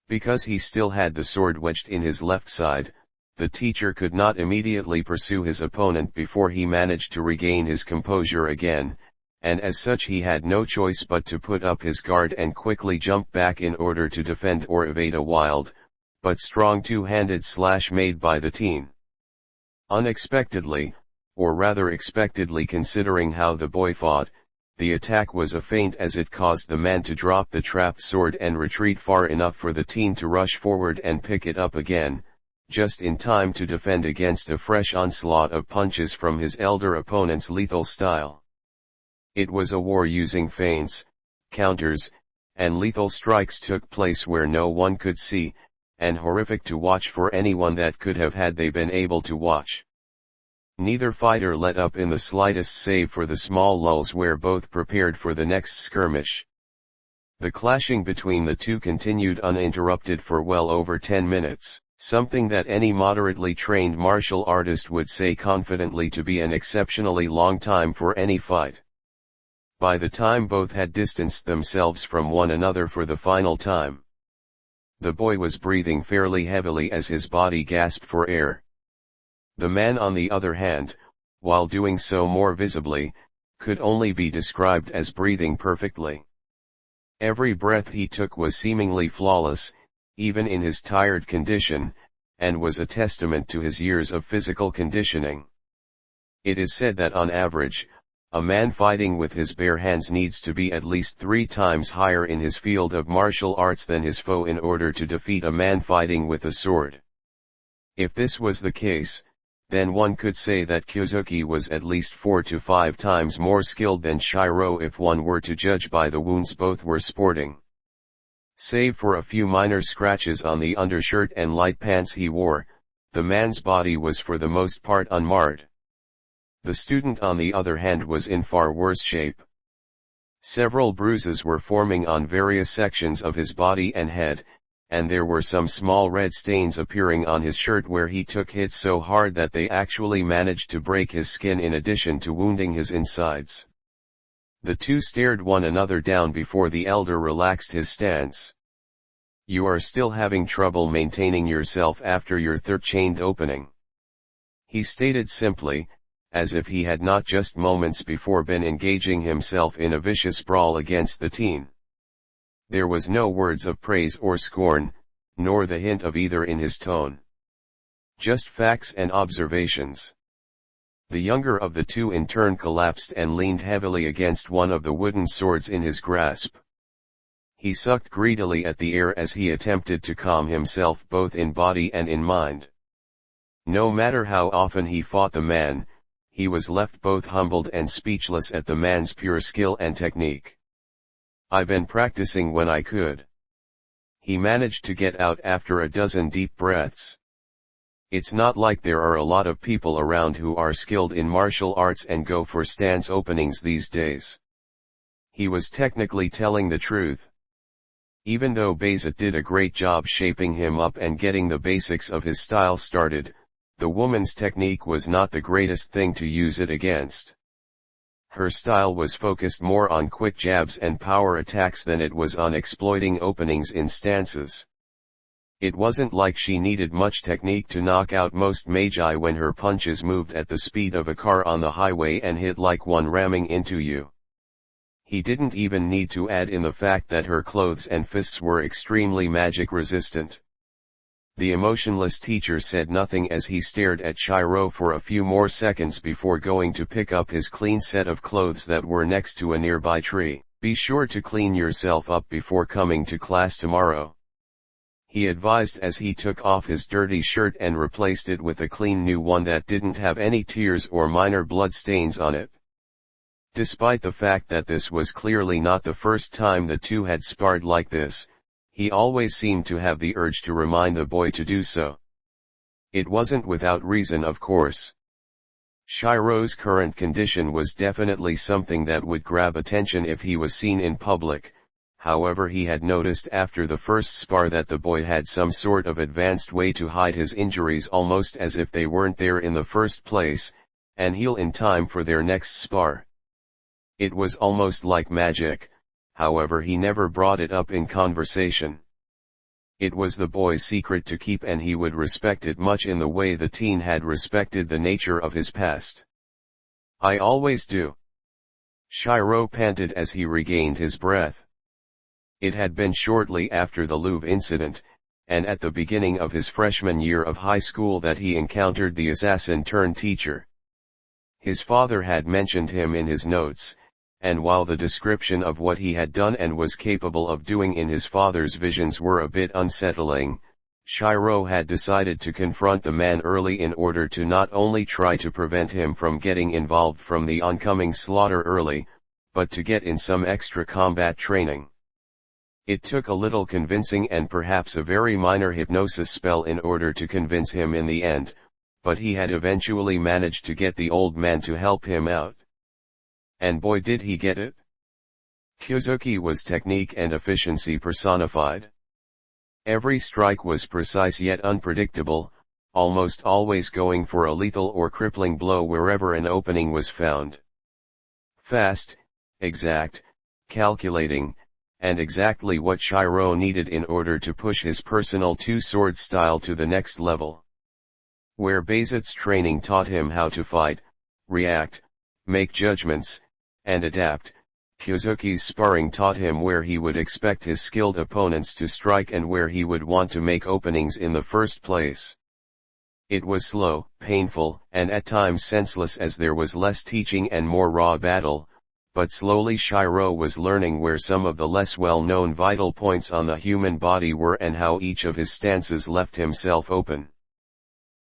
Because he still had the sword wedged in his left side, the teacher could not immediately pursue his opponent before he managed to regain his composure again, and as such he had no choice but to put up his guard and quickly jump back in order to defend or evade a wild, but strong two-handed slash made by the teen. Unexpectedly, or rather expectedly considering how the boy fought, the attack was a feint as it caused the man to drop the trapped sword and retreat far enough for the teen to rush forward and pick it up again, just in time to defend against a fresh onslaught of punches from his elder opponent's lethal style. It was a war using feints, counters, and lethal strikes took place where no one could see, and horrific to watch for anyone that could have had they been able to watch. Neither fighter let up in the slightest save for the small lulls where both prepared for the next skirmish. The clashing between the two continued uninterrupted for well over 10 minutes, something that any moderately trained martial artist would say confidently to be an exceptionally long time for any fight. By the time both had distanced themselves from one another for the final time, the boy was breathing fairly heavily as his body gasped for air. The man on the other hand, while doing so more visibly, could only be described as breathing perfectly. Every breath he took was seemingly flawless, even in his tired condition, and was a testament to his years of physical conditioning. It is said that on average, a man fighting with his bare hands needs to be at least 3 times higher in his field of martial arts than his foe in order to defeat a man fighting with a sword. If this was the case, then one could say that Kyozuki was at least 4 to 5 times more skilled than Shirou if one were to judge by the wounds both were sporting. Save for a few minor scratches on the undershirt and light pants he wore, the man's body was for the most part unmarred. The student on the other hand was in far worse shape. Several bruises were forming on various sections of his body and head, and there were some small red stains appearing on his shirt where he took hits so hard that they actually managed to break his skin in addition to wounding his insides. The two stared one another down before the elder relaxed his stance. "You are still having trouble maintaining yourself after your third chained opening," he stated simply, as if he had not just moments before been engaging himself in a vicious brawl against the teen. There was no words of praise or scorn, nor the hint of either in his tone. Just facts and observations. The younger of the two in turn collapsed and leaned heavily against one of the wooden swords in his grasp. He sucked greedily at the air as he attempted to calm himself both in body and in mind. No matter how often he fought the man, he was left both humbled and speechless at the man's pure skill and technique. "I've been practicing when I could," he managed to get out after a dozen deep breaths. "It's not like there are a lot of people around who are skilled in martial arts and go for stance openings these days." He was technically telling the truth. Even though Bayzet did a great job shaping him up and getting the basics of his style started, the woman's technique was not the greatest thing to use it against. Her style was focused more on quick jabs and power attacks than it was on exploiting openings in stances. It wasn't like she needed much technique to knock out most magi when her punches moved at the speed of a car on the highway and hit like one ramming into you. He didn't even need to add in the fact that her clothes and fists were extremely magic resistant. The emotionless teacher said nothing as he stared at Shirou for a few more seconds before going to pick up his clean set of clothes that were next to a nearby tree. "Be sure to clean yourself up before coming to class tomorrow," he advised as he took off his dirty shirt and replaced it with a clean new one that didn't have any tears or minor blood stains on it. Despite the fact that this was clearly not the first time the two had sparred like this, he always seemed to have the urge to remind the boy to do so. It wasn't without reason, of course. Shirou's current condition was definitely something that would grab attention if he was seen in public. However, he had noticed after the first spar that the boy had some sort of advanced way to hide his injuries, almost as if they weren't there in the first place, and heal in time for their next spar. It was almost like magic, however he never brought it up in conversation. It was the boy's secret to keep, and he would respect it much in the way the teen had respected the nature of his past. I always do. Shirou panted as he regained his breath. It had been shortly after the Louvre incident, and at the beginning of his freshman year of high school, that he encountered the assassin-turned-teacher. His father had mentioned him in his notes, and while the description of what he had done and was capable of doing in his father's visions were a bit unsettling, Shirou had decided to confront the man early in order to not only try to prevent him from getting involved from the oncoming slaughter early, but to get in some extra combat training. It took a little convincing and perhaps a very minor hypnosis spell in order to convince him in the end, but he had eventually managed to get the old man to help him out. And boy did he get it. Kyozuki was technique and efficiency personified. Every strike was precise yet unpredictable, almost always going for a lethal or crippling blow wherever an opening was found. Fast, exact, calculating, and exactly what Shirou needed in order to push his personal two-sword style to the next level. Where Baizut's training taught him how to fight, react, make judgments, and adapt, Kyozuki's sparring taught him where he would expect his skilled opponents to strike and where he would want to make openings in the first place. It was slow, painful, and at times senseless as there was less teaching and more raw battle, but slowly Shirou was learning where some of the less well-known vital points on the human body were and how each of his stances left himself open.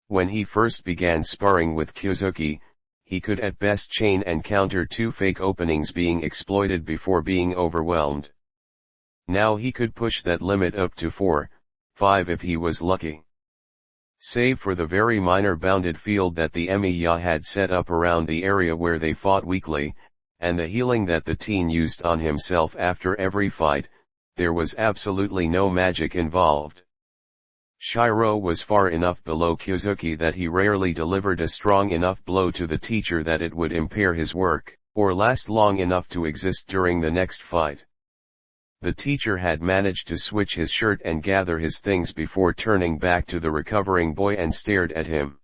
When he first began sparring with Kyozuki, he could at best chain and counter 2 fake openings being exploited before being overwhelmed. Now he could push that limit up to 4, 5 if he was lucky. Save for the very minor bounded field that the Emiya had set up around the area where they fought weekly, and the healing that the teen used on himself after every fight, there was absolutely no magic involved. Shirou was far enough below Kyozuki that he rarely delivered a strong enough blow to the teacher that it would impair his work, or last long enough to exist during the next fight. The teacher had managed to switch his shirt and gather his things before turning back to the recovering boy and stared at him.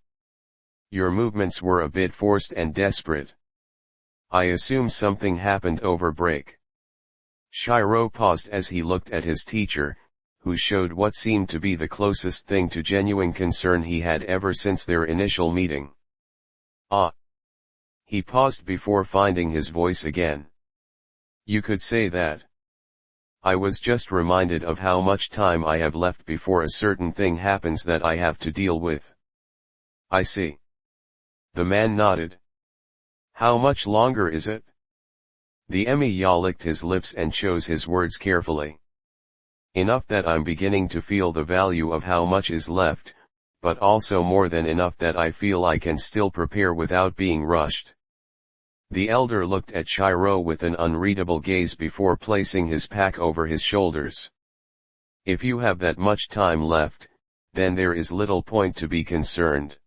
"Your movements were a bit forced and desperate. I assume something happened over break." Shirou paused as he looked at his teacher, who showed what seemed to be the closest thing to genuine concern he had ever since their initial meeting. "Ah." He paused before finding his voice again. "You could say that. I was just reminded of how much time I have left before a certain thing happens that I have to deal with." "I see." The man nodded. "How much longer is it?" The Emiya licked his lips and chose his words carefully. "Enough that I'm beginning to feel the value of how much is left, but also more than enough that I feel I can still prepare without being rushed." The elder looked at Shirou with an unreadable gaze before placing his pack over his shoulders. "If you have that much time left, then there is little point to be concerned.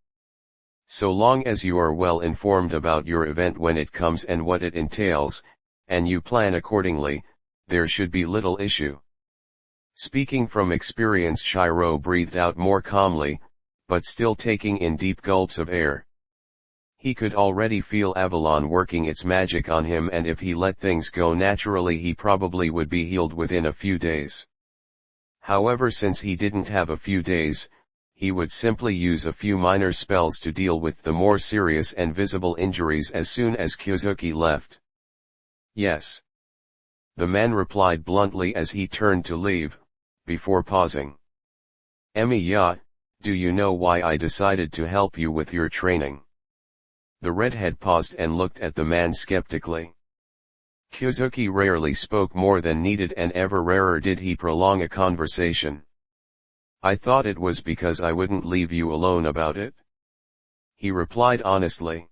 So long as you are well informed about your event when it comes and what it entails, and you plan accordingly, there should be little issue." Speaking from experience, Shirou breathed out more calmly, but still taking in deep gulps of air. He could already feel Avalon working its magic on him, and if he let things go naturally he probably would be healed within a few days. However, since he didn't have a few days, he would simply use a few minor spells to deal with the more serious and visible injuries as soon as Kyozuki left. "Yes," the man replied bluntly as he turned to leave, before pausing. "Emiya, do you know why I decided to help you with your training?" The redhead paused and looked at the man skeptically. Kyozuki rarely spoke more than needed, and ever rarer did he prolong a conversation. "I thought it was because I wouldn't leave you alone about it," he replied honestly.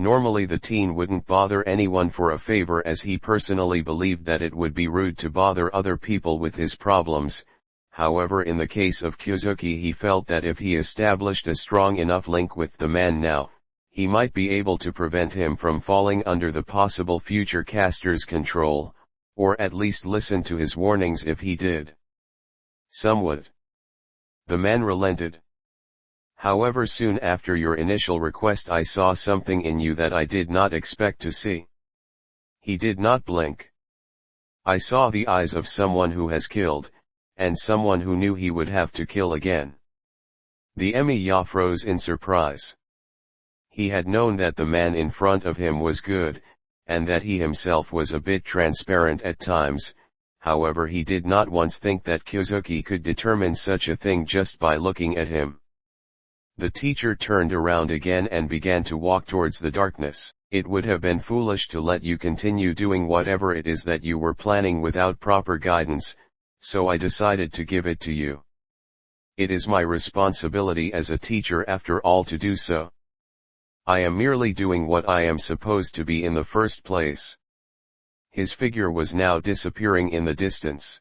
Normally the teen wouldn't bother anyone for a favor, as he personally believed that it would be rude to bother other people with his problems. However, in the case of Kyozuki, he felt that if he established a strong enough link with the man now, he might be able to prevent him from falling under the possible future caster's control, or at least listen to his warnings if he did. Somewhat. The man relented. However, soon after your initial request I saw something in you that I did not expect to see. He did not blink. I saw the eyes of someone who has killed, and someone who knew he would have to kill again. The Emiya froze in surprise. He had known that the man in front of him was good, and that he himself was a bit transparent at times, however he did not once think that Kyozuki could determine such a thing just by looking at him. The teacher turned around again and began to walk towards the darkness. It would have been foolish to let you continue doing whatever it is that you were planning without proper guidance, so I decided to give it to you. It is my responsibility as a teacher after all to do so. I am merely doing what I am supposed to be in the first place. His figure was now disappearing in the distance.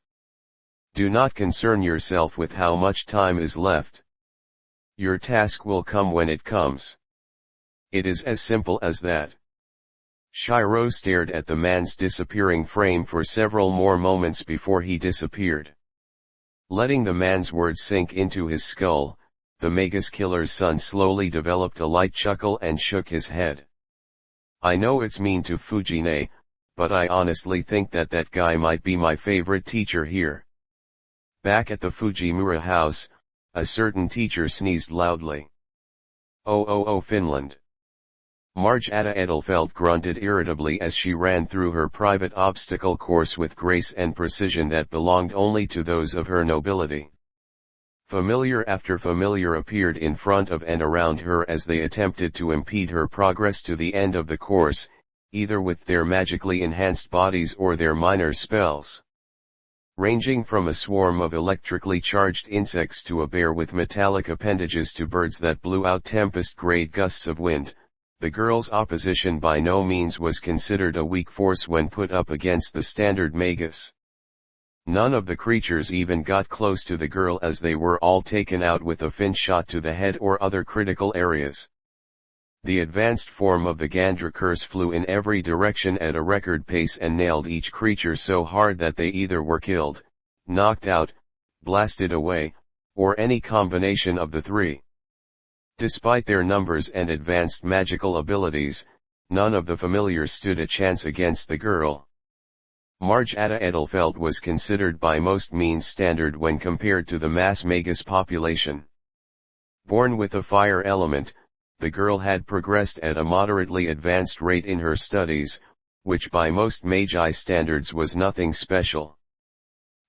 Do not concern yourself with how much time is left. Your task will come when it comes. It is as simple as that. Shirou stared at the man's disappearing frame for several more moments before he disappeared. Letting the man's words sink into his skull, the magus killer's son slowly developed a light chuckle and shook his head. I know it's mean to Fujine, but I honestly think that that guy might be my favorite teacher here. Back at the Fujimura house, a certain teacher sneezed loudly. Oh, Finland. Marjata Edelfelt grunted irritably as she ran through her private obstacle course with grace and precision that belonged only to those of her nobility. Familiar after familiar appeared in front of and around her as they attempted to impede her progress to the end of the course, either with their magically enhanced bodies or their minor spells. Ranging from a swarm of electrically charged insects to a bear with metallic appendages to birds that blew out tempest-grade gusts of wind, the girl's opposition by no means was considered a weak force when put up against the standard magus. None of the creatures even got close to the girl as they were all taken out with a fin shot to the head or other critical areas. The advanced form of the Gandra curse flew in every direction at a record pace and nailed each creature so hard that they either were killed, knocked out, blasted away, or any combination of the three. Despite their numbers and advanced magical abilities, none of the familiars stood a chance against the girl. Marjata Edelfelt was considered by most means standard when compared to the mass magus population. Born with a fire element, the girl had progressed at a moderately advanced rate in her studies, which by most magi standards was nothing special.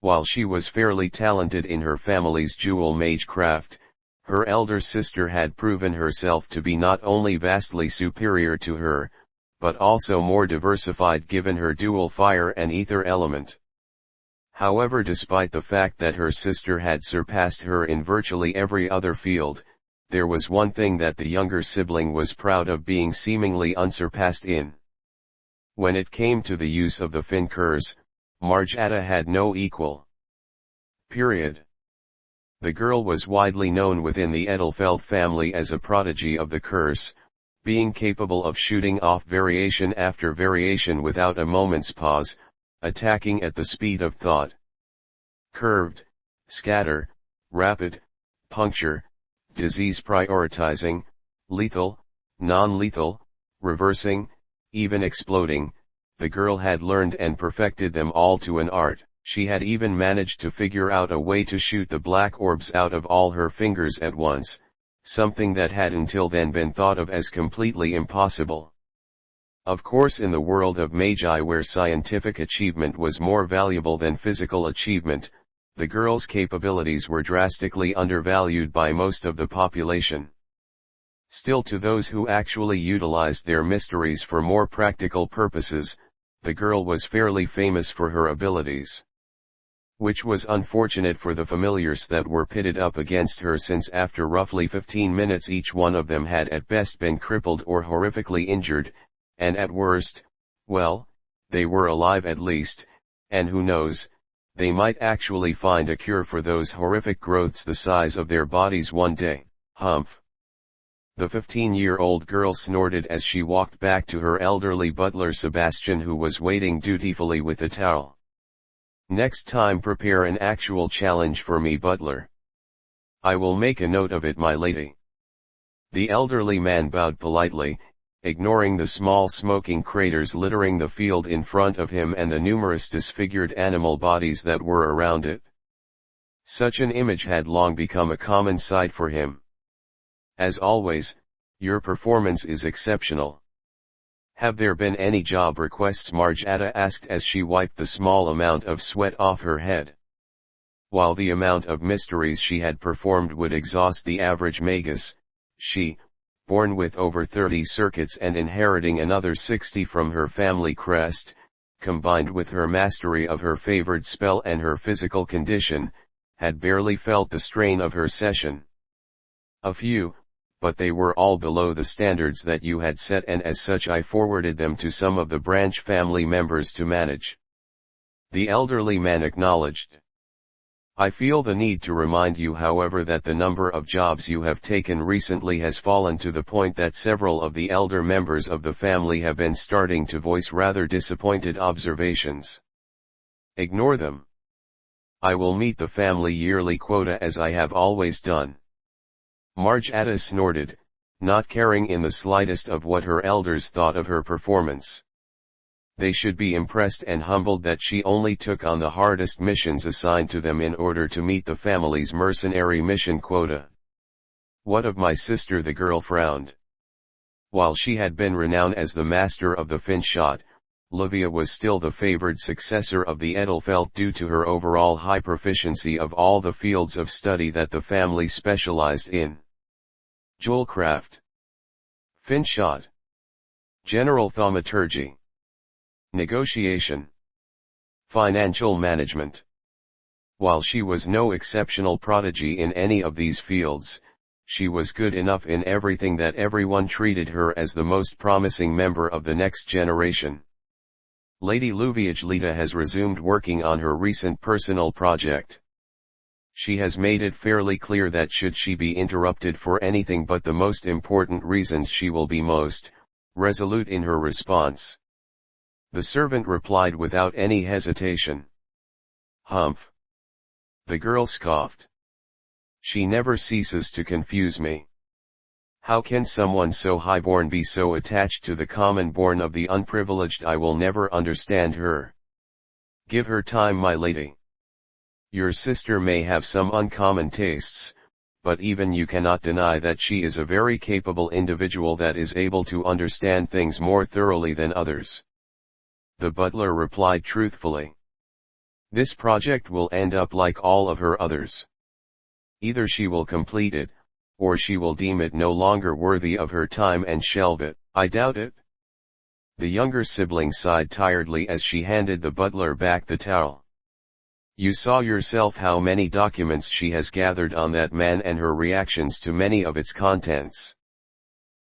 While she was fairly talented in her family's jewel mage craft, her elder sister had proven herself to be not only vastly superior to her, but also more diversified given her dual fire and ether element. However, despite the fact that her sister had surpassed her in virtually every other field, there was one thing that the younger sibling was proud of being seemingly unsurpassed in. When it came to the use of the fin curse, Marjata had no equal. Period. The girl was widely known within the Edelfelt family as a prodigy of the curse, being capable of shooting off variation after variation without a moment's pause, attacking at the speed of thought. Curved, scatter, rapid, puncture, disease prioritizing, lethal, non-lethal, reversing, even exploding, the girl had learned and perfected them all to an art. She had even managed to figure out a way to shoot the black orbs out of all her fingers at once, something that had until then been thought of as completely impossible. Of course, in the world of magi where scientific achievement was more valuable than physical achievement, the girl's capabilities were drastically undervalued by most of the population. Still, to those who actually utilized their mysteries for more practical purposes, the girl was fairly famous for her abilities. Which was unfortunate for the familiars that were pitted up against her, since after roughly 15 minutes each one of them had at best been crippled or horrifically injured, and at worst, well, they were alive at least, and who knows, they might actually find a cure for those horrific growths the size of their bodies one day. Humph. The 15-year-old girl snorted as she walked back to her elderly butler Sebastian, who was waiting dutifully with a towel. Next time prepare an actual challenge for me, butler. I will make a note of it, my lady. The elderly man bowed politely, ignoring the small smoking craters littering the field in front of him and the numerous disfigured animal bodies that were around it. Such an image had long become a common sight for him. As always, your performance is exceptional. Have there been any job requests? Marjata asked as she wiped the small amount of sweat off her head. While the amount of mysteries she had performed would exhaust the average magus, she, born with over 30 circuits and inheriting another 60 from her family crest, combined with her mastery of her favored spell and her physical condition, had barely felt the strain of her session. A few, but they were all below the standards that you had set, and as such I forwarded them to some of the branch family members to manage. The elderly man acknowledged. I feel the need to remind you, however, that the number of jobs you have taken recently has fallen to the point that several of the elder members of the family have been starting to voice rather disappointed observations. Ignore them. I will meet the family yearly quota as I have always done. Marjata snorted, not caring in the slightest of what her elders thought of her performance. They should be impressed and humbled that she only took on the hardest missions assigned to them in order to meet the family's mercenary mission quota. What of my sister? The girl frowned. While she had been renowned as the master of the fin shot, Livia was still the favored successor of the Edelfelt due to her overall high proficiency of all the fields of study that the family specialized in. Jewelcraft, fin shot, general thaumaturgy, negotiation, financial management. While she was no exceptional prodigy in any of these fields, she was good enough in everything that everyone treated her as the most promising member of the next generation. Lady Luviajlita has resumed working on her recent personal project. She has made it fairly clear that should she be interrupted for anything but the most important reasons, she will be most resolute in her response. The servant replied without any hesitation. Humph. The girl scoffed. She never ceases to confuse me. How can someone so highborn be so attached to the common born of the unprivileged? I will never understand her. Give her time, my lady. Your sister may have some uncommon tastes, but even you cannot deny that she is a very capable individual that is able to understand things more thoroughly than others. The butler replied truthfully. This project will end up like all of her others. Either she will complete it, or she will deem it no longer worthy of her time and shelve it. I doubt it. The younger sibling sighed tiredly as she handed the butler back the towel. You saw yourself how many documents she has gathered on that man and her reactions to many of its contents.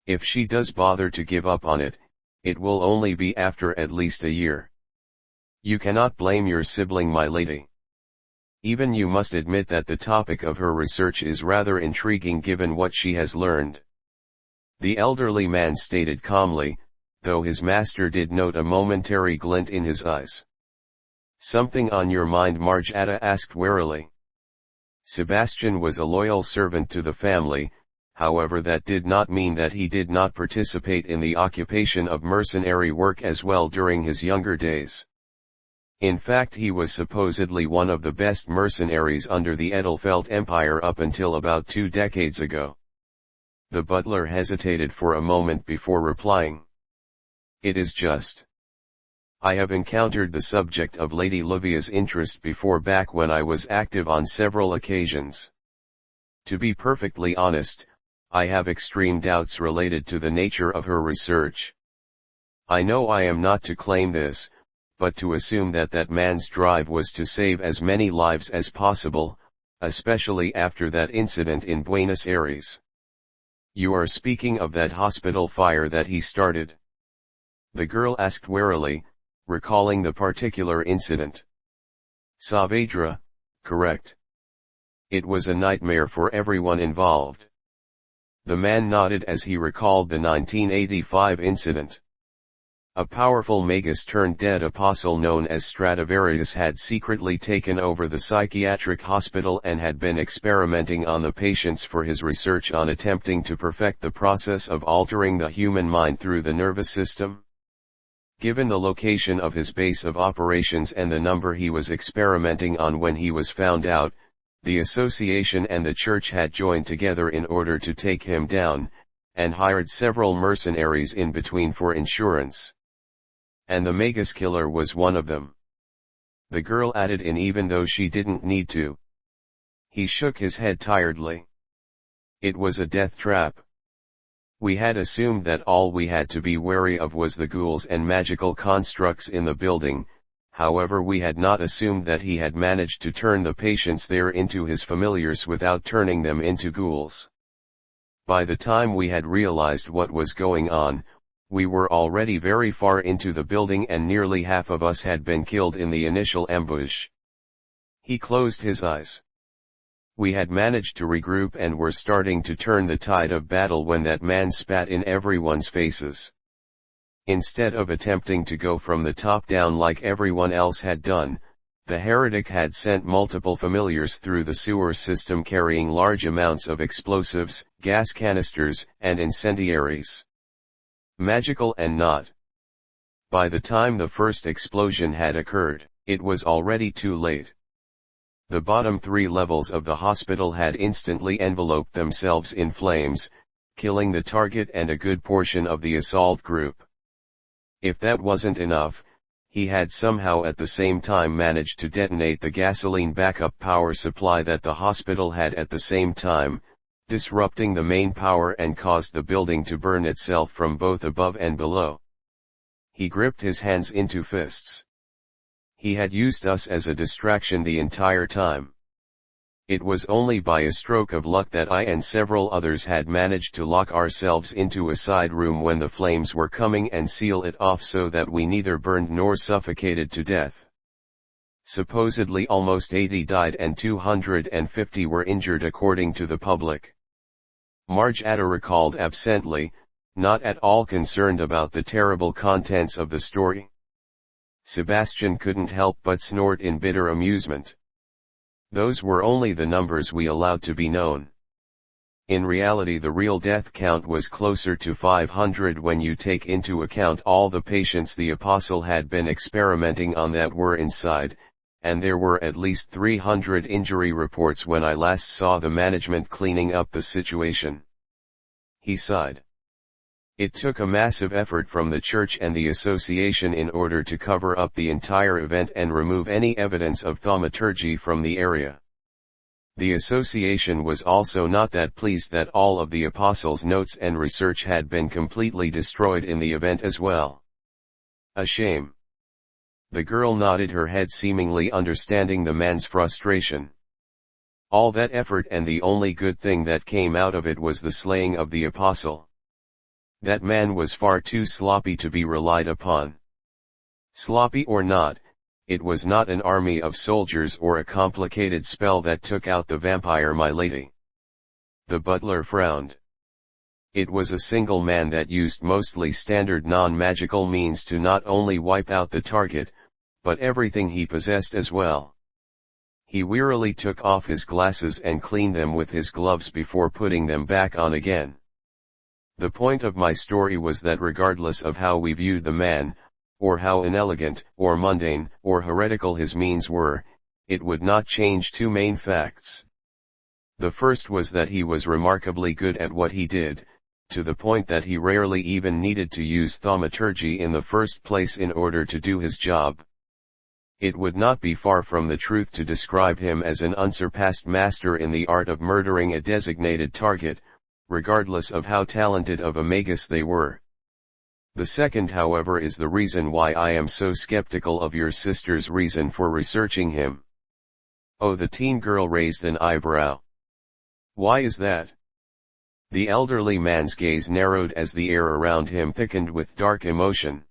If she does bother to give up on it, it will only be after at least a year. You cannot blame your sibling, my lady. Even you must admit that the topic of her research is rather intriguing given what she has learned. The elderly man stated calmly, though his master did note a momentary glint in his eyes. Something on your mind? Marjata asked warily. Sebastian was a loyal servant to the family, however that did not mean that he did not participate in the occupation of mercenary work as well during his younger days. In fact, he was supposedly one of the best mercenaries under the Edelfelt Empire up until about 2 decades ago. The butler hesitated for a moment before replying. It is just. I have encountered the subject of Lady Livia's interest before, back when I was active on several occasions. To be perfectly honest, I have extreme doubts related to the nature of her research. I know I am not to claim this, but to assume that that man's drive was to save as many lives as possible, especially after that incident in Buenos Aires. You are speaking of that hospital fire that he started? The girl asked warily, recalling the particular incident. Saavedra, correct. It was a nightmare for everyone involved. The man nodded as he recalled the 1985 incident. A powerful magus turned dead apostle known as Stradivarius had secretly taken over the psychiatric hospital and had been experimenting on the patients for his research on attempting to perfect the process of altering the human mind through the nervous system. Given the location of his base of operations and the number he was experimenting on when he was found out, the association and the church had joined together in order to take him down, and hired several mercenaries in between for insurance. And the magus killer was one of them. The girl added in even though she didn't need to. He shook his head tiredly. It was a death trap. We had assumed that all we had to be wary of was the ghouls and magical constructs in the building, however we had not assumed that he had managed to turn the patients there into his familiars without turning them into ghouls. By the time we had realized what was going on, we were already very far into the building and nearly half of us had been killed in the initial ambush. He closed his eyes. We had managed to regroup and were starting to turn the tide of battle when that man spat in everyone's faces. Instead of attempting to go from the top down like everyone else had done, the heretic had sent multiple familiars through the sewer system carrying large amounts of explosives, gas canisters, and incendiaries. Magical and not. By the time the first explosion had occurred, it was already too late. The bottom 3 levels of the hospital had instantly enveloped themselves in flames, killing the target and a good portion of the assault group. If that wasn't enough, he had somehow at the same time managed to detonate the gasoline backup power supply that the hospital had at the same time, disrupting the main power and caused the building to burn itself from both above and below. He gripped his hands into fists. He had used us as a distraction the entire time. It was only by a stroke of luck that I and several others had managed to lock ourselves into a side room when the flames were coming and seal it off so that we neither burned nor suffocated to death. Supposedly almost 80 died and 250 were injured according to the public. Marge Ada recalled absently, not at all concerned about the terrible contents of the story. Sebastian couldn't help but snort in bitter amusement. Those were only the numbers we allowed to be known. In reality the real death count was closer to 500 when you take into account all the patients the apostle had been experimenting on that were inside, and there were at least 300 injury reports when I last saw the management cleaning up the situation. He sighed. It took a massive effort from the church and the association in order to cover up the entire event and remove any evidence of thaumaturgy from the area. The association was also not that pleased that all of the apostles' notes and research had been completely destroyed in the event as well. A shame. The girl nodded her head, seemingly understanding the man's frustration. All that effort and the only good thing that came out of it was the slaying of the apostle. That man was far too sloppy to be relied upon. Sloppy or not, it was not an army of soldiers or a complicated spell that took out the vampire, my lady. The butler frowned. It was a single man that used mostly standard non-magical means to not only wipe out the target, but everything he possessed as well. He wearily took off his glasses and cleaned them with his gloves before putting them back on again. The point of my story was that regardless of how we viewed the man, or how inelegant, or mundane, or heretical his means were, it would not change 2 main facts. The first was that he was remarkably good at what he did, to the point that he rarely even needed to use thaumaturgy in the first place in order to do his job. It would not be far from the truth to describe him as an unsurpassed master in the art of murdering a designated target, regardless of how talented of a magus they were. The second, however, is the reason why I am so skeptical of your sister's reason for researching him. Oh, the teen girl raised an eyebrow. Why is that? The elderly man's gaze narrowed as the air around him thickened with dark emotion.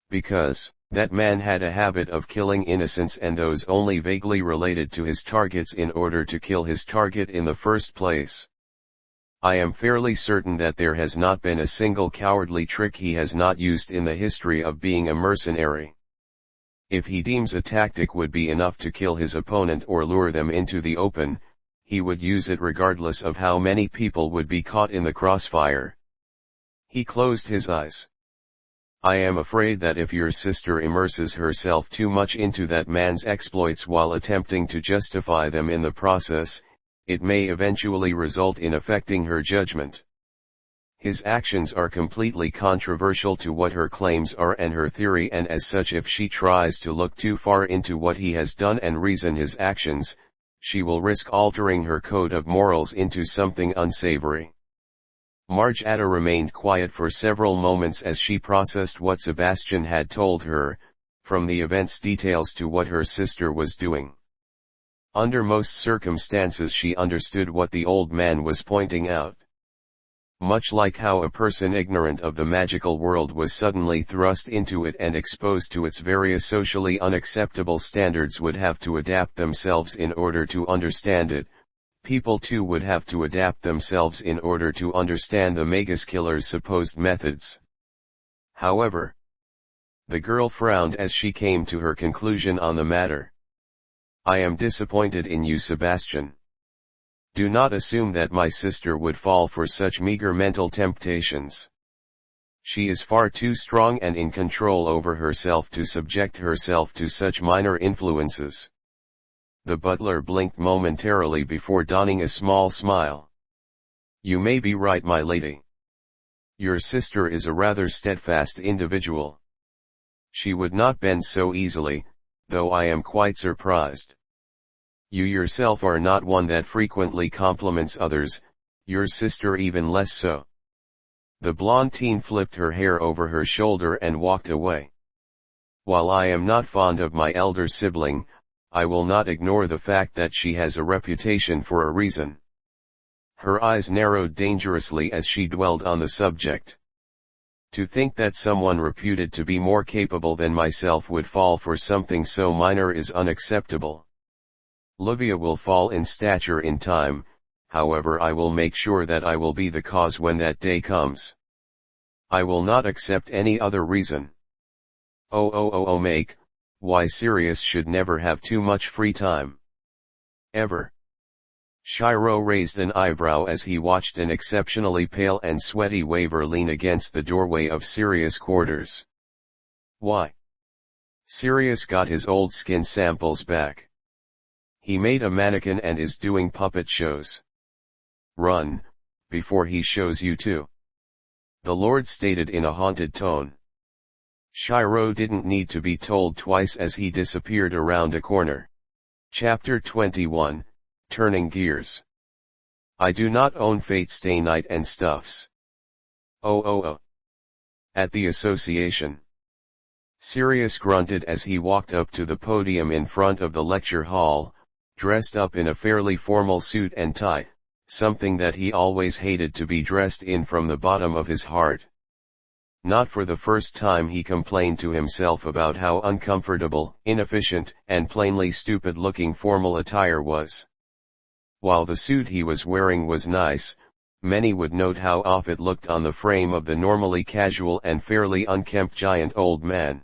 Because, that man had a habit of killing innocents and those only vaguely related to his targets in order to kill his target in the first place. I am fairly certain that there has not been a single cowardly trick he has not used in the history of being a mercenary. If he deems a tactic would be enough to kill his opponent or lure them into the open, he would use it regardless of how many people would be caught in the crossfire. He closed his eyes. I am afraid that if your sister immerses herself too much into that man's exploits while attempting to justify them in the process, it may eventually result in affecting her judgment. His actions are completely controversial to what her claims are and her theory, and as such if she tries to look too far into what he has done and reason his actions, she will risk altering her code of morals into something unsavory. Margetta remained quiet for several moments as she processed what Sebastian had told her, from the event's details to what her sister was doing. Under most circumstances she understood what the old man was pointing out. Much like how a person ignorant of the magical world was suddenly thrust into it and exposed to its various socially unacceptable standards would have to adapt themselves in order to understand it, people too would have to adapt themselves in order to understand the magus killer's supposed methods. However, the girl frowned as she came to her conclusion on the matter. I am disappointed in you, Sebastian. Do not assume that my sister would fall for such meager mental temptations. She is far too strong and in control over herself to subject herself to such minor influences. The butler blinked momentarily before donning a small smile. You may be right, my lady. Your sister is a rather steadfast individual. She would not bend so easily, though I am quite surprised. You yourself are not one that frequently compliments others, your sister even less so. The blonde teen flipped her hair over her shoulder and walked away. While I am not fond of my elder sibling, I will not ignore the fact that she has a reputation for a reason. Her eyes narrowed dangerously as she dwelled on the subject. To think that someone reputed to be more capable than myself would fall for something so minor is unacceptable. Livia will fall in stature in time, however I will make sure that I will be the cause when that day comes. I will not accept any other reason. Make, why Sirius should never have too much free time. Ever. Shirou raised an eyebrow as he watched an exceptionally pale and sweaty Waver lean against the doorway of Sirius' quarters. Why? Sirius got his old skin samples back. He made a mannequin and is doing puppet shows. Run, before he shows you too. The Lord stated in a haunted tone. Shirou didn't need to be told twice as he disappeared around a corner. Chapter 21, Turning Gears. I do not own Fate Stay Night and stuffs. At the association. Sirius grunted as he walked up to the podium in front of the lecture hall, dressed up in a fairly formal suit and tie, something that he always hated to be dressed in from the bottom of his heart. Not for the first time he complained to himself about how uncomfortable, inefficient, and plainly stupid-looking formal attire was. While the suit he was wearing was nice, many would note how off it looked on the frame of the normally casual and fairly unkempt giant old man.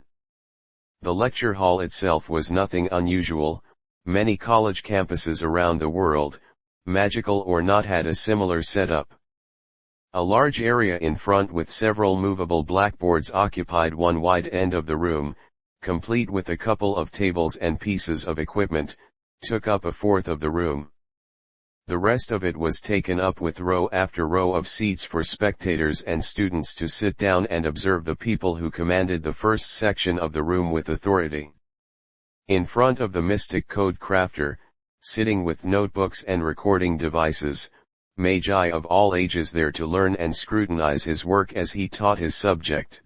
The lecture hall itself was nothing unusual. Many college campuses around the world, magical or not, had a similar setup. A large area in front with several movable blackboards occupied one wide end of the room, complete with a couple of tables and pieces of equipment, took up a fourth of the room. The rest of it was taken up with row after row of seats for spectators and students to sit down and observe the people who commanded the first section of the room with authority. In front of the mystic code crafter, sitting with notebooks and recording devices, magi of all ages there to learn and scrutinize his work as he taught his subject.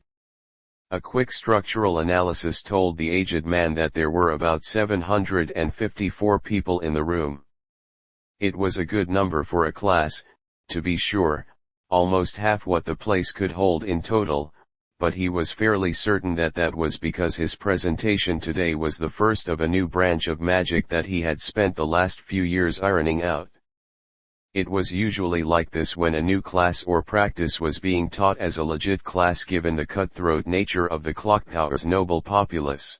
A quick structural analysis told the aged man that there were about 754 people in the room. It was a good number for a class, to be sure, almost half what the place could hold in total, but he was fairly certain that that was because his presentation today was the first of a new branch of magic that he had spent the last few years ironing out. It was usually like this when a new class or practice was being taught as a legit class given the cutthroat nature of the clocktower's noble populace.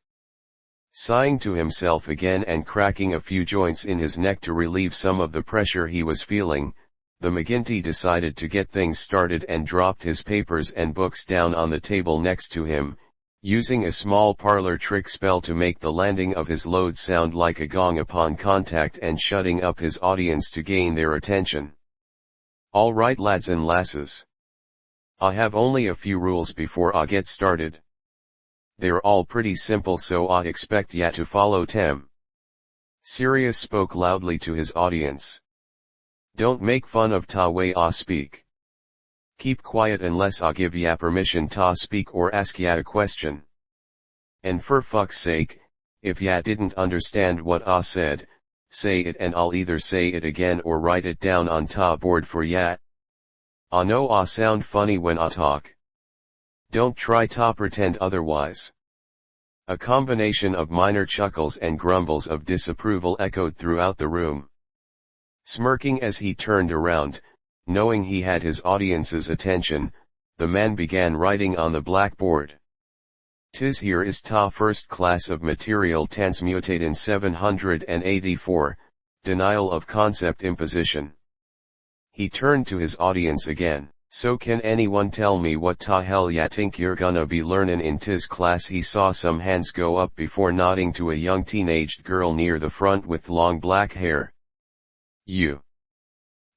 Sighing to himself again and cracking a few joints in his neck to relieve some of the pressure he was feeling, the McGinty decided to get things started and dropped his papers and books down on the table next to him, using a small parlor trick spell to make the landing of his load sound like a gong upon contact and shutting up his audience to gain their attention. All right lads and lasses. I have only a few rules before I get started. They're all pretty simple so I expect ya to follow them. Sirius spoke loudly to his audience. Don't make fun of ta way I speak. Keep quiet unless I give ya permission ta speak or ask ya a question. And for fuck's sake, if ya didn't understand what I said, say it and I'll either say it again or write it down on ta board for ya. I know I sound funny when I talk. Don't try to pretend otherwise. A combination of minor chuckles and grumbles of disapproval echoed throughout the room. Smirking as he turned around, knowing he had his audience's attention, the man began writing on the blackboard. "'Tis here is ta first class of material transmutated 784, denial of concept imposition." He turned to his audience again. "So can anyone tell me what ta hell ya think you're gonna be learnin' in tis class?" He saw some hands go up before nodding to a young teenaged girl near the front with long black hair. "You.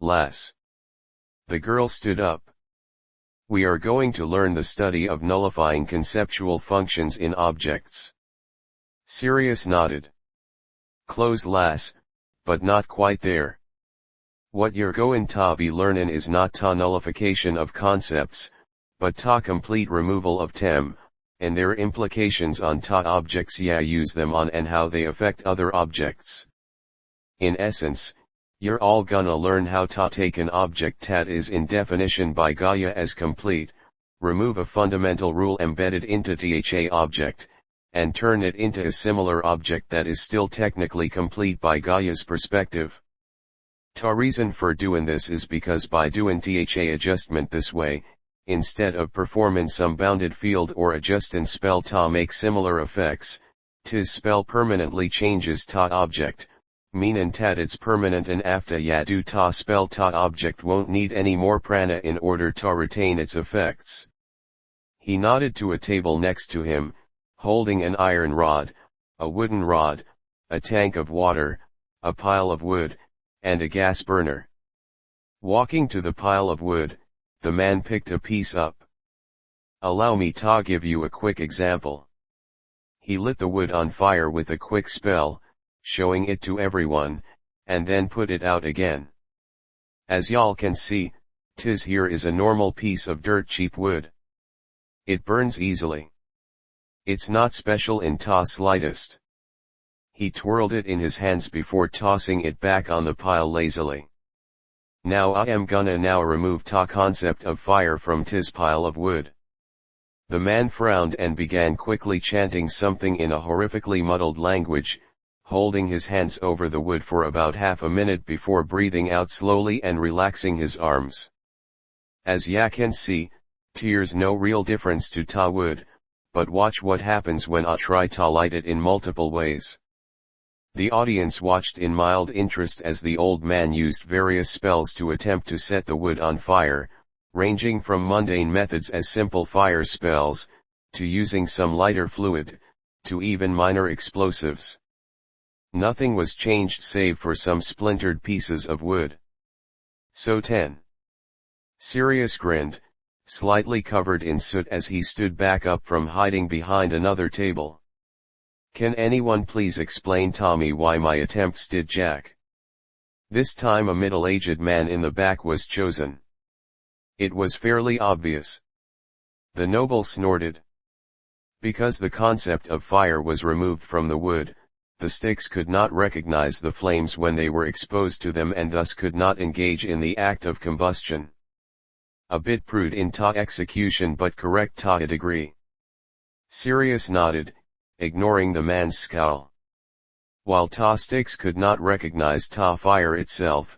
Lass." The girl stood up. "We are going to learn the study of nullifying conceptual functions in objects." Sirius nodded. "Close lass, but not quite there. What you're goin' ta be learnin' is not ta nullification of concepts, but ta complete removal of them, and their implications on ta objects ya use them on and how they affect other objects. In essence, you're all gonna learn how ta take an object that is in definition by Gaia as complete, remove a fundamental rule embedded into the object, and turn it into a similar object that is still technically complete by Gaia's perspective. Ta reason for doing this is because by doing the adjustment this way, instead of performing some bounded field or adjusting spell ta make similar effects, tis spell permanently changes ta object, meanin' tat it's permanent and after ya do ta spell ta object won't need any more prana in order ta retain its effects." He nodded to a table next to him, holding an iron rod, a wooden rod, a tank of water, a pile of wood, and a gas burner. Walking to the pile of wood, the man picked a piece up. "Allow me to give you a quick example." He lit the wood on fire with a quick spell, showing it to everyone, and then put it out again. "As y'all can see, tis here is a normal piece of dirt cheap wood. It burns easily. It's not special in ta slightest." He twirled it in his hands before tossing it back on the pile lazily. "Now I am gonna now remove ta concept of fire from tis pile of wood." The man frowned and began quickly chanting something in a horrifically muddled language, holding his hands over the wood for about half a minute before breathing out slowly and relaxing his arms. "As ya can see, tears no real difference to ta wood, but watch what happens when I try ta light it in multiple ways." The audience watched in mild interest as the old man used various spells to attempt to set the wood on fire, ranging from mundane methods as simple fire spells, to using some lighter fluid, to even minor explosives. Nothing was changed save for some splintered pieces of wood. "So 10. Sirius grinned, slightly covered in soot as he stood back up from hiding behind another table. "Can anyone please explain to me why my attempts did jack?" This time a middle-aged man in the back was chosen. It was fairly obvious. The noble snorted. Because the concept of fire was removed from the wood, the sticks could not recognize the flames when they were exposed to them and thus could not engage in the act of combustion. A bit crude in ta execution but correct ta a degree. Sirius nodded, ignoring the man's scowl. While ta sticks could not recognize ta fire itself,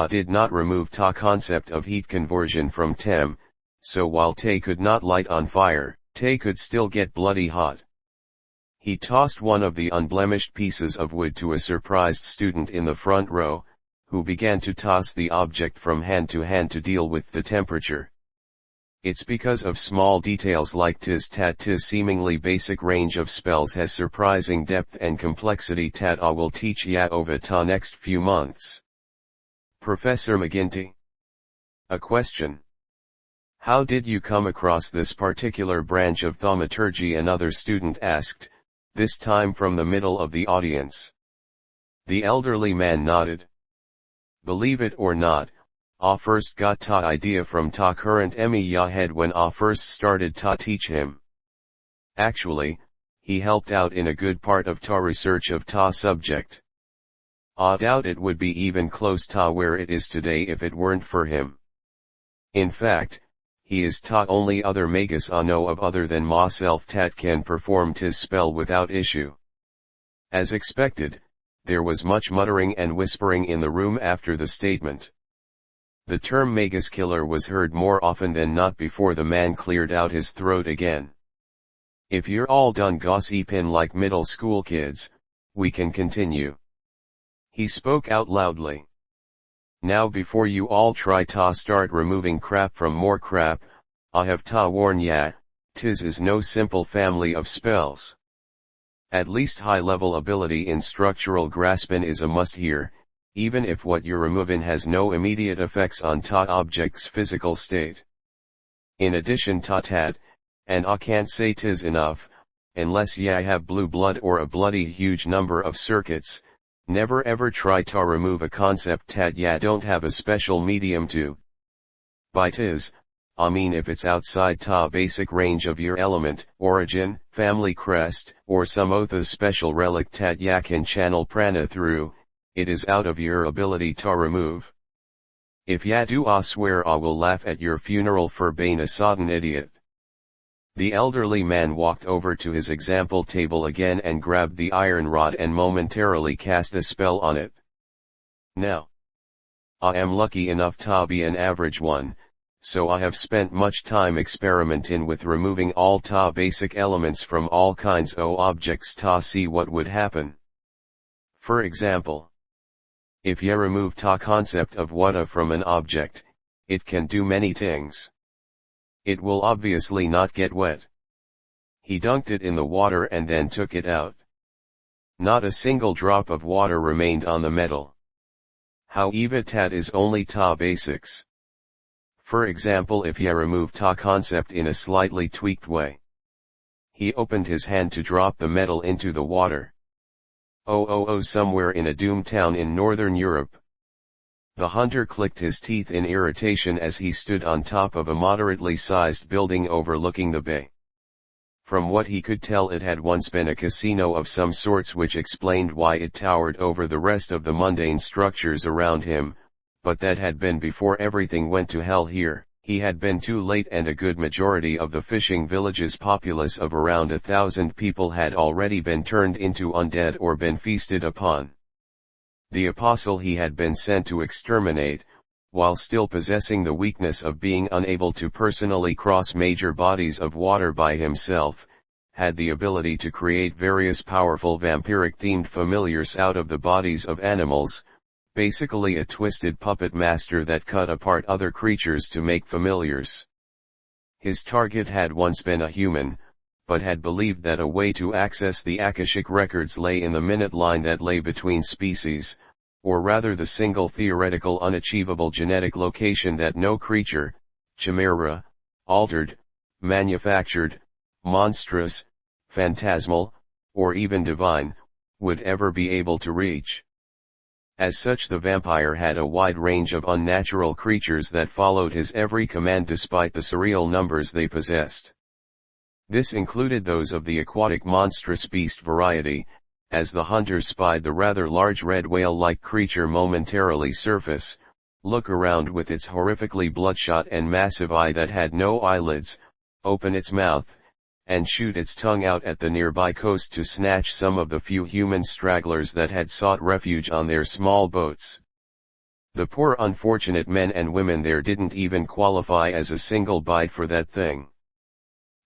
did not remove ta concept of heat conversion from tem, so while te could not light on fire, te could still get bloody hot. He tossed one of the unblemished pieces of wood to a surprised student in the front row, who began to toss the object from hand to deal with the temperature. It's because of small details like tis tat tis seemingly basic range of spells has surprising depth and complexity tat I will teach ya over ta next few months. Professor McGinty. A question. How did you come across this particular branch of thaumaturgy? Another student asked, this time from the middle of the audience. The elderly man nodded. Believe it or not, I first got ta idea from ta current Emiya head when I first started ta teach him. Actually, he helped out in a good part of ta research of ta subject. I doubt it would be even close ta where it is today if it weren't for him. In fact, he is ta only other magus I know of other than myself tat can perform tis spell without issue. As expected, there was much muttering and whispering in the room after the statement. The term magus killer was heard more often than not before the man cleared out his throat again. If you're all done gossiping like middle school kids, we can continue. He spoke out loudly. Now before you all try ta start removing crap from more crap, I have ta warn ya, tis is no simple family of spells. At least high level ability in structural grasping is a must here, even if what you're removing has no immediate effects on ta object's physical state. In addition ta tat, and I can't say tis enough, unless ya have blue blood or a bloody huge number of circuits, never ever try ta remove a concept tat ya don't have a special medium to. By tis, I mean if it's outside ta basic range of your element, origin, family crest, or some other special relic tat ya can channel prana through, it is out of your ability ta remove. If ya do I swear I will laugh at your funeral for being a sodden idiot. The elderly man walked over to his example table again and grabbed the iron rod and momentarily cast a spell on it. Now, I am lucky enough to be an average one, so I have spent much time experimenting with removing all ta basic elements from all kinds o objects to see what would happen. For example, if you remove ta concept of water from an object, it can do many things. It will obviously not get wet. He dunked it in the water and then took it out. Not a single drop of water remained on the metal. However, tat is only ta basics. For example, if you remove ta concept in a slightly tweaked way. He opened his hand to drop the metal into the water. Somewhere in a doomed town in northern Europe. The hunter clicked his teeth in irritation as he stood on top of a moderately sized building overlooking the bay. From what he could tell, it had once been a casino of some sorts, which explained why it towered over the rest of the mundane structures around him, but that had been before everything went to hell here. He had been too late, and a good majority of the fishing village's populace of around 1,000 people had already been turned into undead or been feasted upon. The apostle he had been sent to exterminate, while still possessing the weakness of being unable to personally cross major bodies of water by himself, had the ability to create various powerful vampiric-themed familiars out of the bodies of animals, basically a twisted puppet master that cut apart other creatures to make familiars. His target had once been a human, but had believed that a way to access the Akashic records lay in the minute line that lay between species, or rather the single theoretical unachievable genetic location that no creature, chimera, altered, manufactured, monstrous, phantasmal, or even divine, would ever be able to reach. As such, the vampire had a wide range of unnatural creatures that followed his every command despite the surreal numbers they possessed. This included those of the aquatic monstrous beast variety, as the hunter spied the rather large red whale-like creature momentarily surface, look around with its horrifically bloodshot and massive eye that had no eyelids, open its mouth, and shoot its tongue out at the nearby coast to snatch some of the few human stragglers that had sought refuge on their small boats. The poor unfortunate men and women there didn't even qualify as a single bite for that thing.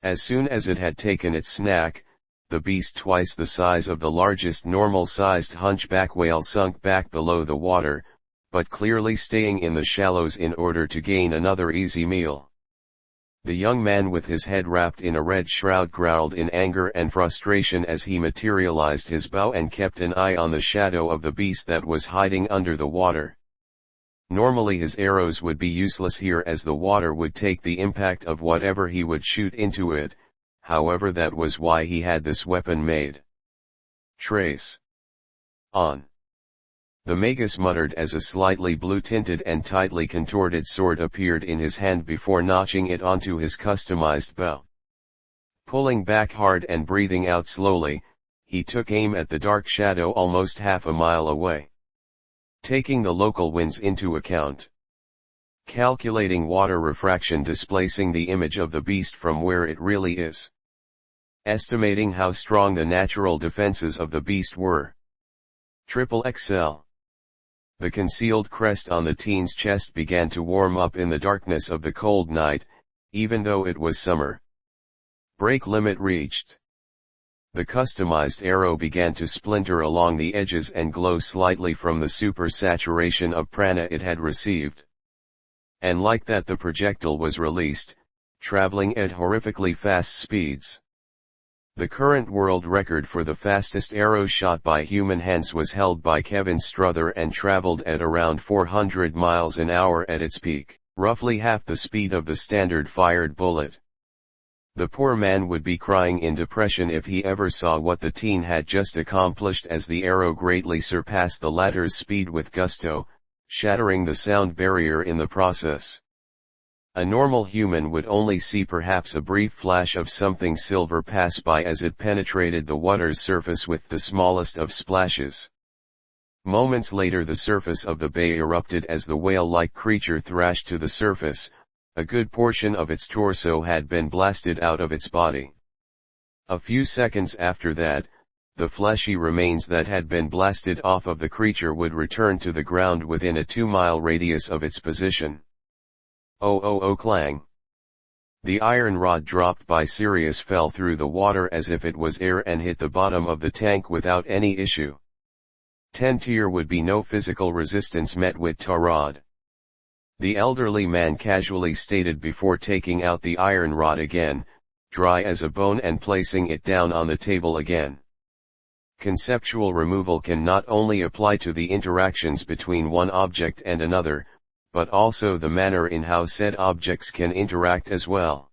As soon as it had taken its snack, the beast twice the size of the largest normal-sized hunchback whale sunk back below the water, but clearly staying in the shallows in order to gain another easy meal. The young man with his head wrapped in a red shroud growled in anger and frustration as he materialized his bow and kept an eye on the shadow of the beast that was hiding under the water. Normally his arrows would be useless here as the water would take the impact of whatever he would shoot into it, however that was why he had this weapon made. Trace. On. The magus muttered as a slightly blue-tinted and tightly contorted sword appeared in his hand before notching it onto his customized bow. Pulling back hard and breathing out slowly, he took aim at the dark shadow almost half a mile away. Taking the local winds into account. Calculating water refraction displacing the image of the beast from where it really is. Estimating how strong the natural defenses of the beast were. XXL. The concealed crest on the teen's chest began to warm up in the darkness of the cold night, even though it was summer. Break limit reached. The customized arrow began to splinter along the edges and glow slightly from the super saturation of prana it had received. And like that the projectile was released, traveling at horrifically fast speeds. The current world record for the fastest arrow shot by human hands was held by Kevin Struther and traveled at around 400 miles an hour at its peak, roughly half the speed of the standard fired bullet. The poor man would be crying in depression if he ever saw what the teen had just accomplished, as the arrow greatly surpassed the latter's speed with gusto, shattering the sound barrier in the process. A normal human would only see perhaps a brief flash of something silver pass by as it penetrated the water's surface with the smallest of splashes. Moments later the surface of the bay erupted as the whale-like creature thrashed to the surface. A good portion of its torso had been blasted out of its body. A few seconds after that, the fleshy remains that had been blasted off of the creature would return to the ground within a 2-mile radius of its position. Oh clang. The iron rod dropped by Sirius fell through the water as if it was air and hit the bottom of the tank without any issue. 10 tier would be no physical resistance met with Tarod. The elderly man casually stated before taking out the iron rod again, dry as a bone, and placing it down on the table again. Conceptual removal can not only apply to the interactions between one object and another, but also the manner in how said objects can interact as well.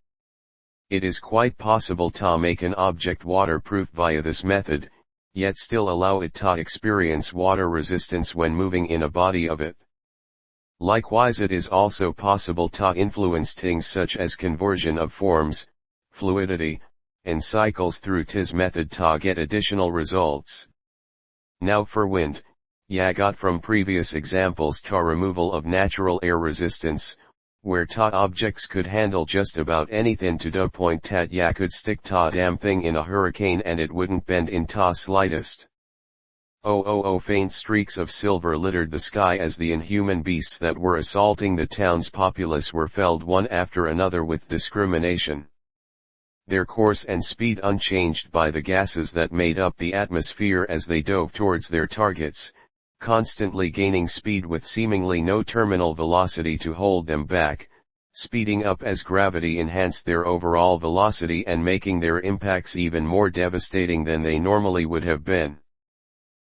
It is quite possible to make an object waterproof via this method, yet still allow it to experience water resistance when moving in a body of it. Likewise, it is also possible to influence things such as conversion of forms, fluidity, and cycles through this method to get additional results. Now for wind, ya got from previous examples to removal of natural air resistance, where ta objects could handle just about anything to the point that ya could stick ta damn thing in a hurricane and it wouldn't bend in ta slightest. Faint streaks of silver littered the sky as the inhuman beasts that were assaulting the town's populace were felled one after another with discrimination. Their course and speed unchanged by the gases that made up the atmosphere as they dove towards their targets, constantly gaining speed with seemingly no terminal velocity to hold them back, speeding up as gravity enhanced their overall velocity and making their impacts even more devastating than they normally would have been.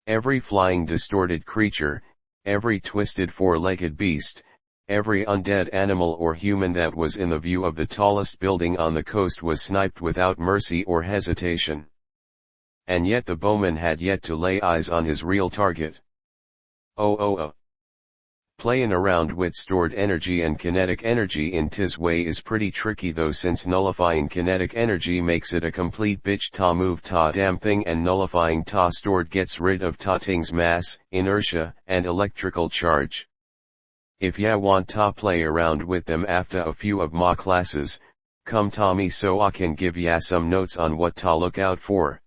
Every flying distorted creature, every twisted four-legged beast, every undead animal or human that was in the view of the tallest building on the coast was sniped without mercy or hesitation. And yet the bowman had yet to lay eyes on his real target. Playin' around with stored energy and kinetic energy in this way is pretty tricky though, since nullifying kinetic energy makes it a complete bitch to move ta damn thing, and nullifying ta stored gets rid of ta thing's mass, inertia, and electrical charge. If ya want ta play around with them after a few of ma classes, come ta me so I can give ya some notes on what ta look out for.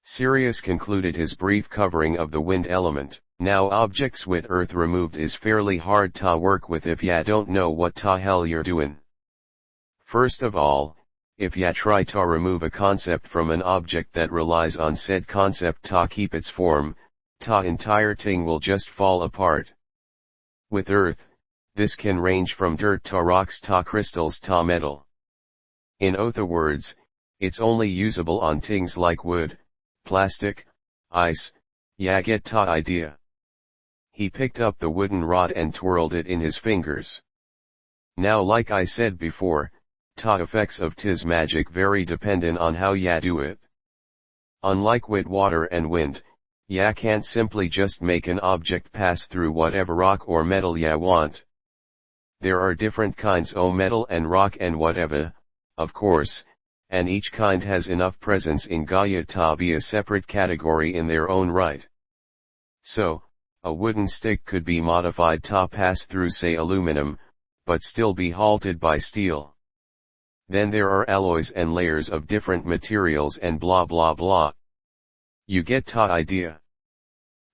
Sirius concluded his brief covering of the wind element. Now objects with earth removed is fairly hard to work with if ya don't know what ta hell you're doing. First of all, if ya try to remove a concept from an object that relies on said concept to keep its form, ta entire thing will just fall apart. With earth, this can range from dirt to rocks to crystals to metal. In other words, it's only usable on things like wood, plastic, ice, ya get ta idea. He picked up the wooden rod and twirled it in his fingers. Now like I said before, ta effects of tis magic very dependent on how ya do it. Unlike with water and wind, ya can't simply just make an object pass through whatever rock or metal ya want. There are different kinds o' metal and rock and whatever, of course, and each kind has enough presence in Gaia to be a separate category in their own right. So, a wooden stick could be modified to pass through say aluminum, but still be halted by steel. Then there are alloys and layers of different materials and blah blah blah. You get ta idea.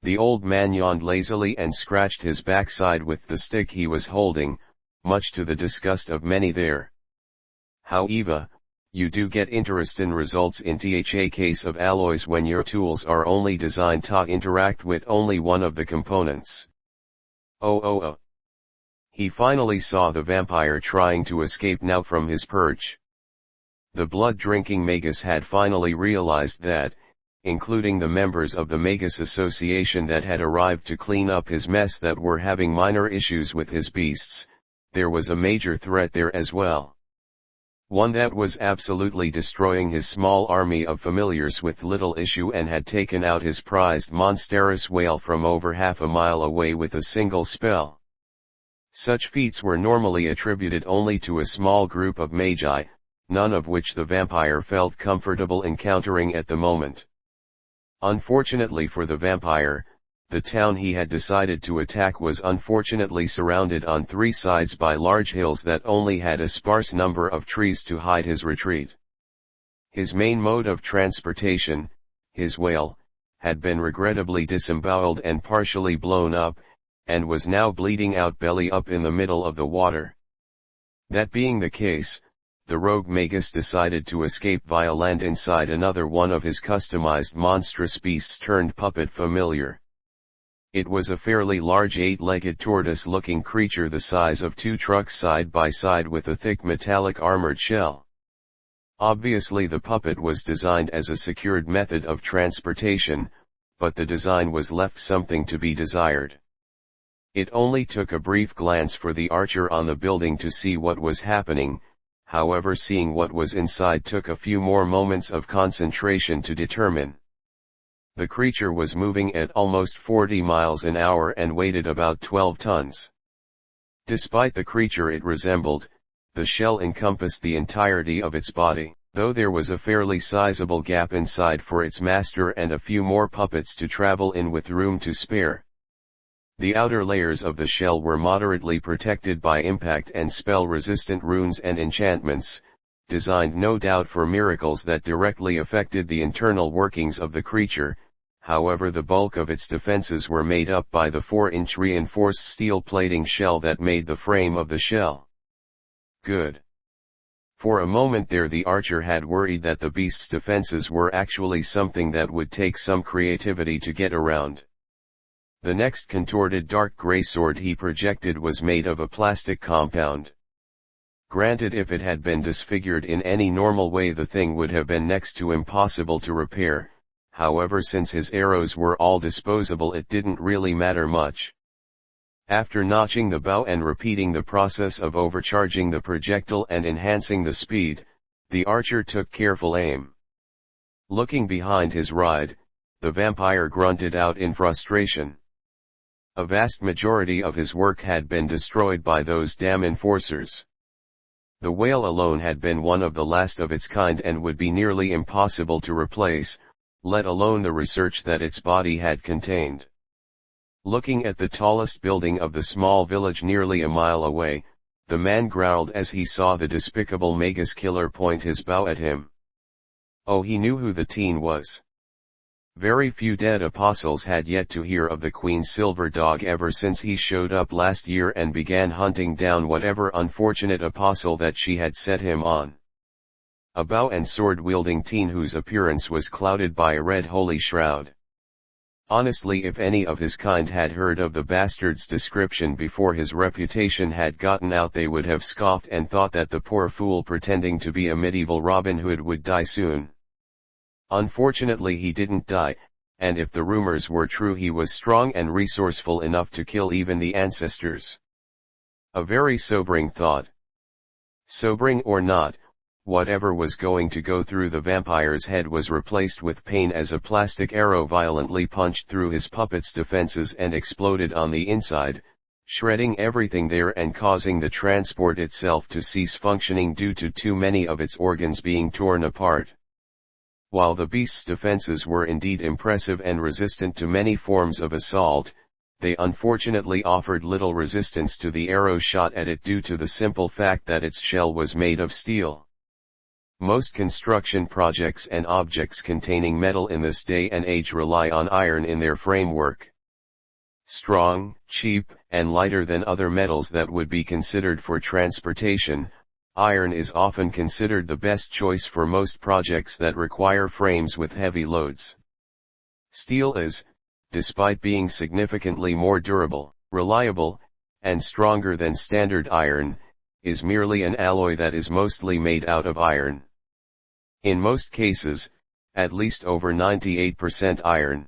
The old man yawned lazily and scratched his backside with the stick he was holding, much to the disgust of many there. However, you do get interesting results in the case of alloys when your tools are only designed to interact with only one of the components. Oh. He finally saw the vampire trying to escape now from his perch. The blood-drinking magus had finally realized that, including the members of the Magus Association that had arrived to clean up his mess that were having minor issues with his beasts, there was a major threat there as well. One that was absolutely destroying his small army of familiars with little issue and had taken out his prized monstrous whale from over half a mile away with a single spell. Such feats were normally attributed only to a small group of magi, none of which the vampire felt comfortable encountering at the moment. Unfortunately for the vampire, the town he had decided to attack was unfortunately surrounded on three sides by large hills that only had a sparse number of trees to hide his retreat. His main mode of transportation, his whale, had been regrettably disemboweled and partially blown up, and was now bleeding out belly up in the middle of the water. That being the case, the rogue magus decided to escape via land inside another one of his customized monstrous beasts turned puppet familiar. It was a fairly large 8-legged tortoise-looking creature the size of 2 trucks side by side with a thick metallic armored shell. Obviously the puppet was designed as a secured method of transportation, but the design was left something to be desired. It only took a brief glance for the archer on the building to see what was happening, however seeing what was inside took a few more moments of concentration to determine. The creature was moving at almost 40 miles an hour and weighed about 12 tons. Despite the creature it resembled, the shell encompassed the entirety of its body, though there was a fairly sizable gap inside for its master and a few more puppets to travel in with room to spare. The outer layers of the shell were moderately protected by impact and spell-resistant runes and enchantments, designed no doubt for miracles that directly affected the internal workings of the creature. However, the bulk of its defenses were made up by the 4-inch reinforced steel plating shell that made the frame of the shell. Good. For a moment there the archer had worried that the beast's defenses were actually something that would take some creativity to get around. The next contorted dark gray sword he projected was made of a plastic compound. Granted, if it had been disfigured in any normal way the thing would have been next to impossible to repair, however since his arrows were all disposable it didn't really matter much. After notching the bow and repeating the process of overcharging the projectile and enhancing the speed, the archer took careful aim. Looking behind his ride, the vampire grunted out in frustration. A vast majority of his work had been destroyed by those damn enforcers. The whale alone had been one of the last of its kind and would be nearly impossible to replace, let alone the research that its body had contained. Looking at the tallest building of the small village nearly a mile away, the man growled as he saw the despicable magus killer point his bow at him. Oh, he knew who the teen was. Very few dead apostles had yet to hear of the Queen's silver dog ever since he showed up last year and began hunting down whatever unfortunate apostle that she had set him on. A bow and sword-wielding teen whose appearance was clouded by a red holy shroud. Honestly, if any of his kind had heard of the bastard's description before his reputation had gotten out, they would have scoffed and thought that the poor fool pretending to be a medieval Robin Hood would die soon. Unfortunately he didn't die, and if the rumors were true, he was strong and resourceful enough to kill even the ancestors. A very sobering thought. Sobering or not, whatever was going to go through the vampire's head was replaced with pain as a plastic arrow violently punched through his puppet's defenses and exploded on the inside, shredding everything there and causing the transport itself to cease functioning due to too many of its organs being torn apart. While the beast's defenses were indeed impressive and resistant to many forms of assault, they unfortunately offered little resistance to the arrow shot at it due to the simple fact that its shell was made of steel. Most construction projects and objects containing metal in this day and age rely on iron in their framework. Strong, cheap, and lighter than other metals that would be considered for transportation, iron is often considered the best choice for most projects that require frames with heavy loads. Steel is, despite being significantly more durable, reliable, and stronger than standard iron, is merely an alloy that is mostly made out of iron. In most cases, at least over 98% iron.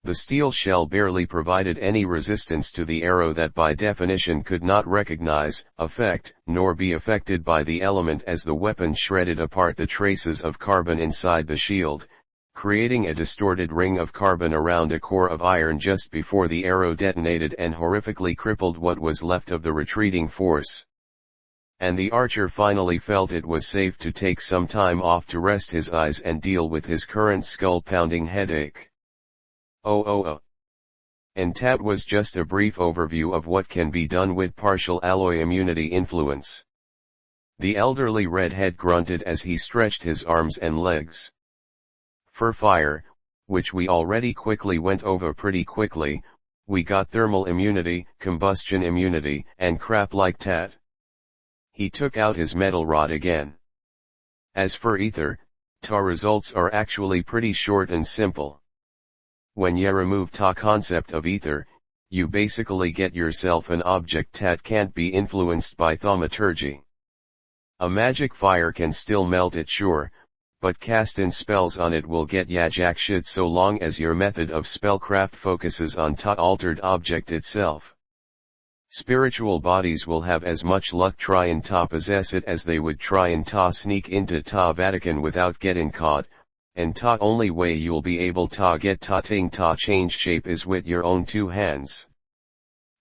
The steel shell barely provided any resistance to the arrow that by definition could not recognize, affect, nor be affected by the element as the weapon shredded apart the traces of carbon inside the shield, creating a distorted ring of carbon around a core of iron just before the arrow detonated and horrifically crippled what was left of the retreating force. And the archer finally felt it was safe to take some time off to rest his eyes and deal with his current skull-pounding headache. And that was just a brief overview of what can be done with partial alloy immunity influence. The elderly redhead grunted as he stretched his arms and legs. For fire, which we already quickly went over pretty quickly, we got thermal immunity, combustion immunity, and crap like that. He took out his metal rod again. As for ether, TA results are actually pretty short and simple. When you remove TA concept of ether, you basically get yourself an object that can't be influenced by thaumaturgy. A magic fire can still melt it, sure, but casting spells on it will get ya jack shit so long as your method of spellcraft focuses on TA altered object itself. Spiritual bodies will have as much luck trying to possess it as they would try and sneak into TA Vatican without getting caught. And the only way you'll be able to get thing to change shape is with your own two hands.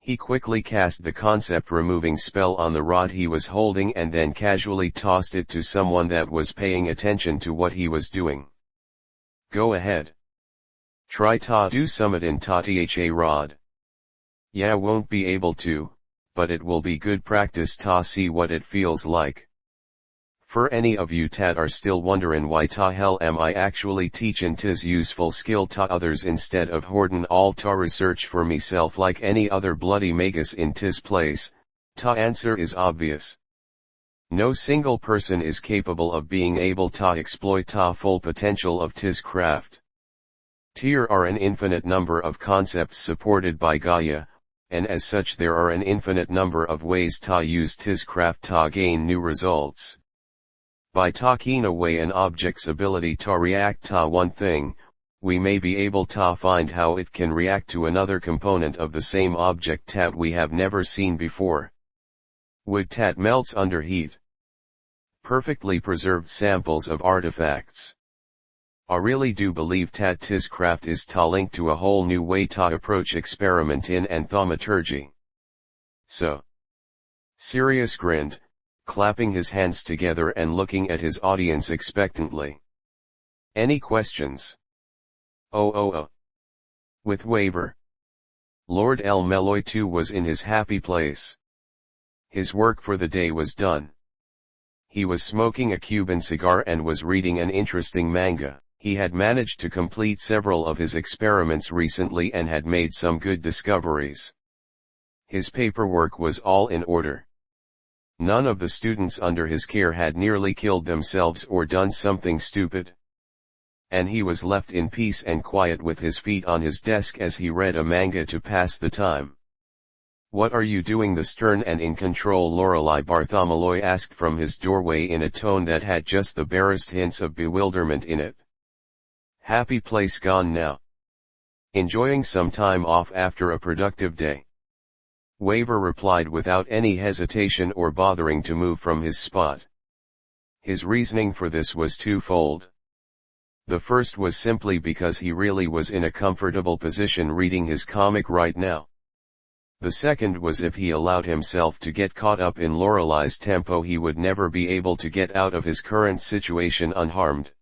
He quickly cast the concept removing spell on the rod he was holding and then casually tossed it to someone that was paying attention to what he was doing. Go ahead. Try to do summit in tha rod. Yeah, won't be able to, but it will be good practice to see what it feels like. For any of you that are still wonderin' why ta hell am I actually teachin' tis useful skill to others instead of hoardin' all ta research for meself like any other bloody magus in tis place, ta answer is obvious. No single person is capable of being able to exploit ta full potential of tis craft. There are an infinite number of concepts supported by Gaia, and as such there are an infinite number of ways to use tis craft to gain new results. By taking away an object's ability to react to one thing, we may be able to find how it can react to another component of the same object that we have never seen before. Wood that melts under heat. Perfectly preserved samples of artifacts. I really do believe that tis craft is ta linked to a whole new way to approach experimentin and thaumaturgy. So. Sirius grinned, clapping his hands together and looking at his audience expectantly. Any questions? With waiver. Lord El Meloy too was in his happy place. His work for the day was done. He was smoking a Cuban cigar and was reading an interesting manga. He had managed to complete several of his experiments recently and had made some good discoveries. His paperwork was all in order. None of the students under his care had nearly killed themselves or done something stupid. And he was left in peace and quiet with his feet on his desk as he read a manga to pass the time. "What are you doing?" the stern and in-control Lorelei Bartholomew asked from his doorway in a tone that had just the barest hints of bewilderment in it. "Happy place gone now. Enjoying some time off after a productive day?" Waver replied without any hesitation or bothering to move from his spot. His reasoning for this was twofold. The first was simply because he really was in a comfortable position reading his comic right now. The second was if he allowed himself to get caught up in Lorelei's tempo he would never be able to get out of his current situation unharmed.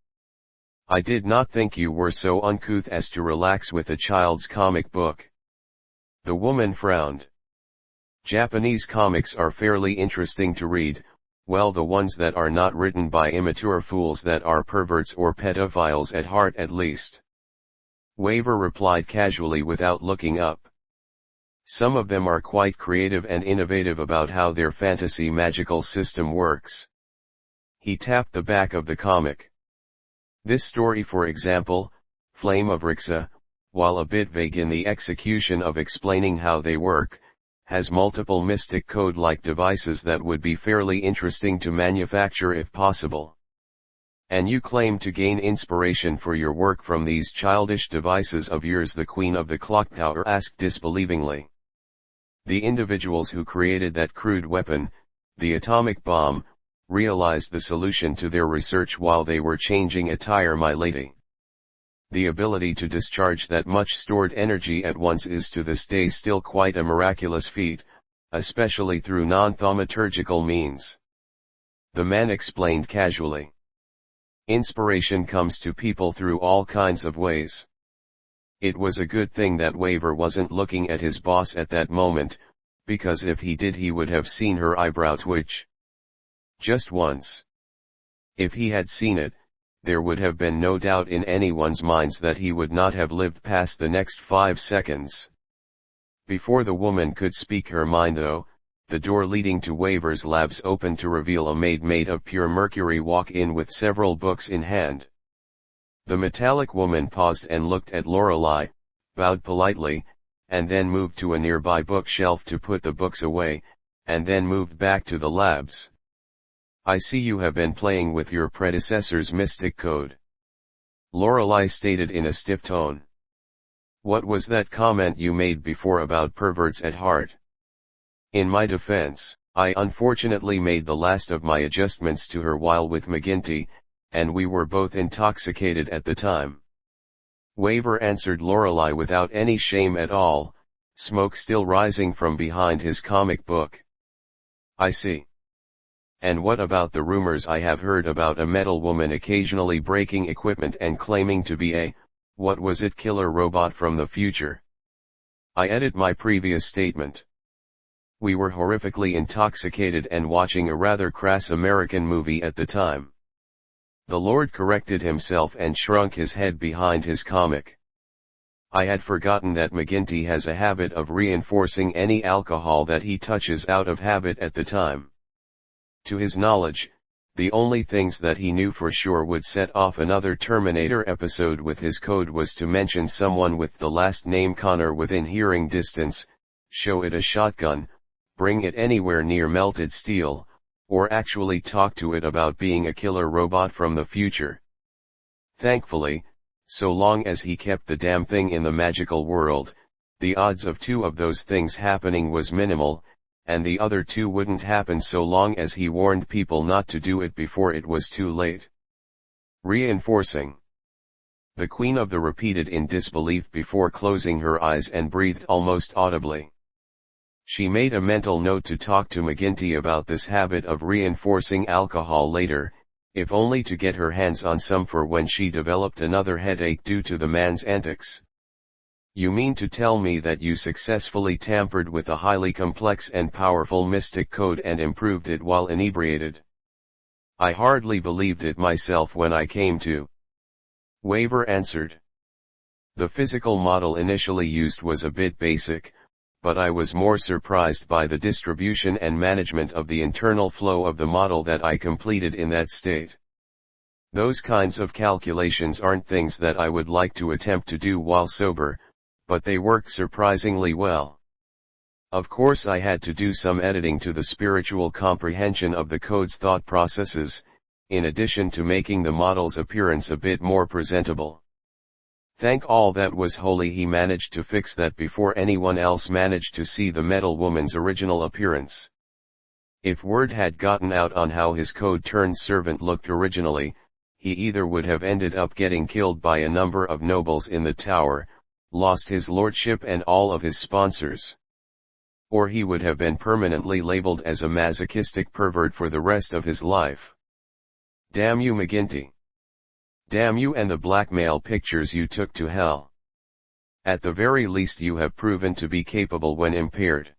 "I did not think you were so uncouth as to relax with a child's comic book." The woman frowned. "Japanese comics are fairly interesting to read, well, the ones that are not written by immature fools that are perverts or pedophiles at heart at least." Waver replied casually without looking up. "Some of them are quite creative and innovative about how their fantasy magical system works." He tapped the back of the comic. "This story, for example, Flame of Rixa, while a bit vague in the execution of explaining how they work, has multiple mystic code-like devices that would be fairly interesting to manufacture if possible." "And you claim to gain inspiration for your work from these childish devices of yours?" the Queen of the Clock Tower asked disbelievingly. "The individuals who created that crude weapon, the atomic bomb, realized the solution to their research while they were changing attire, my lady. The ability to discharge that much stored energy at once is to this day still quite a miraculous feat, especially through non-thaumaturgical means." The man explained casually. "Inspiration comes to people through all kinds of ways." It was a good thing that Waver wasn't looking at his boss at that moment, because if he did he would have seen her eyebrow twitch. Just once. If he had seen it, there would have been no doubt in anyone's minds that he would not have lived past the next 5 seconds. Before the woman could speak her mind though, the door leading to Waver's labs opened to reveal a maid made of pure mercury walk in with several books in hand. The metallic woman paused and looked at Lorelei, bowed politely, and then moved to a nearby bookshelf to put the books away, and then moved back to the labs. "I see you have been playing with your predecessor's mystic code," Lorelei stated in a stiff tone. "What was that comment you made before about perverts at heart?" "In my defense, I unfortunately made the last of my adjustments to her while with McGinty, and we were both intoxicated at the time." Waver answered Lorelei without any shame at all, smoke still rising from behind his comic book. "I see. And what about the rumors I have heard about a metal woman occasionally breaking equipment and claiming to be a, what was it, killer robot from the future?" I edit my previous statement. We were horrifically intoxicated and watching a rather crass American movie at the time. The Lord corrected himself and shrunk his head behind his comic. I had forgotten that McGinty has a habit of reinforcing any alcohol that he touches out of habit at the time. To his knowledge, the only things that he knew for sure would set off another Terminator episode with his code was to mention someone with the last name Connor within hearing distance, show it a shotgun, bring it anywhere near melted steel, or actually talk to it about being a killer robot from the future. Thankfully, so long as he kept the damn thing in the magical world, the odds of 2 of those things happening was minimal, and the other 2 wouldn't happen so long as he warned people not to do it before it was too late. Reinforcing. The Queen of the repeated in disbelief before closing her eyes and breathed almost audibly. She made a mental note to talk to McGinty about this habit of reinforcing alcohol later, if only to get her hands on some for when she developed another headache due to the man's antics. "You mean to tell me that you successfully tampered with a highly complex and powerful mystic code and improved it while inebriated?" I hardly believed it myself when I came to. Waiver answered. The physical model initially used was a bit basic, but I was more surprised by the distribution and management of the internal flow of the model that I completed in that state. Those kinds of calculations aren't things that I would like to attempt to do while sober, but they worked surprisingly well. Of course I had to do some editing to the spiritual comprehension of the code's thought processes, in addition to making the model's appearance a bit more presentable. Thank all that was holy he managed to fix that before anyone else managed to see the metal woman's original appearance. If word had gotten out on how his code-turned servant looked originally, he either would have ended up getting killed by a number of nobles in the tower, lost his lordship and all of his sponsors, or he would have been permanently labeled as a masochistic pervert for the rest of his life. Damn you, McGinty. Damn you and the blackmail pictures you took to hell. At the very least you have proven to be capable when impaired.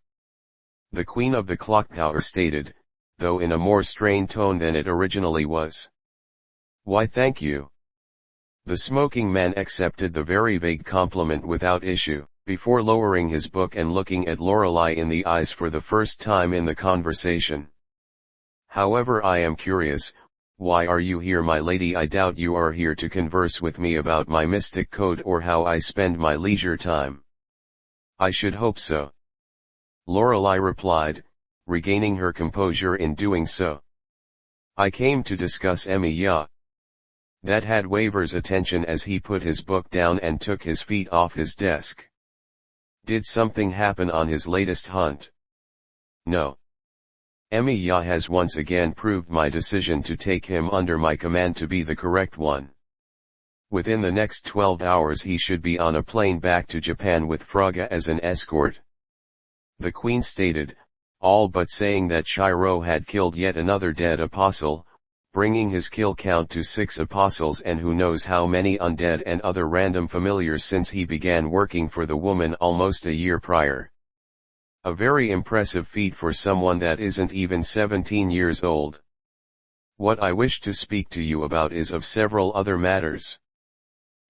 The Queen of the Clock Tower stated, though in a more strained tone than it originally was. Why thank you. The smoking man accepted the very vague compliment without issue, before lowering his book and looking at Lorelei in the eyes for the first time in the conversation. However, I am curious. Why are you here, my lady? I doubt you are here to converse with me about my mystic code or how I spend my leisure time. I should hope so. Lorelei replied, regaining her composure in doing so. I came to discuss Emiya. That had Waver's attention as he put his book down and took his feet off his desk. Did something happen on his latest hunt? No. Emiya has once again proved my decision to take him under my command to be the correct one. Within the next 12 hours he should be on a plane back to Japan with Fraga as an escort. The Queen stated, all but saying that Shirou had killed yet another dead apostle, bringing his kill count to 6 apostles and who knows how many undead and other random familiars since he began working for the woman almost a year prior. A very impressive feat for someone that isn't even 17 years old. What I wish to speak to you about is of several other matters.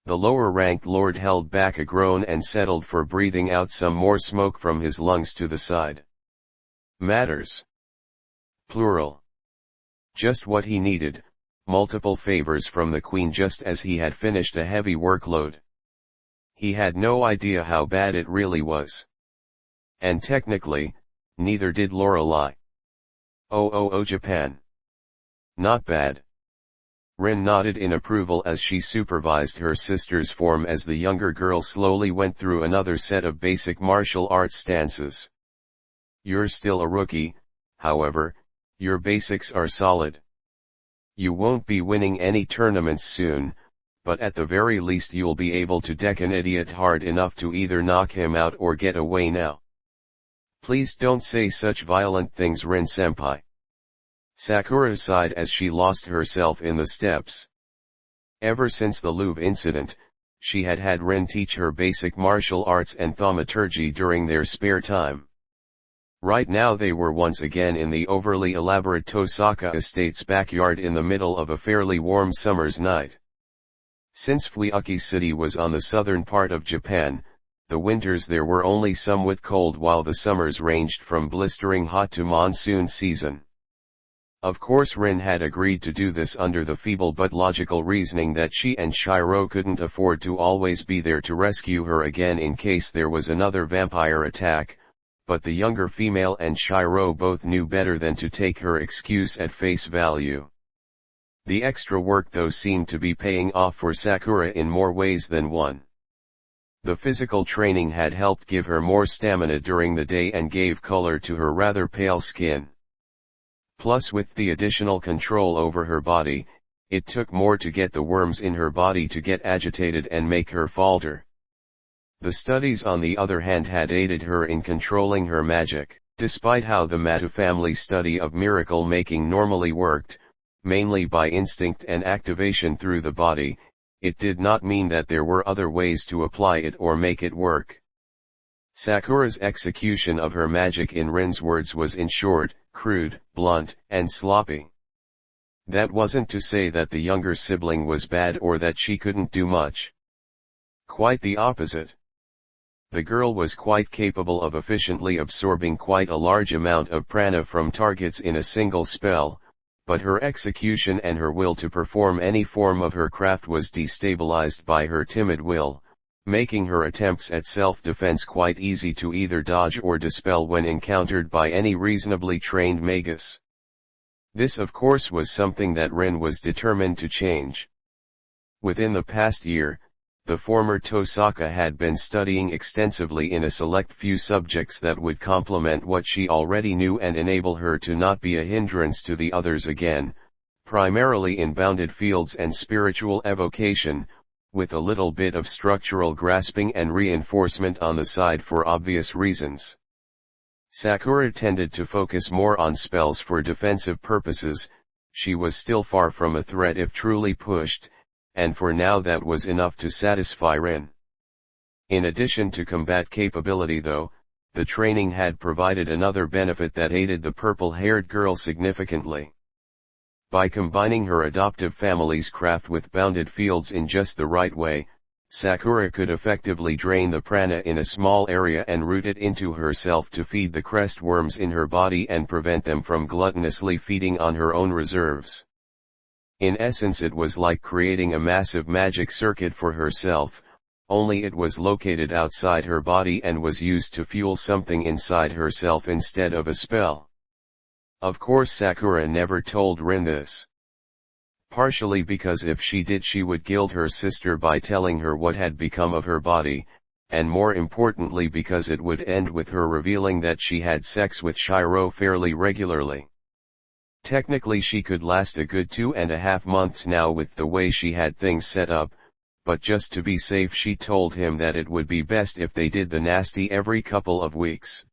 The lower-ranked lord held back a groan and settled for breathing out some more smoke from his lungs to the side. Matters. Plural. Just what he needed, multiple favors from the Queen just as he had finished a heavy workload. He had no idea how bad it really was. And technically, neither did Lorelei. Oh, Japan. Not bad. Rin nodded in approval as she supervised her sister's form as the younger girl slowly went through another set of basic martial arts stances. You're still a rookie, however, your basics are solid. You won't be winning any tournaments soon, but at the very least you'll be able to deck an idiot hard enough to either knock him out or get away now. Please don't say such violent things, Rin-senpai. Sakura sighed as she lost herself in the steps. Ever since the Louvre incident, she had had Rin teach her basic martial arts and thaumaturgy during their spare time. Right now they were once again in the overly elaborate Tosaka estate's backyard in the middle of a fairly warm summer's night. Since Fuyuki City was on the southern part of Japan, the winters there were only somewhat cold while the summers ranged from blistering hot to monsoon season. Of course Rin had agreed to do this under the feeble but logical reasoning that she and Shirou couldn't afford to always be there to rescue her again in case there was another vampire attack, but the younger female and Shirou both knew better than to take her excuse at face value. The extra work though seemed to be paying off for Sakura in more ways than one. The physical training had helped give her more stamina during the day and gave color to her rather pale skin. Plus with the additional control over her body, it took more to get the worms in her body to get agitated and make her falter. The studies on the other hand had aided her in controlling her magic, despite how the Matu family study of miracle making normally worked, mainly by instinct and activation through the body. It did not mean that there were other ways to apply it or make it work. Sakura's execution of her magic in Rin's words was in short, crude, blunt, and sloppy. That wasn't to say that the younger sibling was bad or that she couldn't do much. Quite the opposite. The girl was quite capable of efficiently absorbing quite a large amount of prana from targets in a single spell, but her execution and her will to perform any form of her craft was destabilized by her timid will, making her attempts at self-defense quite easy to either dodge or dispel when encountered by any reasonably trained magus. This of course was something that Rin was determined to change. Within the past year, the former Tosaka had been studying extensively in a select few subjects that would complement what she already knew and enable her to not be a hindrance to the others again, primarily in bounded fields and spiritual evocation, with a little bit of structural grasping and reinforcement on the side for obvious reasons. Sakura tended to focus more on spells for defensive purposes. She was still far from a threat if truly pushed, and for now that was enough to satisfy Rin. In addition to combat capability though, the training had provided another benefit that aided the purple-haired girl significantly. By combining her adoptive family's craft with bounded fields in just the right way, Sakura could effectively drain the prana in a small area and root it into herself to feed the crest worms in her body and prevent them from gluttonously feeding on her own reserves. In essence, it was like creating a massive magic circuit for herself, only it was located outside her body and was used to fuel something inside herself instead of a spell. Of course Sakura never told Rin this. Partially because if she did she would gild her sister by telling her what had become of her body, and more importantly because it would end with her revealing that she had sex with Shirou fairly regularly. Technically she could last a good 2.5 months now with the way she had things set up, but just to be safe she told him that it would be best if they did the nasty every couple of weeks.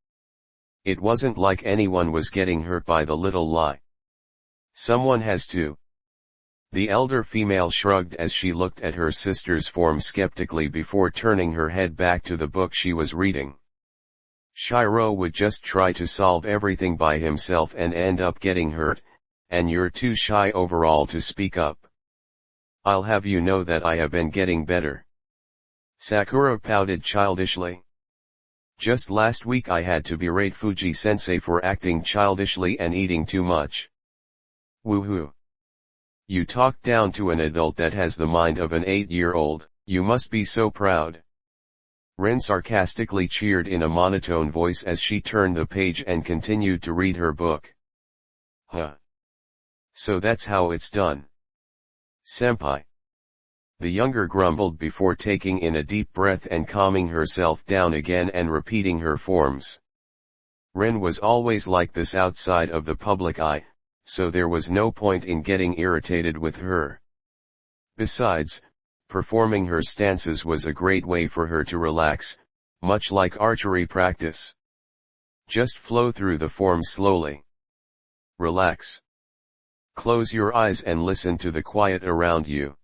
It wasn't like anyone was getting hurt by the little lie. Someone has to. The elder female shrugged as she looked at her sister's form skeptically before turning her head back to the book she was reading. Shirou would just try to solve everything by himself and end up getting hurt, and you're too shy overall to speak up. I'll have you know that I have been getting better. Sakura pouted childishly. Just last week I had to berate Fuji-sensei for acting childishly and eating too much. Woohoo. You talk down to an adult that has the mind of an 8-year-old, you must be so proud. Rin sarcastically cheered in a monotone voice as she turned the page and continued to read her book. Huh. So that's how it's done. Senpai. The younger grumbled before taking in a deep breath and calming herself down again and repeating her forms. Rin was always like this outside of the public eye, so there was no point in getting irritated with her. Besides, performing her stances was a great way for her to relax, much like archery practice. Just flow through the forms slowly. Relax. Close your eyes and listen to the quiet around you.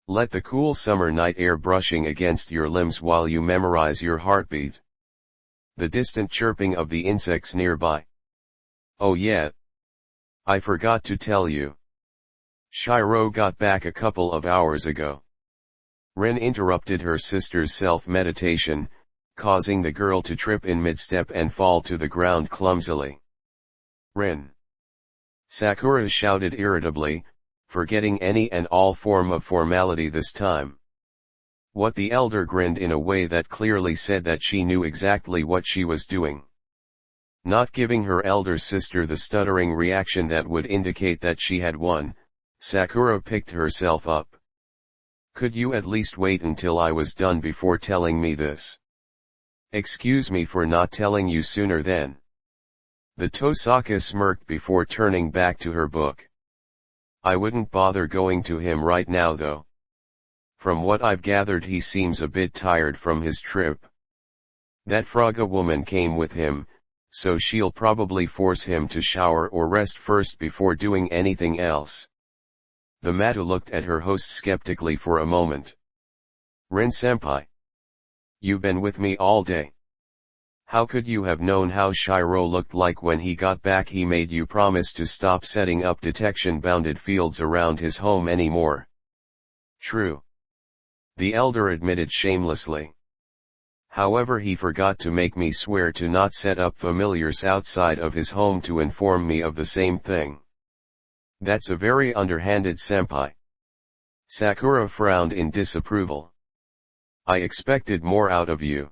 Let the cool summer night air brushing against your limbs while you memorize your heartbeat. The distant chirping of the insects nearby. Oh yeah. I forgot to tell you. Shirou got back a couple of hours ago. Rin interrupted her sister's self-meditation, causing the girl to trip in mid-step and fall to the ground clumsily. Rin. Sakura shouted irritably, forgetting any and all form of formality this time. What the elder grinned in a way that clearly said that she knew exactly what she was doing. Not giving her elder sister the stuttering reaction that would indicate that she had won, Sakura picked herself up. Could you at least wait until I was done before telling me this? Excuse me for not telling you sooner then. The Tosaka smirked before turning back to her book. I wouldn't bother going to him right now though. From what I've gathered he seems a bit tired from his trip. That Fraga woman came with him, so she'll probably force him to shower or rest first before doing anything else. The Matu looked at her host skeptically for a moment. Rin-senpai. You've been with me all day. How could you have known how Shirou looked like when he got back? He made you promise to stop setting up detection-bounded fields around his home anymore. True. The elder admitted shamelessly. However, he forgot to make me swear to not set up familiars outside of his home to inform me of the same thing. That's a very underhanded senpai. Sakura frowned in disapproval. I expected more out of you.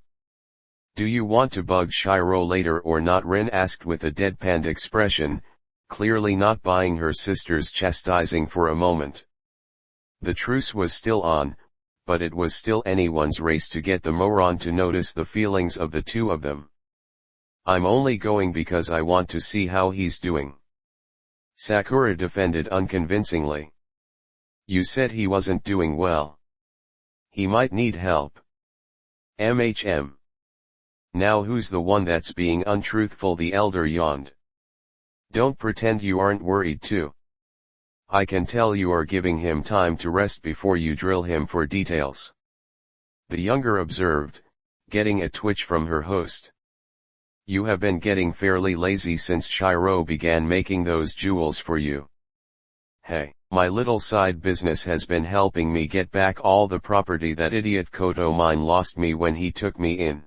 Do you want to bug Shirou later or not? Rin asked with a deadpan expression, clearly not buying her sister's chastising for a moment. The truce was still on, but it was still anyone's race to get the moron to notice the feelings of the two of them. I'm only going because I want to see how he's doing. Sakura defended unconvincingly. You said he wasn't doing well. He might need help. MHM. Now who's the one that's being untruthful? The elder yawned. Don't pretend you aren't worried too. I can tell you are giving him time to rest before you drill him for details. The younger observed, getting a twitch from her host. You have been getting fairly lazy since Shirou began making those jewels for you. Hey, my little side business has been helping me get back all the property that idiot Koto mine lost me when he took me in.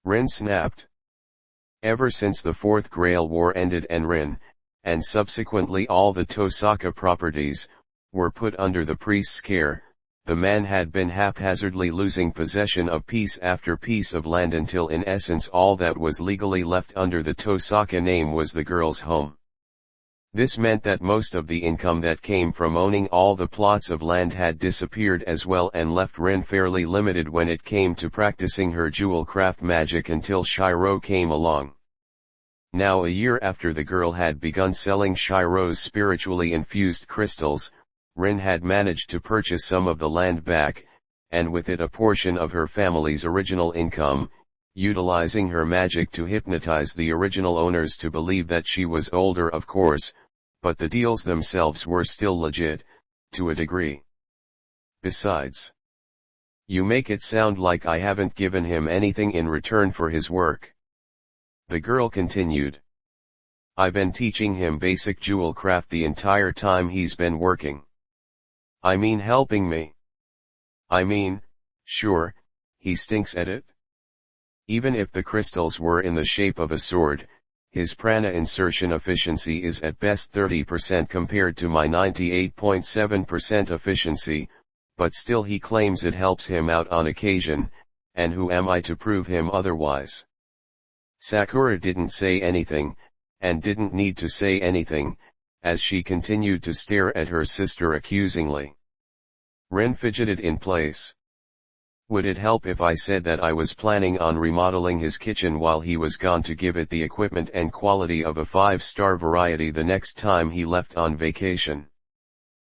Rin snapped. Ever since the Fourth Grail War ended and Rin, and subsequently all the Tosaka properties, were put under the priest's care, the man had been haphazardly losing possession of piece after piece of land until in essence all that was legally left under the Tosaka name was the girl's home. This meant that most of the income that came from owning all the plots of land had disappeared as well and left Rin fairly limited when it came to practicing her jewel craft magic until Shirou came along. Now a year after the girl had begun selling Shirou's spiritually infused crystals, Rin had managed to purchase some of the land back, and with it a portion of her family's original income, utilizing her magic to hypnotize the original owners to believe that she was older, of course, but the deals themselves were still legit, to a degree. Besides, you make it sound like I haven't given him anything in return for his work. The girl continued. I've been teaching him basic jewel craft the entire time he's been working. I mean helping me. I mean, sure, he stinks at it. Even if the crystals were in the shape of a sword, his prana insertion efficiency is at best 30% compared to my 98.7% efficiency, but still he claims it helps him out on occasion, and who am I to prove him otherwise? Sakura didn't say anything, and didn't need to say anything, as she continued to stare at her sister accusingly. Rin fidgeted in place. Would it help if I said that I was planning on remodeling his kitchen while he was gone to give it the equipment and quality of a 5-star variety the next time he left on vacation?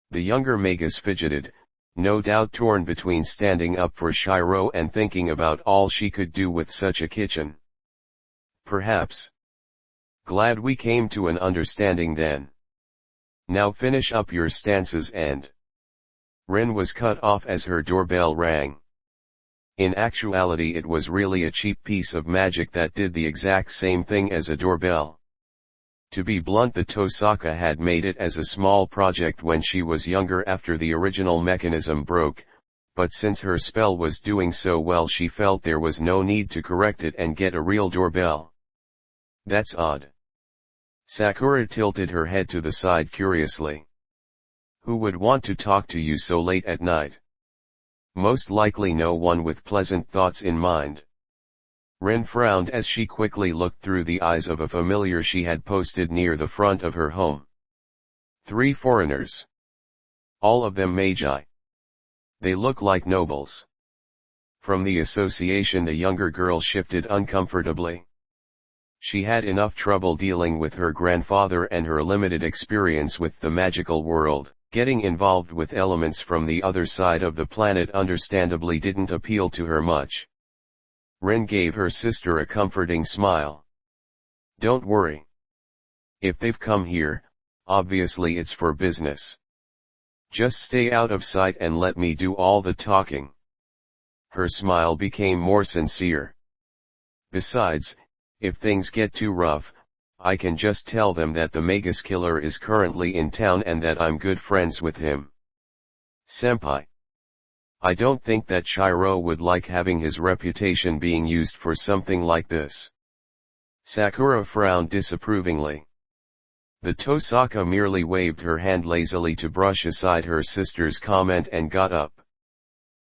The younger magus fidgeted, no doubt torn between standing up for Shirou and thinking about all she could do with such a kitchen. Perhaps. Glad we came to an understanding then. Now finish up your stances and... Rin was cut off as her doorbell rang. In actuality it was really a cheap piece of magic that did the exact same thing as a doorbell. To be blunt, the Tosaka had made it as a small project when she was younger after the original mechanism broke, but since her spell was doing so well she felt there was no need to correct it and get a real doorbell. That's odd. Sakura tilted her head to the side curiously. Who would want to talk to you so late at night? Most likely no one with pleasant thoughts in mind. Rin frowned as she quickly looked through the eyes of a familiar she had posted near the front of her home. 3 foreigners. All of them magi. They look like nobles. From the association the younger girl shifted uncomfortably. She had enough trouble dealing with her grandfather and her limited experience with the magical world. Getting involved with elements from the other side of the planet understandably didn't appeal to her much. Rin gave her sister a comforting smile. Don't worry. If they've come here, obviously it's for business. Just stay out of sight and let me do all the talking. Her smile became more sincere. Besides, if things get too rough, I can just tell them that the magus killer is currently in town and that I'm good friends with him. Senpai. I don't think that Shirou would like having his reputation being used for something like this. Sakura frowned disapprovingly. The Tosaka merely waved her hand lazily to brush aside her sister's comment and got up.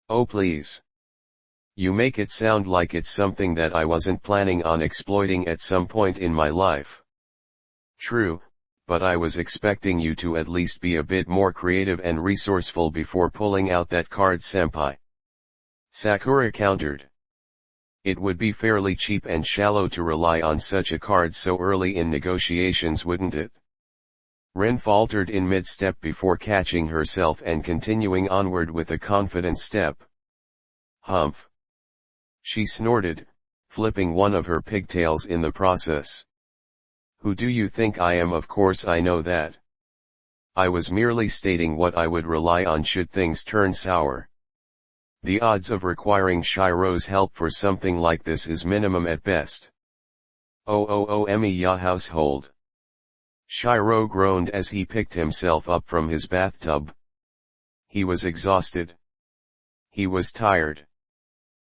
Oh please. You make it sound like it's something that I wasn't planning on exploiting at some point in my life. True, but I was expecting you to at least be a bit more creative and resourceful before pulling out that card, senpai. Sakura countered. It would be fairly cheap and shallow to rely on such a card so early in negotiations, wouldn't it? Rin faltered in mid-step before catching herself and continuing onward with a confident step. Humph. She snorted, flipping one of her pigtails in the process. Who do you think I am? Of course I know that. I was merely stating what I would rely on should things turn sour. The odds of requiring Shirou's help for something like this is minimum at best. Emiya household. Shirou groaned as he picked himself up from his bathtub. He was exhausted. He was tired.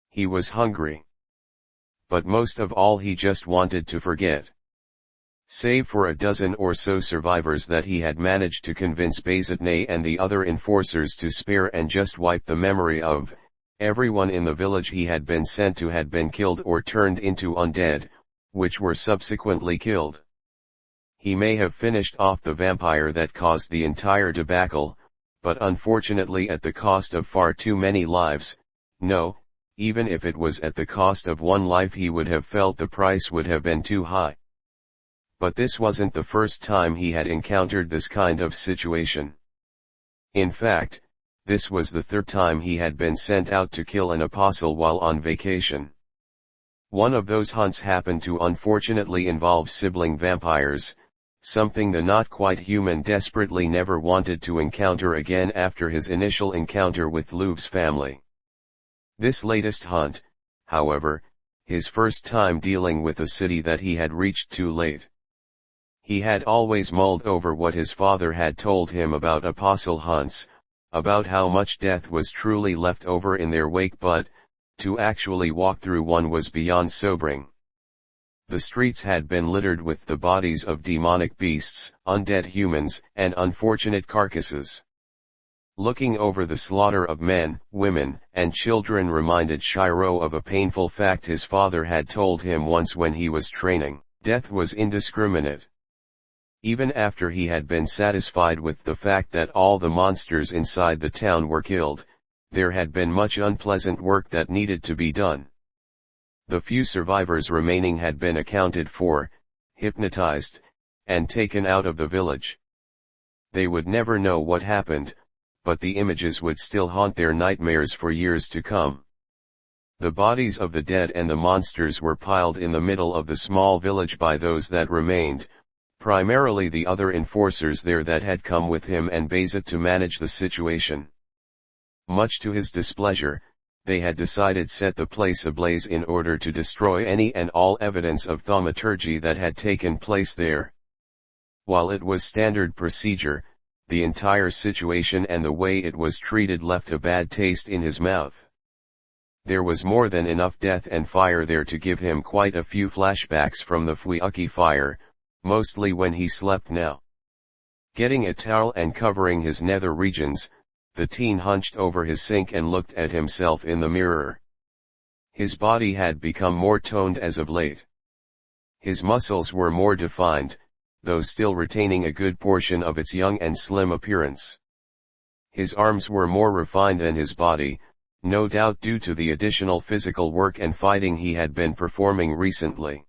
He was hungry. But most of all he just wanted to forget. Save for a dozen or so survivors that he had managed to convince Bazatne and the other enforcers to spare and just wipe the memory of, everyone in the village he had been sent to had been killed or turned into undead, which were subsequently killed. He may have finished off the vampire that caused the entire debacle, but unfortunately at the cost of far too many lives. No, even if it was at the cost of one life, he would have felt the price would have been too high. But this wasn't the first time he had encountered this kind of situation. In fact, this was the third time he had been sent out to kill an apostle while on vacation. One of those hunts happened to unfortunately involve sibling vampires, something the not quite human desperately never wanted to encounter again after his initial encounter with Louv's family. This latest hunt, however, his first time dealing with a city that he had reached too late. He had always mulled over what his father had told him about apostle hunts, about how much death was truly left over in their wake, but to actually walk through one was beyond sobering. The streets had been littered with the bodies of demonic beasts, undead humans, and unfortunate carcasses. Looking over the slaughter of men, women, and children reminded Shirou of a painful fact his father had told him once when he was training. Death was indiscriminate. Even after he had been satisfied with the fact that all the monsters inside the town were killed, there had been much unpleasant work that needed to be done. The few survivors remaining had been accounted for, hypnotized, and taken out of the village. They would never know what happened, but the images would still haunt their nightmares for years to come. The bodies of the dead and the monsters were piled in the middle of the small village by those that remained, primarily the other enforcers there that had come with him and Bazat to manage the situation. Much to his displeasure, they had decided set the place ablaze in order to destroy any and all evidence of thaumaturgy that had taken place there. While it was standard procedure, the entire situation and the way it was treated left a bad taste in his mouth. There was more than enough death and fire there to give him quite a few flashbacks from the Fuuki fire, mostly when he slept now. Getting a towel and covering his nether regions, the teen hunched over his sink and looked at himself in the mirror. His body had become more toned as of late. His muscles were more defined, though still retaining a good portion of its young and slim appearance. His arms were more refined than his body, no doubt due to the additional physical work and fighting he had been performing recently.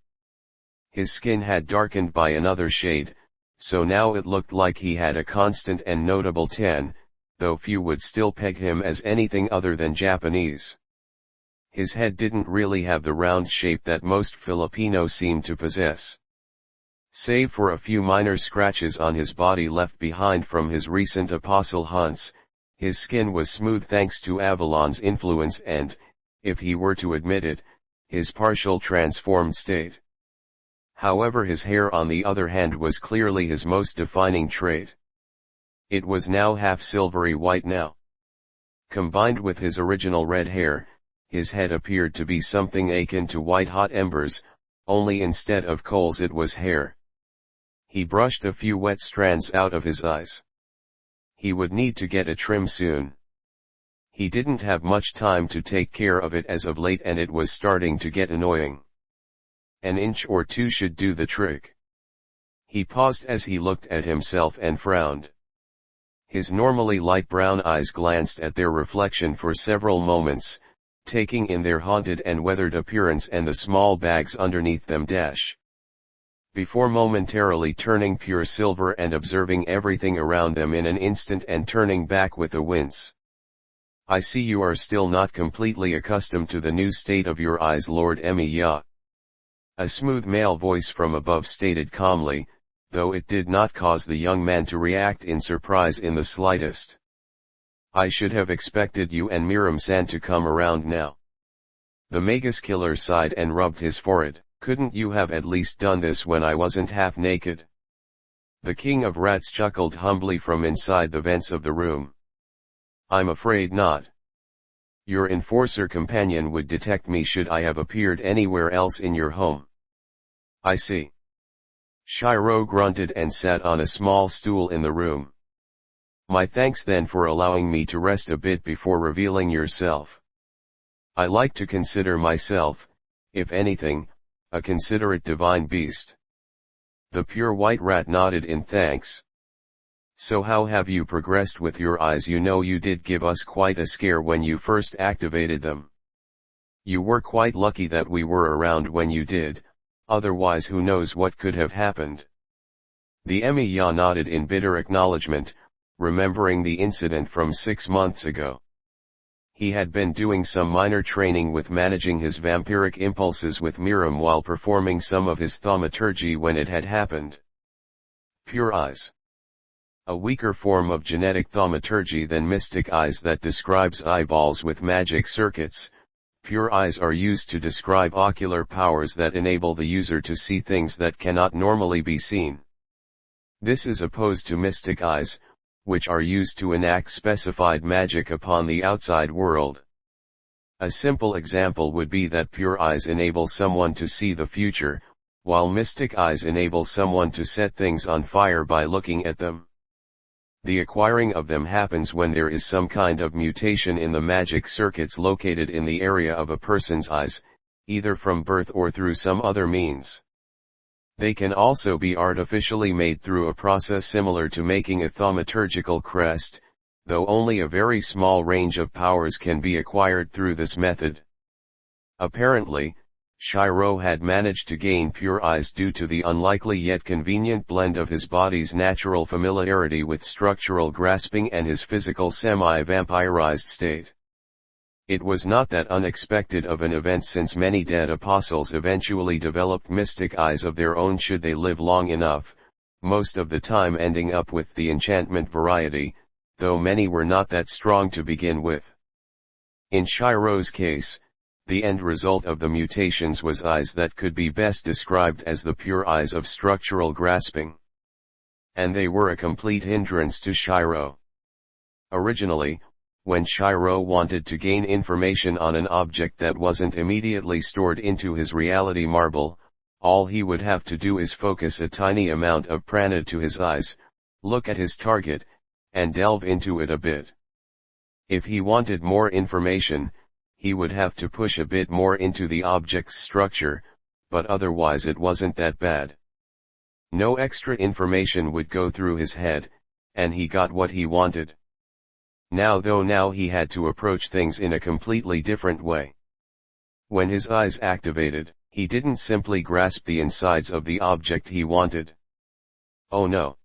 His skin had darkened by another shade, so now it looked like he had a constant and notable tan, though few would still peg him as anything other than Japanese. His head didn't really have the round shape that most Filipinos seem to possess. Save for a few minor scratches on his body left behind from his recent apostle hunts, his skin was smooth thanks to Avalon's influence and, if he were to admit it, his partial transformed state. However, his hair on the other hand was clearly his most defining trait. It was now half silvery white now. Combined with his original red hair, his head appeared to be something akin to white-hot embers, only instead of coals it was hair. He brushed a few wet strands out of his eyes. He would need to get a trim soon. He didn't have much time to take care of it as of late, and it was starting to get annoying. An inch or two should do the trick. He paused as he looked at himself and frowned. His normally light brown eyes glanced at their reflection for several moments, taking in their haunted and weathered appearance and the small bags underneath them. Before momentarily turning pure silver and observing everything around them in an instant and turning back with a wince. "I see you are still not completely accustomed to the new state of your eyes, Lord Emiya," a smooth male voice from above stated calmly, though it did not cause the young man to react in surprise in the slightest. "I should have expected you and Miram-san to come around now." The magus killer sighed and rubbed his forehead. "Couldn't you have at least done this when I wasn't half naked?" The king of rats chuckled humbly from inside the vents of the room. "I'm afraid not. Your enforcer companion would detect me should I have appeared anywhere else in your home." "I see." Shirou grunted and sat on a small stool in the room. "My thanks then for allowing me to rest a bit before revealing yourself. I like to consider myself, if anything, a considerate divine beast." The pure white rat nodded in thanks. "So how have you progressed with your eyes? You know you did give us quite a scare when you first activated them. You were quite lucky that we were around when you did, otherwise who knows what could have happened." The Emiya nodded in bitter acknowledgement, remembering the incident from 6 months ago. He had been doing some minor training with managing his vampiric impulses with Miram while performing some of his thaumaturgy when it had happened. Pure eyes. A weaker form of genetic thaumaturgy than mystic eyes that describes eyeballs with magic circuits. Pure eyes are used to describe ocular powers that enable the user to see things that cannot normally be seen. This is opposed to mystic eyes, which are used to enact specified magic upon the outside world. A simple example would be that pure eyes enable someone to see the future, while mystic eyes enable someone to set things on fire by looking at them. The acquiring of them happens when there is some kind of mutation in the magic circuits located in the area of a person's eyes, either from birth or through some other means. They can also be artificially made through a process similar to making a thaumaturgical crest, though only a very small range of powers can be acquired through this method. Apparently, Shirou had managed to gain pure eyes due to the unlikely yet convenient blend of his body's natural familiarity with structural grasping and his physical semi-vampirized state. It was not that unexpected of an event, since many dead apostles eventually developed mystic eyes of their own should they live long enough, most of the time ending up with the enchantment variety, though many were not that strong to begin with. In Shirou's case, the end result of the mutations was eyes that could be best described as the pure eyes of structural grasping. And they were a complete hindrance to Shirou. Originally, when Shirou wanted to gain information on an object that wasn't immediately stored into his reality marble, all he would have to do is focus a tiny amount of prana to his eyes, look at his target, and delve into it a bit. If he wanted more information, he would have to push a bit more into the object's structure, but otherwise it wasn't that bad. No extra information would go through his head, and he got what he wanted. Now he had to approach things in a completely different way. When his eyes activated, he didn't simply grasp the insides of the object he wanted. Oh no.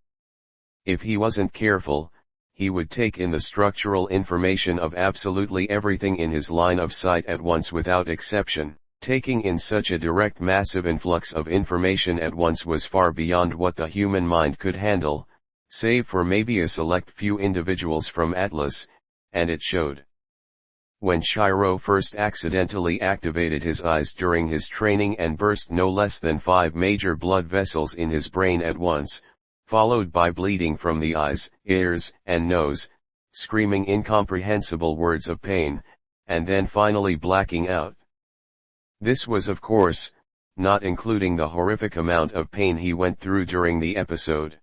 If he wasn't careful, he would take in the structural information of absolutely everything in his line of sight at once without exception. Taking in such a direct massive influx of information at once was far beyond what the human mind could handle, save for maybe a select few individuals from Atlas, and it showed. when Shirou first accidentally activated his eyes during his training and burst no less than 5 major blood vessels in his brain at once, followed by bleeding from the eyes, ears, and nose, screaming incomprehensible words of pain, and then finally blacking out. This was of course, not including the horrific amount of pain he went through during the episode.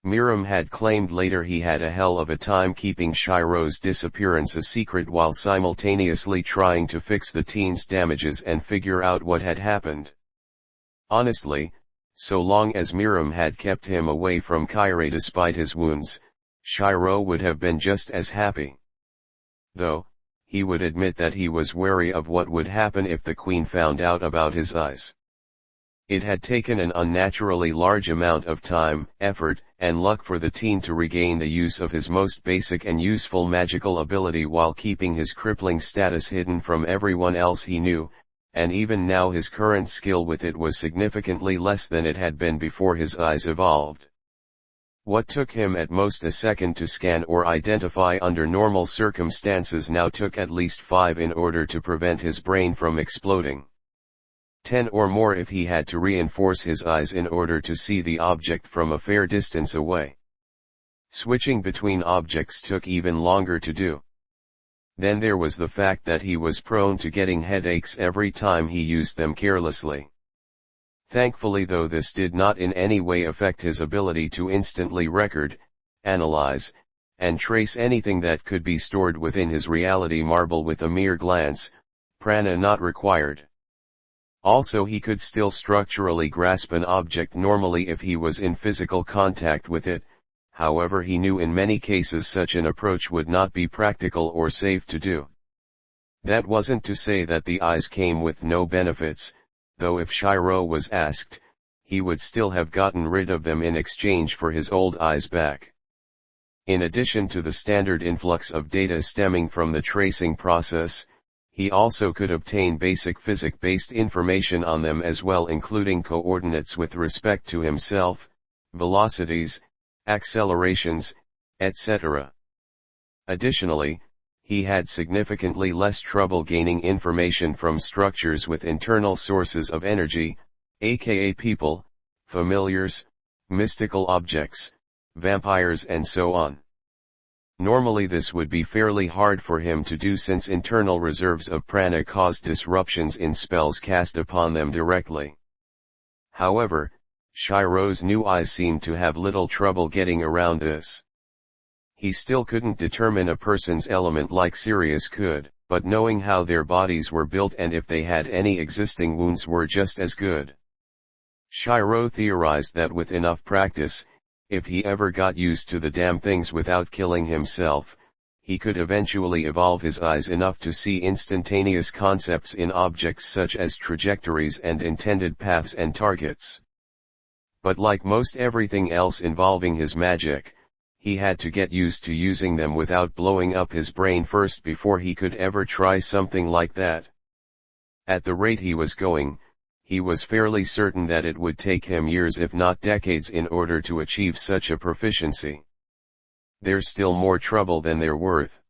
Miram had claimed later he had a hell of a time keeping Shirou's disappearance a secret while simultaneously trying to fix the teen's damages and figure out what had happened. Honestly, so long as Miram had kept him away from Kairi despite his wounds, Shirou would have been just as happy. Though, he would admit that he was wary of what would happen if the queen found out about his eyes. It had taken an unnaturally large amount of time, effort, and luck for the teen to regain the use of his most basic and useful magical ability while keeping his crippling status hidden from everyone else he knew, and even now his current skill with it was significantly less than it had been before his eyes evolved. What took him at most a second to scan or identify under normal circumstances now took at least 5 in order to prevent his brain from exploding. 10 or more if he had to reinforce his eyes in order to see the object from a fair distance away. Switching between objects took even longer to do. Then there was the fact that he was prone to getting headaches every time he used them carelessly. Thankfully though this did not in any way affect his ability to instantly record, analyze, and trace anything that could be stored within his reality marble with a mere glance, prana not required. Also he could still structurally grasp an object normally if he was in physical contact with it, however he knew in many cases such an approach would not be practical or safe to do. That wasn't to say that the eyes came with no benefits, though if Shirou was asked, he would still have gotten rid of them in exchange for his old eyes back. In addition to the standard influx of data stemming from the tracing process, he also could obtain basic physics-based information on them as well, including coordinates with respect to himself, velocities, accelerations, etc. Additionally, he had significantly less trouble gaining information from structures with internal sources of energy, aka people, familiars, mystical objects, vampires and so on. Normally this would be fairly hard for him to do since internal reserves of prana caused disruptions in spells cast upon them directly. However, Shirou's new eyes seemed to have little trouble getting around this. He still couldn't determine a person's element like Sirius could, but knowing how their bodies were built and if they had any existing wounds were just as good. Shirou theorized that with enough practice, if he ever got used to the damn things without killing himself, he could eventually evolve his eyes enough to see instantaneous concepts in objects such as trajectories and intended paths and targets. But like most everything else involving his magic, he had to get used to using them without blowing up his brain first before he could ever try something like that. At the rate he was going, he was fairly certain that it would take him years if not decades in order to achieve such a proficiency. There's still more trouble than they're worth.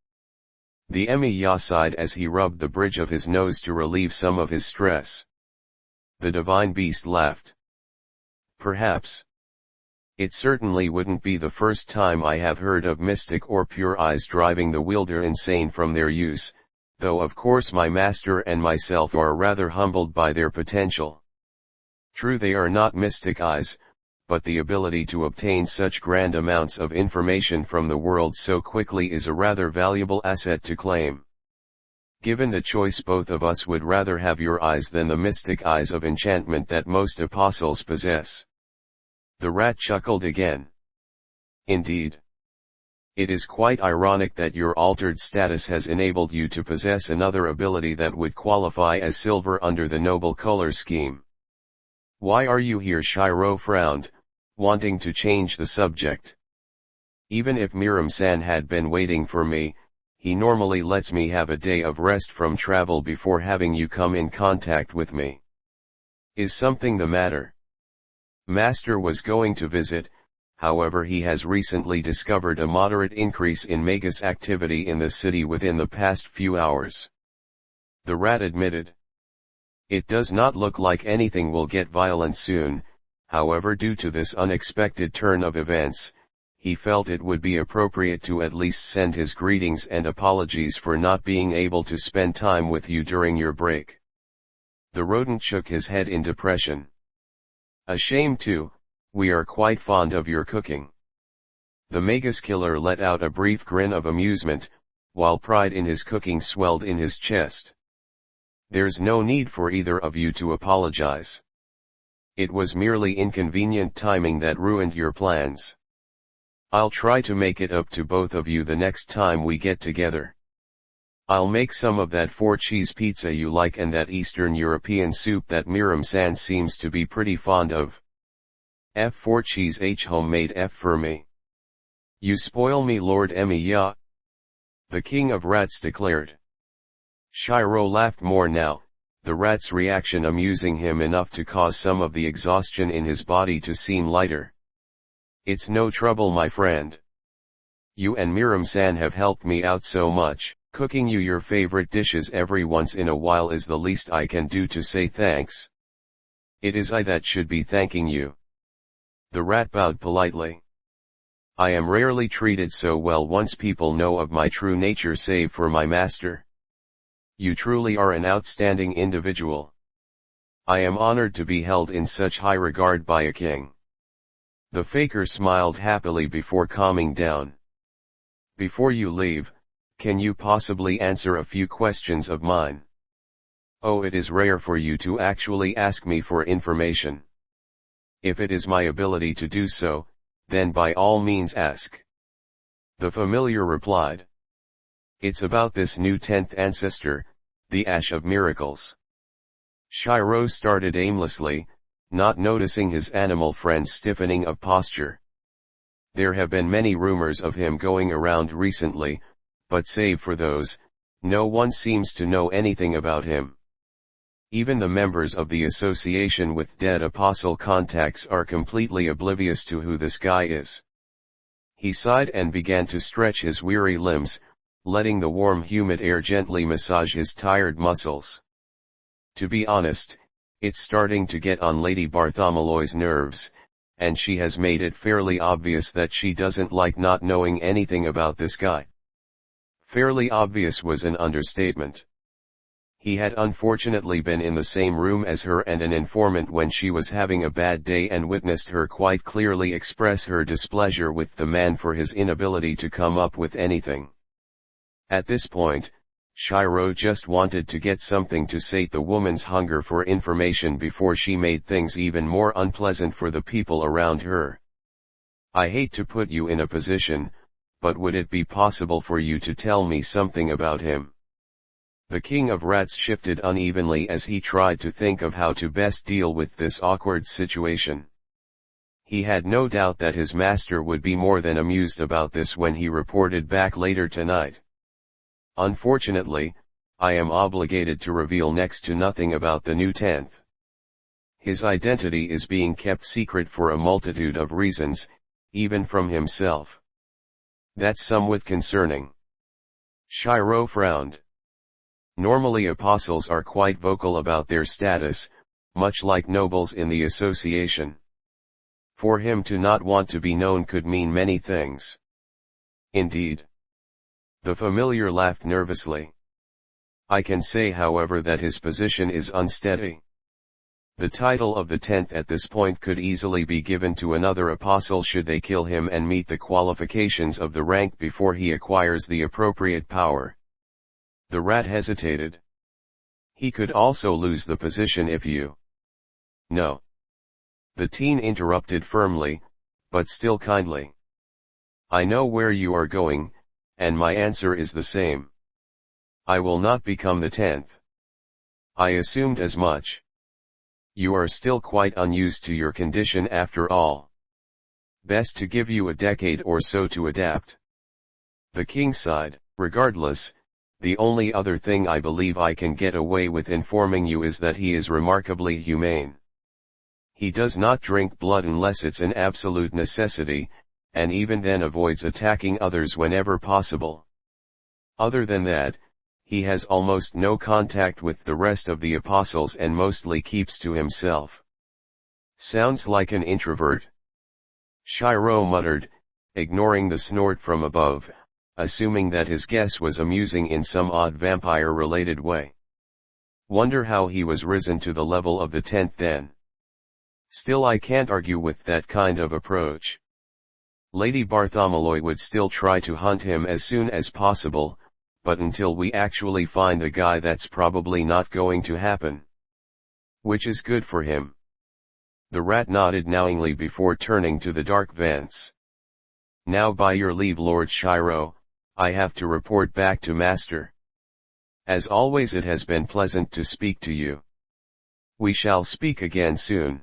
The Emiya sighed as he rubbed the bridge of his nose to relieve some of his stress. The divine beast laughed. Perhaps. It certainly wouldn't be the first time I have heard of mystic or pure eyes driving the wielder insane from their use, though of course my master and myself are rather humbled by their potential. True, they are not mystic eyes, but the ability to obtain such grand amounts of information from the world so quickly is a rather valuable asset to claim. Given the choice, both of us would rather have your eyes than the mystic eyes of enchantment that most apostles possess. The rat chuckled again. Indeed. It is quite ironic that your altered status has enabled you to possess another ability that would qualify as silver under the noble color scheme. Why are you here? Shirou frowned, wanting to change the subject. Even if Miram-san had been waiting for me, he normally lets me have a day of rest from travel before having you come in contact with me. Is something the matter? Master was going to visit, however he has recently discovered a moderate increase in magus activity in the city within the past few hours. The rat admitted. It does not look like anything will get violent soon, however due to this unexpected turn of events, he felt it would be appropriate to at least send his greetings and apologies for not being able to spend time with you during your break. The rodent shook his head in depression. A shame too, we are quite fond of your cooking. The magus killer let out a brief grin of amusement, while pride in his cooking swelled in his chest. There's no need for either of you to apologize. It was merely inconvenient timing that ruined your plans. I'll try to make it up to both of you the next time we get together. I'll make some of that 4-cheese pizza you like and that Eastern European soup that Miram-san seems to be pretty fond of. F4 cheese H homemade F for me. You spoil me, Lord Emiya, the king of rats declared. Shirou laughed more now, the rat's reaction amusing him enough to cause some of the exhaustion in his body to seem lighter. It's no trouble, my friend. You and Miram-san have helped me out so much, cooking you your favorite dishes every once in a while is the least I can do to say thanks. It is I that should be thanking you. The rat bowed politely. I am rarely treated so well once people know of my true nature save for my master. You truly are an outstanding individual. I am honored to be held in such high regard by a king. The faker smiled happily before calming down. Before you leave, can you possibly answer a few questions of mine? Oh, it is rare for you to actually ask me for information. If it is my ability to do so, then by all means ask. The familiar replied. It's about this new 10th ancestor, the Ash of Miracles. Shirou started aimlessly, not noticing his animal friend's stiffening of posture. There have been many rumors of him going around recently, but save for those, no one seems to know anything about him. Even the members of the Association with Dead Apostle Contacts are completely oblivious to who this guy is. He sighed and began to stretch his weary limbs, letting the warm humid air gently massage his tired muscles. To be honest, it's starting to get on Lady Bartholomeo's nerves, and she has made it fairly obvious that she doesn't like not knowing anything about this guy. Fairly obvious was an understatement. He had unfortunately been in the same room as her and an informant when she was having a bad day and witnessed her quite clearly express her displeasure with the man for his inability to come up with anything. At this point, Shirou just wanted to get something to sate the woman's hunger for information before she made things even more unpleasant for the people around her. I hate to put you in a position, but would it be possible for you to tell me something about him? The king of rats shifted unevenly as he tried to think of how to best deal with this awkward situation. He had no doubt that his master would be more than amused about this when he reported back later tonight. Unfortunately, I am obligated to reveal next to nothing about the new 10th. His identity is being kept secret for a multitude of reasons, even from himself. That's somewhat concerning. Shirou frowned. Normally apostles are quite vocal about their status, much like nobles in the association. For him to not want to be known could mean many things. Indeed. The familiar laughed nervously. I can say however that his position is unsteady. The title of the 10th at this point could easily be given to another apostle should they kill him and meet the qualifications of the rank before he acquires the appropriate power. The rat hesitated. He could also lose the position if you... No. The teen interrupted firmly, but still kindly. I know where you are going, and my answer is the same. I will not become the 10th. I assumed as much. You are still quite unused to your condition after all. Best to give you a decade or so to adapt. The king sighed. Regardless, the only other thing I believe I can get away with informing you is that he is remarkably humane. He does not drink blood unless it's an absolute necessity, and even then avoids attacking others whenever possible. Other than that, he has almost no contact with the rest of the apostles and mostly keeps to himself. Sounds like an introvert. Shirou muttered, ignoring the snort from above, assuming that his guess was amusing in some odd vampire-related way. Wonder how he was risen to the level of the 10th then. Still, I can't argue with that kind of approach. Lady Bartholomew would still try to hunt him as soon as possible, but until we actually find the guy, that's probably not going to happen. Which is good for him. The rat nodded knowingly before turning to the dark vents. Now by your leave, Lord Shirou, I have to report back to Master. As always, it has been pleasant to speak to you. We shall speak again soon.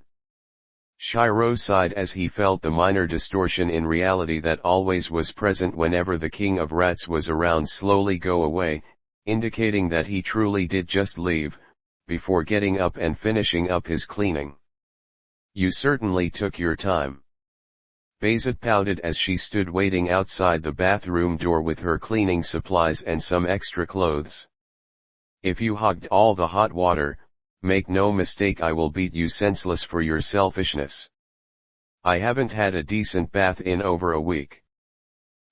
Shirou sighed as he felt the minor distortion in reality that always was present whenever the King of Rats was around slowly go away, indicating that he truly did just leave, before getting up and finishing up his cleaning. You certainly took your time. Bayzet pouted as she stood waiting outside the bathroom door with her cleaning supplies and some extra clothes. If you hogged all the hot water, make no mistake, I will beat you senseless for your selfishness. I haven't had a decent bath in over a week.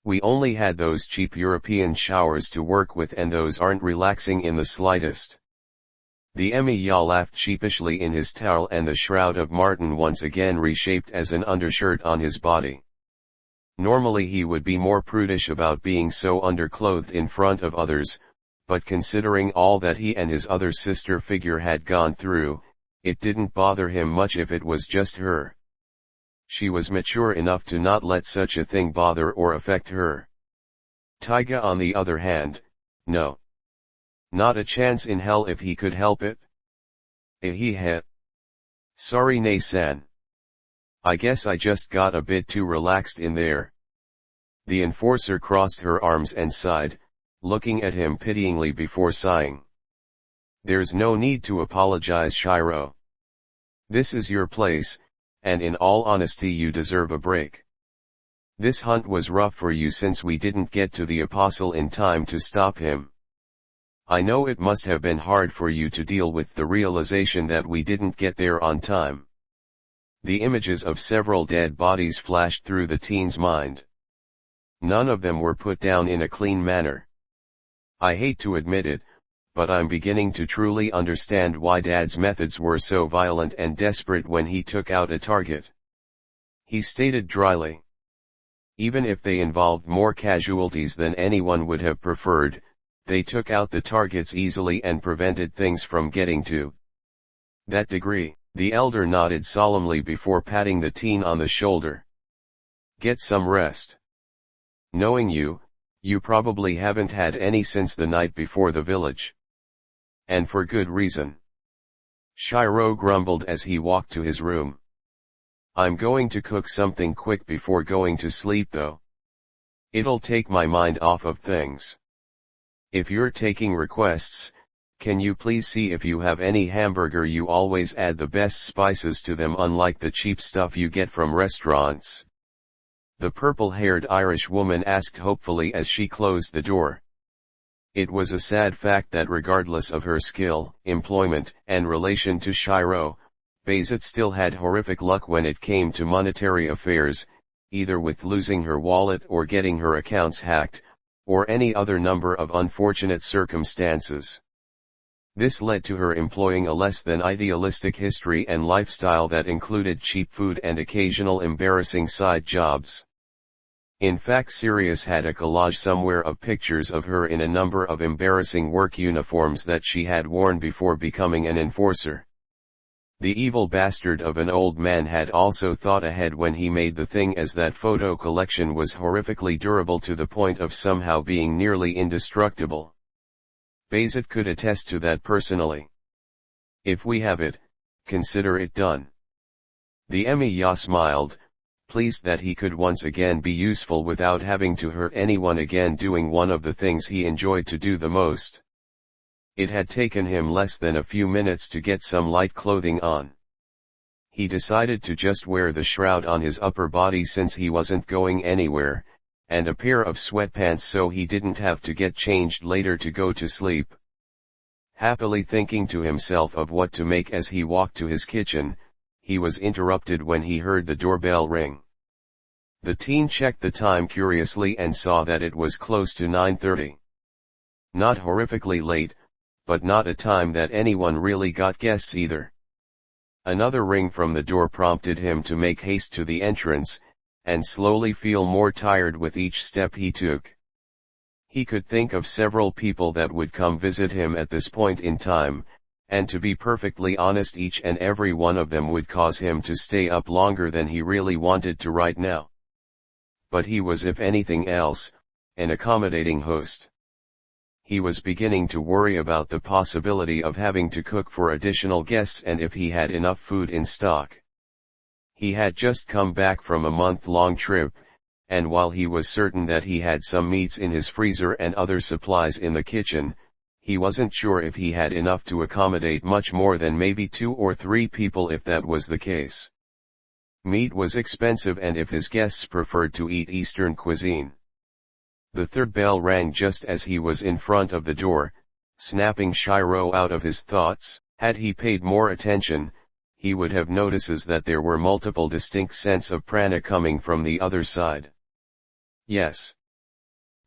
We only had those cheap European showers to work with, and those aren't relaxing in the slightest. The Emiya laughed sheepishly in his towel, and the shroud of Martin once again reshaped as an undershirt on his body. Normally he would be more prudish about being so underclothed in front of others, but considering all that he and his other sister figure had gone through, it didn't bother him much if it was just her. She was mature enough to not let such a thing bother or affect her. Taiga, on the other hand, no. Not a chance in hell if he could help it. Heh. Sorry, Nei-san. I guess I just got a bit too relaxed in there. The enforcer crossed her arms and sighed, looking at him pityingly before sighing. There's no need to apologize, Shirou. This is your place, and in all honesty you deserve a break. This hunt was rough for you since we didn't get to the apostle in time to stop him. I know it must have been hard for you to deal with the realization that we didn't get there on time. The images of several dead bodies flashed through the teen's mind. None of them were put down in a clean manner. I hate to admit it, but I'm beginning to truly understand why Dad's methods were so violent and desperate when he took out a target. He stated dryly. Even if they involved more casualties than anyone would have preferred, they took out the targets easily and prevented things from getting to that degree. The elder nodded solemnly before patting the teen on the shoulder. Get some rest. Knowing you, you probably haven't had any since the night before the village. And for good reason. Shirou grumbled as he walked to his room. I'm going to cook something quick before going to sleep though. It'll take my mind off of things. If you're taking requests, can you please see if you have any hamburger? You always add the best spices to them, unlike the cheap stuff you get from restaurants. The purple-haired Irish woman asked hopefully as she closed the door. It was a sad fact that regardless of her skill, employment, and relation to Shirou, Bayzet still had horrific luck when it came to monetary affairs, either with losing her wallet or getting her accounts hacked, or any other number of unfortunate circumstances. This led to her employing a less than idealistic history and lifestyle that included cheap food and occasional embarrassing side jobs. In fact, Sirius had a collage somewhere of pictures of her in a number of embarrassing work uniforms that she had worn before becoming an enforcer. The evil bastard of an old man had also thought ahead when he made the thing, as that photo collection was horrifically durable to the point of somehow being nearly indestructible. Bayzet could attest to that personally. If we have it, consider it done. The Emiya smiled, pleased that he could once again be useful without having to hurt anyone again, doing one of the things he enjoyed to do the most. It had taken him less than a few minutes to get some light clothing on. he decided to just wear the shroud on his upper body since he wasn't going anywhere, and a pair of sweatpants so he didn't have to get changed later to go to sleep. Happily thinking to himself of what to make as he walked to his kitchen, he was interrupted when he heard the doorbell ring. The teen checked the time curiously and saw that it was close to 9:30. Not horrifically late, but not a time that anyone really got guests either. Another ring from the door prompted him to make haste to the entrance, and slowly feel more tired with each step he took. He could think of several people that would come visit him at this point in time, and to be perfectly honest, each and every one of them would cause him to stay up longer than he really wanted to right now. But he was, if anything else, an accommodating host. He was beginning to worry about the possibility of having to cook for additional guests and if he had enough food in stock. He had just come back from a month-long trip, and while he was certain that he had some meats in his freezer and other supplies in the kitchen, he wasn't sure if he had enough to accommodate much more than maybe 2 or 3 people if that was the case. Meat was expensive, and if his guests preferred to eat Eastern cuisine. The third bell rang just as he was in front of the door, snapping Shirou out of his thoughts. Had he paid more attention, he would have noticed that there were multiple distinct scents of prana coming from the other side. "Yes.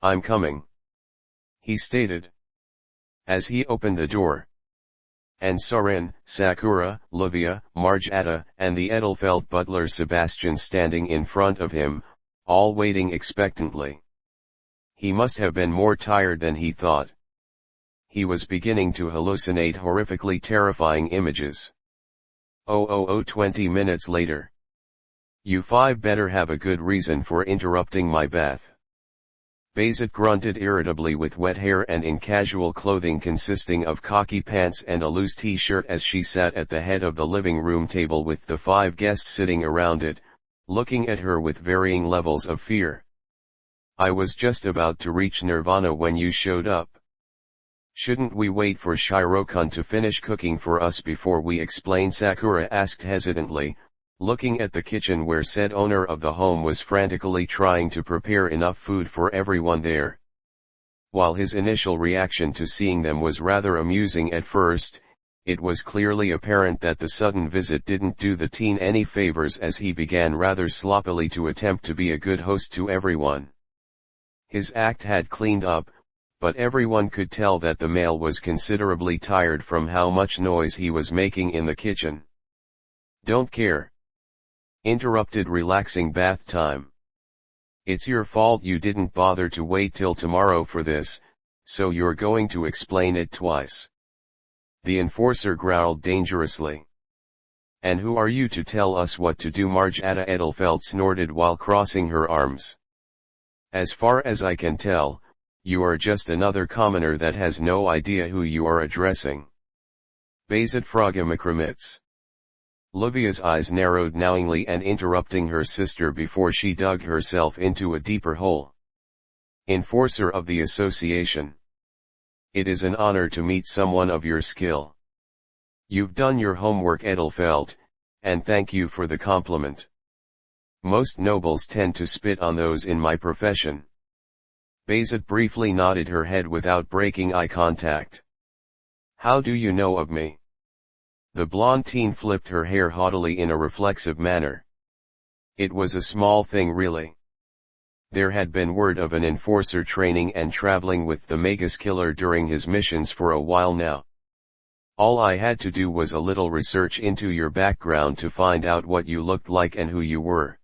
I'm coming," he stated. As he opened the door, and Soren, Sakura, Livia, Margetta, and the Edelfelt butler Sebastian standing in front of him, all waiting expectantly. He must have been more tired than he thought. He was beginning to hallucinate horrifically terrifying images. 20 minutes later. "You 5 better have a good reason for interrupting my bath." Bayzet grunted irritably with wet hair and in casual clothing consisting of khaki pants and a loose t-shirt as she sat at the head of the living room table with the 5 guests sitting around it, looking at her with varying levels of fear. "I was just about to reach Nirvana when you showed up. Shouldn't we wait for Shirou-kun to finish cooking for us before we explain?" Sakura asked hesitantly, looking at the kitchen where said owner of the home was frantically trying to prepare enough food for everyone there. While his initial reaction to seeing them was rather amusing at first, it was clearly apparent that the sudden visit didn't do the teen any favors as he began rather sloppily to attempt to be a good host to everyone. His act had cleaned up, but everyone could tell that the male was considerably tired from how much noise he was making in the kitchen. "Don't care," interrupted relaxing bath time. "It's your fault you didn't bother to wait till tomorrow for this, so you're going to explain it twice." The enforcer growled dangerously. "And who are you to tell us what to do?" Margetta Edelfelt snorted while crossing her arms. "As far as I can tell, you are just another commoner that has no idea who you are addressing." Bayzet Frogimikramits. Livia's eyes narrowed knowingly and interrupting her sister before she dug herself into a deeper hole. "Enforcer of the association. It is an honor to meet someone of your skill. You've done your homework, Edelfelt, and thank you for the compliment. Most nobles tend to spit on those in my profession." Bayzet briefly nodded her head without breaking eye contact. "How do you know of me?" The blonde teen flipped her hair haughtily in a reflexive manner. It was a small thing really. There had been word of an enforcer training and traveling with the magus killer during his missions for a while now. All I had to do was a little research into your background to find out what you looked like and who you were.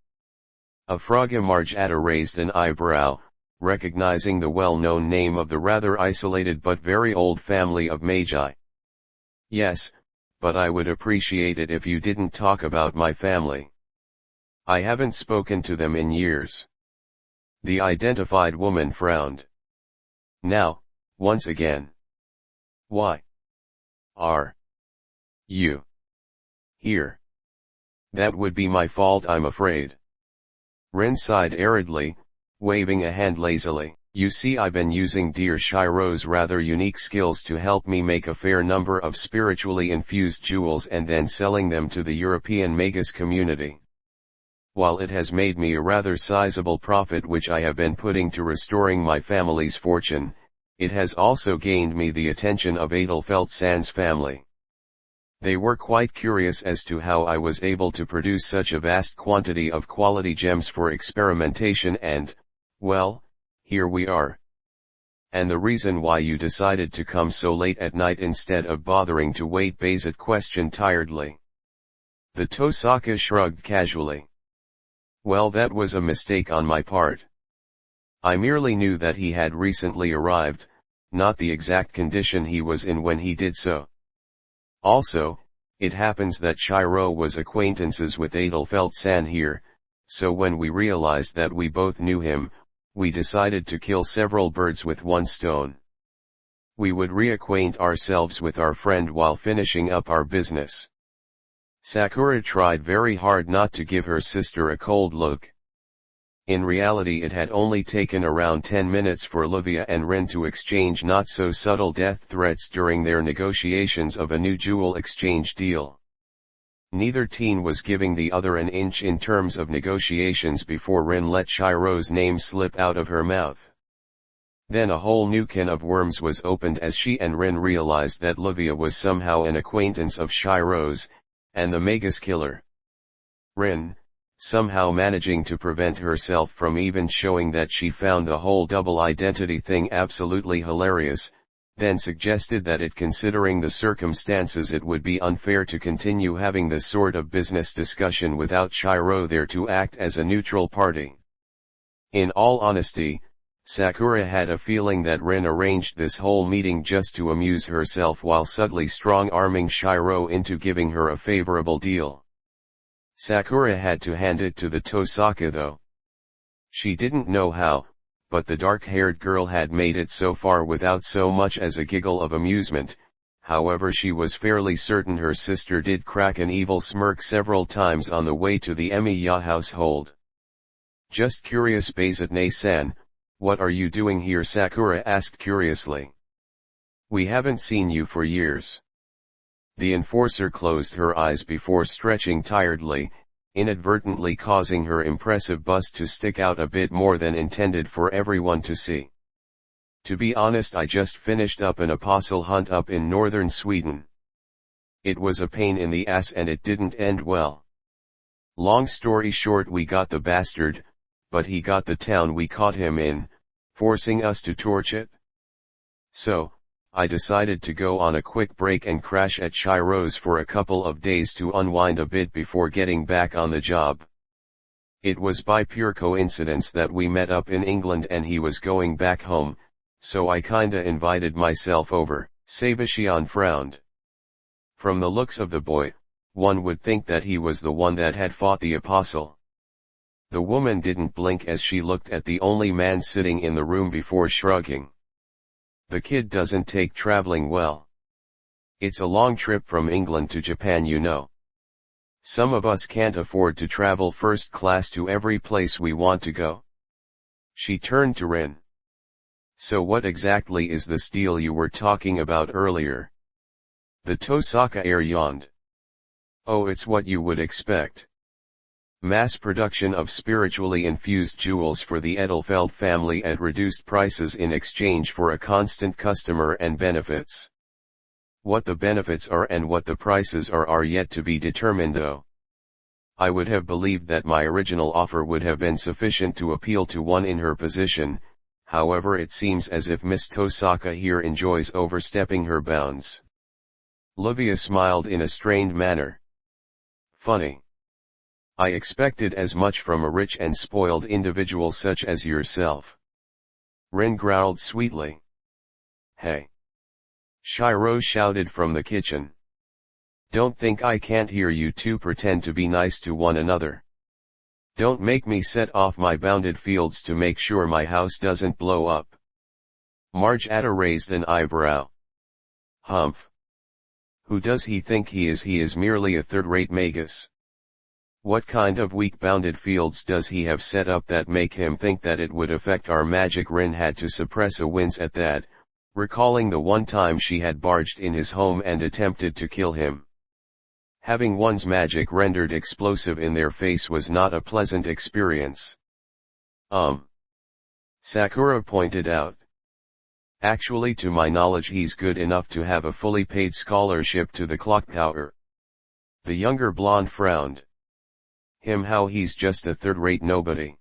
Afraga Margetta raised an eyebrow, recognizing the well-known name of the rather isolated but very old family of Magi. "Yes, but I would appreciate it if you didn't talk about my family. I haven't spoken to them in years." The identified woman frowned. "Now, once again. Why are you here?" "That would be my fault, I'm afraid." Rin sighed aridly, waving a hand lazily. You see, I've been using dear Shirou's rather unique skills to help me make a fair number of spiritually infused jewels and then selling them to the European magus community. While it has made me a rather sizable profit which I have been putting to restoring my family's fortune, it has also gained me the attention of Adelfelt San's family. They were quite curious as to how I was able to produce such a vast quantity of quality gems for experimentation and, well, here we are. And the reason why you decided to come so late at night instead of bothering to wait, Bayzet questioned tiredly. The Tosaka shrugged casually. Well, that was a mistake on my part. I merely knew that he had recently arrived, not the exact condition he was in when he did so. Also, it happens that Shirou was acquaintances with Adelfelt San here, so when we realized that we both knew him, we decided to kill several birds with one stone. We would reacquaint ourselves with our friend while finishing up our business. Sakura tried very hard not to give her sister a cold look. In reality, it had only taken around 10 minutes for Livia and Rin to exchange not so subtle death threats during their negotiations of a new jewel exchange deal. Neither teen was giving the other an inch in terms of negotiations before Rin let Shirou's name slip out of her mouth. Then a whole new can of worms was opened as she and Rin realized that Livia was somehow an acquaintance of Shirou's, and the magus killer. Rin, somehow managing to prevent herself from even showing that she found the whole double identity thing absolutely hilarious, then suggested that considering the circumstances it would be unfair to continue having this sort of business discussion without Shirou there to act as a neutral party. In all honesty, Sakura had a feeling that Rin arranged this whole meeting just to amuse herself while subtly strong-arming Shirou into giving her a favorable deal. Sakura had to hand it to the Tosaka though. She didn't know how, but the dark-haired girl had made it so far without so much as a giggle of amusement. However, she was fairly certain her sister did crack an evil smirk several times on the way to the Emiya household. Just curious, Bayzet-san, what are you doing here? Sakura asked curiously. We haven't seen you for years. The enforcer closed her eyes before stretching tiredly, inadvertently causing her impressive bust to stick out a bit more than intended for everyone to see. To be honest, I just finished up an apostle hunt up in northern Sweden. It was a pain in the ass and it didn't end well. Long story short, we got the bastard, but he got the town we caught him in, forcing us to torch it. So, I decided to go on a quick break and crash at Shirou's for a couple of days to unwind a bit before getting back on the job. It was by pure coincidence that we met up in England and he was going back home, so I kinda invited myself over. Sebastian frowned. From the looks of the boy, one would think that he was the one that had fought the apostle. The woman didn't blink as she looked at the only man sitting in the room before shrugging. The kid doesn't take traveling well. It's a long trip from England to Japan, you know. Some of us can't afford to travel first class to every place we want to go. She turned to Rin. So what exactly is this deal you were talking about earlier? The Tosaka heir yawned. Oh, it's what you would expect. Mass production of spiritually infused jewels for the Adelfelt family at reduced prices in exchange for a constant customer and benefits. What the benefits are and what the prices are yet to be determined though. I would have believed that my original offer would have been sufficient to appeal to one in her position, however it seems as if Miss Tosaka here enjoys overstepping her bounds. Livia smiled in a strained manner. Funny. I expected as much from a rich and spoiled individual such as yourself. Rin growled sweetly. Hey! Shirou shouted from the kitchen. Don't think I can't hear you two pretend to be nice to one another. Don't make me set off my bounded fields to make sure my house doesn't blow up. Margetta raised an eyebrow. Humph. Who does he think he is? He is merely a third-rate magus. What kind of weak-bounded fields does he have set up that make him think that it would affect our magic? Rin had to suppress a wince at that, recalling the one time she had barged in his home and attempted to kill him. Having one's magic rendered explosive in their face was not a pleasant experience. Sakura pointed out. Actually, to my knowledge, he's good enough to have a fully paid scholarship to the clock tower. The younger blonde frowned. Him? How? He's just a third-rate nobody.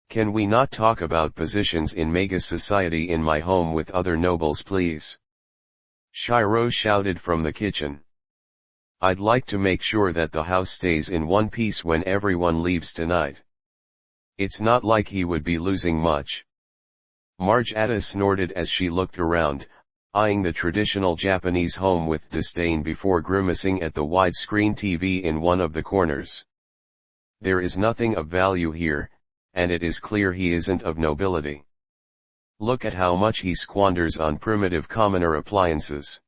Can we not talk about positions in magus society in my home with other nobles, please? Shirou shouted from the kitchen. I'd like to make sure that the house stays in one piece when everyone leaves tonight. It's not like he would be losing much. Margetta snorted as she looked around, eyeing the traditional Japanese home with disdain before grimacing at the widescreen TV in one of the corners. There is nothing of value here, and it is clear he isn't of nobility. Look at how much he squanders on primitive commoner appliances.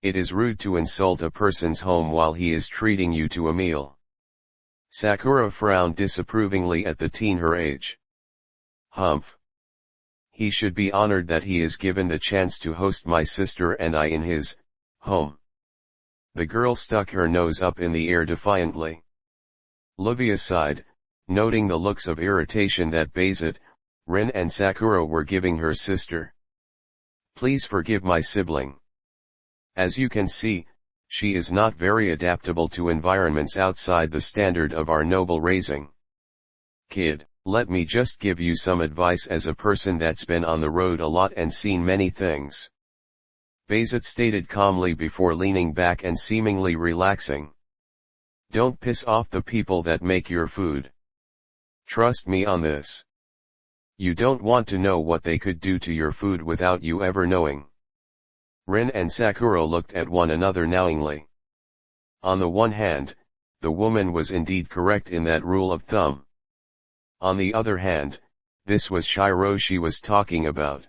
It is rude to insult a person's home while he is treating you to a meal. Sakura frowned disapprovingly at the teen her age. Humph. He should be honored that he is given the chance to host my sister and I in his home. The girl stuck her nose up in the air defiantly. Livia sighed, noting the looks of irritation that Bayzet, Rin and Sakura were giving her sister. Please forgive my sibling. As you can see, she is not very adaptable to environments outside the standard of our noble raising. Kid, let me just give you some advice as a person that's been on the road a lot and seen many things. Bayzet stated calmly before leaning back and seemingly relaxing. Don't piss off the people that make your food. Trust me on this. You don't want to know what they could do to your food without you ever knowing. Rin and Sakura looked at one another knowingly. On the one hand, the woman was indeed correct in that rule of thumb. On the other hand, this was Shirou she was talking about.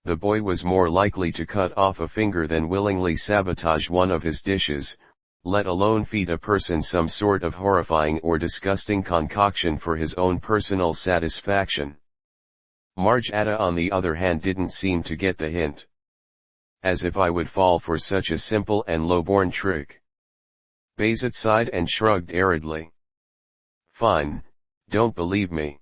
The boy was more likely to cut off a finger than willingly sabotage one of his dishes, let alone feed a person some sort of horrifying or disgusting concoction for his own personal satisfaction. Margetta on the other hand didn't seem to get the hint. As if I would fall for such a simple and low-born trick. Bayzet sighed and shrugged aridly. Fine, don't believe me.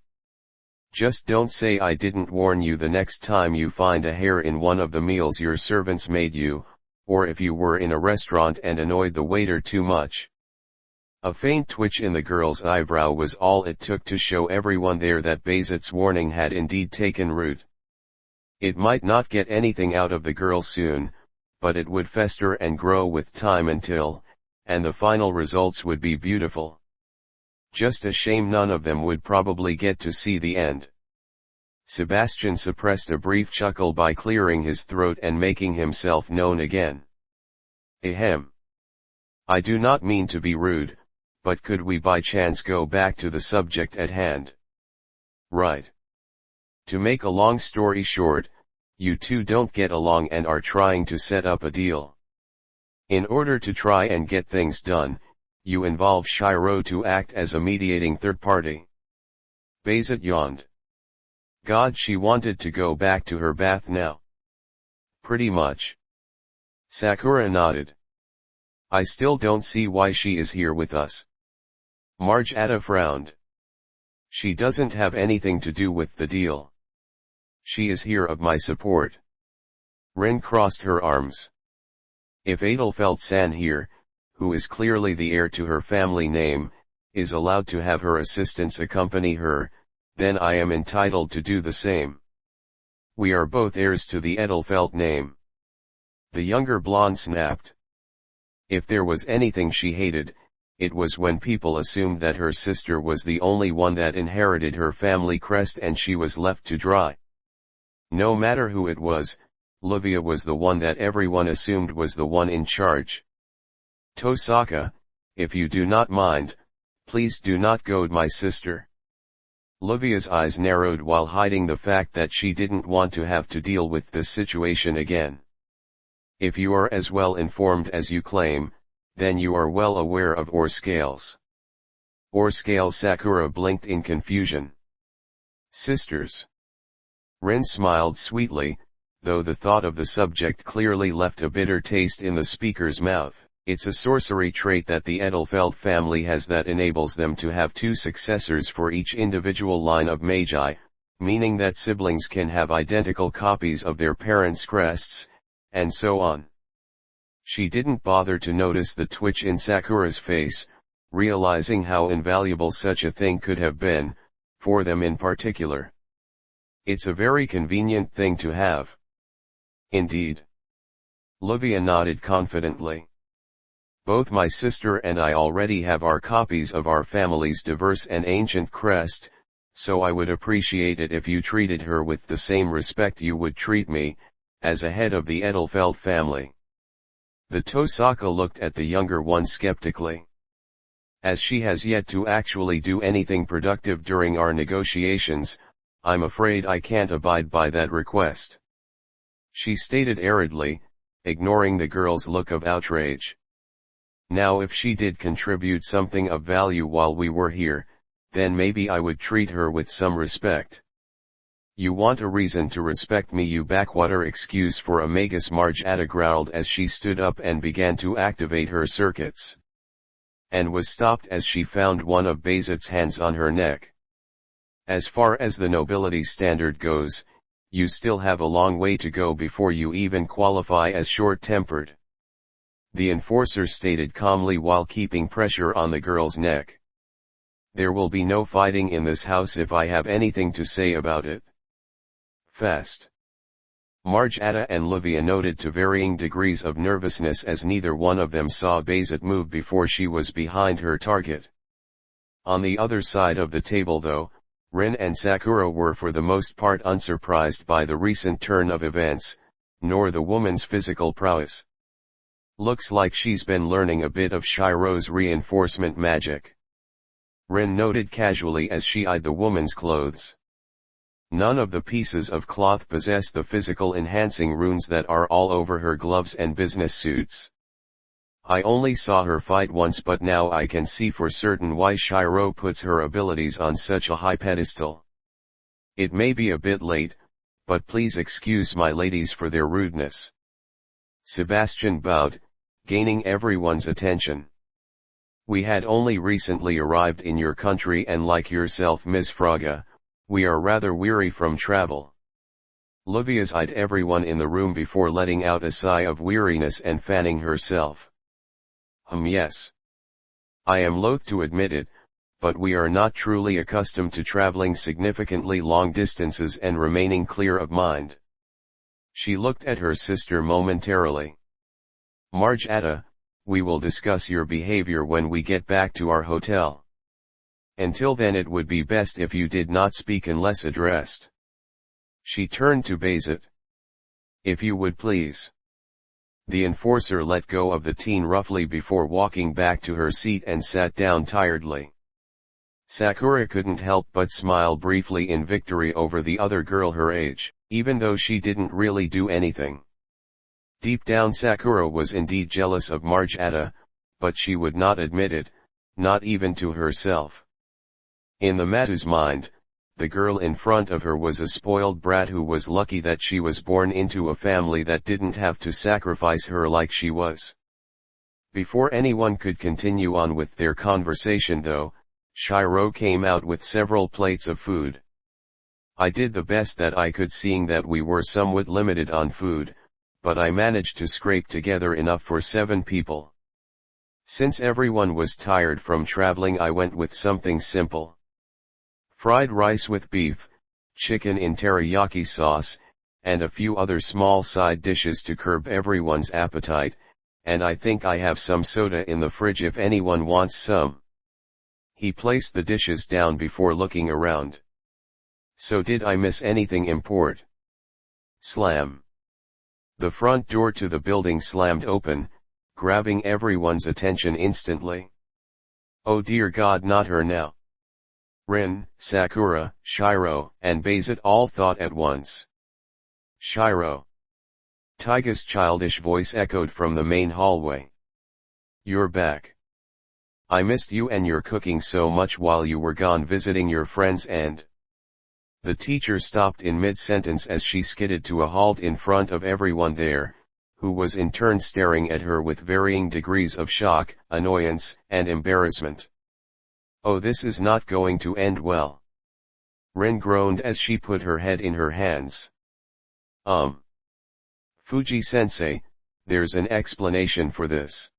Just don't say I didn't warn you the next time you find a hair in one of the meals your servants made you, or if you were in a restaurant and annoyed the waiter too much. A faint twitch in the girl's eyebrow was all it took to show everyone there that Bayzet's warning had indeed taken root. It might not get anything out of the girl soon, but it would fester and grow with time until, and the final results would be beautiful. Just a shame none of them would probably get to see the end. Sebastian suppressed a brief chuckle by clearing his throat and making himself known again. Ahem. I do not mean to be rude, but could we by chance go back to the subject at hand? Right. To make a long story short, you two don't get along and are trying to set up a deal. In order to try and get things done, you involve Shirou to act as a mediating third party. Bayzet yawned. God, she wanted to go back to her bath now. Pretty much. Sakura nodded. I still don't see why she is here with us. Margetta frowned. She doesn't have anything to do with the deal. She is here of my support. Rin crossed her arms. If Adelfelt-san here, who is clearly the heir to her family name, is allowed to have her assistants accompany her, then I am entitled to do the same. We are both heirs to the Adelfelt name. The younger blonde snapped. If there was anything she hated, it was when people assumed that her sister was the only one that inherited her family crest and she was left to dry. No matter who it was, Livia was the one that everyone assumed was the one in charge. Tosaka, if you do not mind, please do not goad my sister. Livia's eyes narrowed while hiding the fact that she didn't want to have to deal with this situation again. If you are as well informed as you claim, then you are well aware of our scales. Or scale? Sakura blinked in confusion. Sisters. Rin smiled sweetly, though the thought of the subject clearly left a bitter taste in the speaker's mouth. It's a sorcery trait that the Edelfelt family has that enables them to have two successors for each individual line of magi, meaning that siblings can have identical copies of their parents' crests, and so on. She didn't bother to notice the twitch in Sakura's face, realizing how invaluable such a thing could have been, for them in particular. It's a very convenient thing to have. Indeed. Livia nodded confidently. Both my sister and I already have our copies of our family's diverse and ancient crest, so I would appreciate it if you treated her with the same respect you would treat me, as a head of the Edelfelt family. The Tosaka looked at the younger one skeptically. As she has yet to actually do anything productive during our negotiations, I'm afraid I can't abide by that request. She stated aridly, ignoring the girl's look of outrage. Now if she did contribute something of value while we were here, then maybe I would treat her with some respect. You want a reason to respect me, you backwater excuse for a magus, Marjata growled as she stood up and began to activate her circuits. And was stopped as she found one of Bayzat's hands on her neck. As far as the nobility standard goes, you still have a long way to go before you even qualify as short-tempered. The enforcer stated calmly while keeping pressure on the girl's neck. There will be no fighting in this house if I have anything to say about it. Fast. Marjata and Livia noted to varying degrees of nervousness as neither one of them saw Bayzat move before she was behind her target. On the other side of the table though, Rin and Sakura were for the most part unsurprised by the recent turn of events, nor the woman's physical prowess. Looks like she's been learning a bit of Shirou's reinforcement magic. Rin noted casually as she eyed the woman's clothes. None of the pieces of cloth possess the physical enhancing runes that are all over her gloves and business suits. I only saw her fight once, but now I can see for certain why Shirou puts her abilities on such a high pedestal. It may be a bit late, but please excuse my ladies for their rudeness. Sebastian bowed, gaining everyone's attention. We had only recently arrived in your country and like yourself, Miss Fraga, we are rather weary from travel. Livia's eyed everyone in the room before letting out a sigh of weariness and fanning herself. Yes. I am loath to admit it, but we are not truly accustomed to traveling significantly long distances and remaining clear of mind. She looked at her sister momentarily. Marjata, we will discuss your behavior when we get back to our hotel. Until then it would be best if you did not speak unless addressed. She turned to Bayzat. If you would please. The enforcer let go of the teen roughly before walking back to her seat and sat down tiredly. Sakura couldn't help but smile briefly in victory over the other girl her age, even though she didn't really do anything. Deep down Sakura was indeed jealous of Marjata, but she would not admit it, not even to herself. In the Matu's mind, the girl in front of her was a spoiled brat who was lucky that she was born into a family that didn't have to sacrifice her like she was. Before anyone could continue on with their conversation though, Shirou came out with several plates of food. I did the best that I could, seeing that we were somewhat limited on food, but I managed to scrape together enough for 7 people. Since everyone was tired from traveling, I went with something simple. Fried rice with beef, chicken in teriyaki sauce, and a few other small side dishes to curb everyone's appetite, and I think I have some soda in the fridge if anyone wants some. He placed the dishes down before looking around. So did I miss anything important? Slam. The front door to the building slammed open, grabbing everyone's attention instantly. Oh dear God, not her now. Rin, Sakura, Shirou, and Bayzat all thought at once. Shirou. Taiga's childish voice echoed from the main hallway. You're back. I missed you and your cooking so much while you were gone visiting your friends and... The teacher stopped in mid-sentence as she skidded to a halt in front of everyone there, who was in turn staring at her with varying degrees of shock, annoyance, and embarrassment. Oh, this is not going to end well. Rin groaned as she put her head in her hands. Fuji-sensei, there's an explanation for this.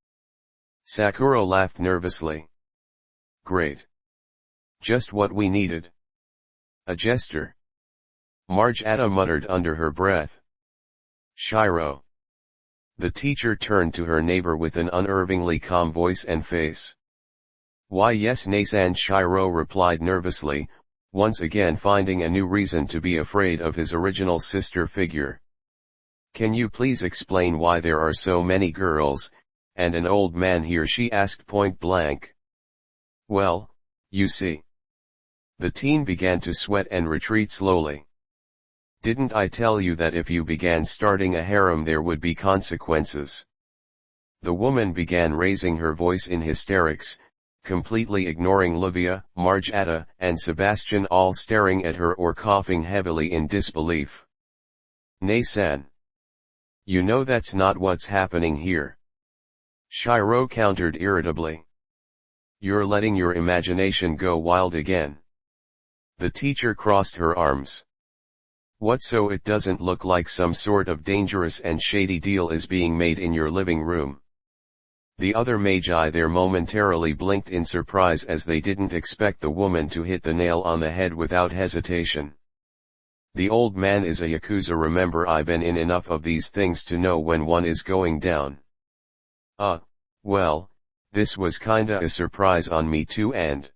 Sakura laughed nervously. Great. Just what we needed. A jester. Margetta muttered under her breath. Shirou. The teacher turned to her neighbor with an unnervingly calm voice and face. Why yes, Nasan, Shirou replied nervously, once again finding a new reason to be afraid of his original sister figure. Can you please explain why there are so many girls, and an old man here, she asked point blank. Well, you see. The teen began to sweat and retreat slowly. Didn't I tell you that if you began starting a harem there would be consequences? The woman began raising her voice in hysterics, completely ignoring Livia, Margetta, and Sebastian, all staring at her or coughing heavily in disbelief. Nasan. You know that's not what's happening here. Shirou countered irritably. You're letting your imagination go wild again. The teacher crossed her arms. What, so it doesn't look like some sort of dangerous and shady deal is being made in your living room? The other magi there momentarily blinked in surprise as they didn't expect the woman to hit the nail on the head without hesitation. The old man is a yakuza, remember, I've been in enough of these things to know when one is going down. Well, this was kinda a surprise on me too, and...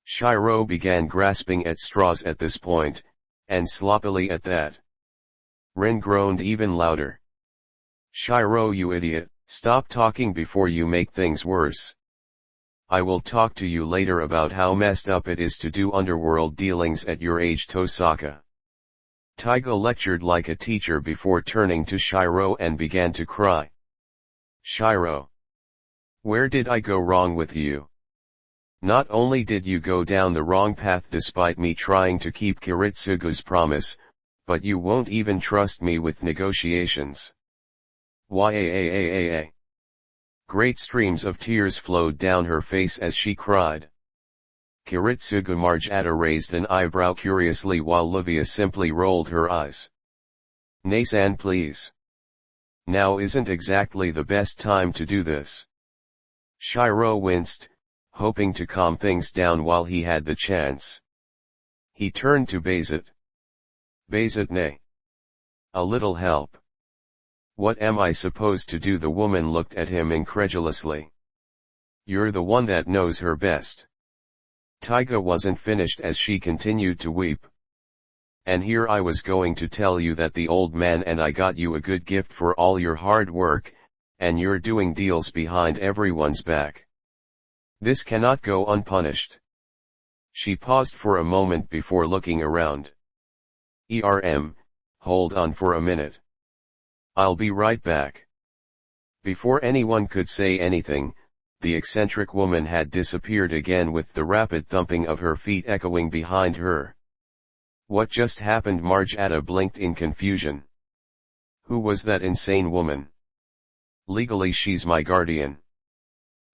Shirou began grasping at straws at this point, and sloppily at that. Rin groaned even louder. Shirou, you idiot, stop talking before you make things worse. I will talk to you later about how messed up it is to do underworld dealings at your age, Tosaka. Taiga lectured like a teacher before turning to Shirou and began to cry. Shirou. Where did I go wrong with you? Not only did you go down the wrong path despite me trying to keep Kiritsugu's promise, but you won't even trust me with negotiations. Yaaaaaa. Great streams of tears flowed down her face as she cried. Kiritsugu Margetta raised an eyebrow curiously while Livia simply rolled her eyes. Nasan, please. Now isn't exactly the best time to do this. Shirou winced, hoping to calm things down while he had the chance. He turned to Bayzet. Bayzet, nay. A little help. What am I supposed to do? The woman looked at him incredulously. You're the one that knows her best. Taiga wasn't finished as she continued to weep. And here I was going to tell you that the old man and I got you a good gift for all your hard work, and you're doing deals behind everyone's back. This cannot go unpunished. She paused for a moment before looking around. Hold on for a minute. I'll be right back. Before anyone could say anything, the eccentric woman had disappeared again with the rapid thumping of her feet echoing behind her. What just happened? Margetta blinked in confusion. Who was that insane woman? Legally she's my guardian.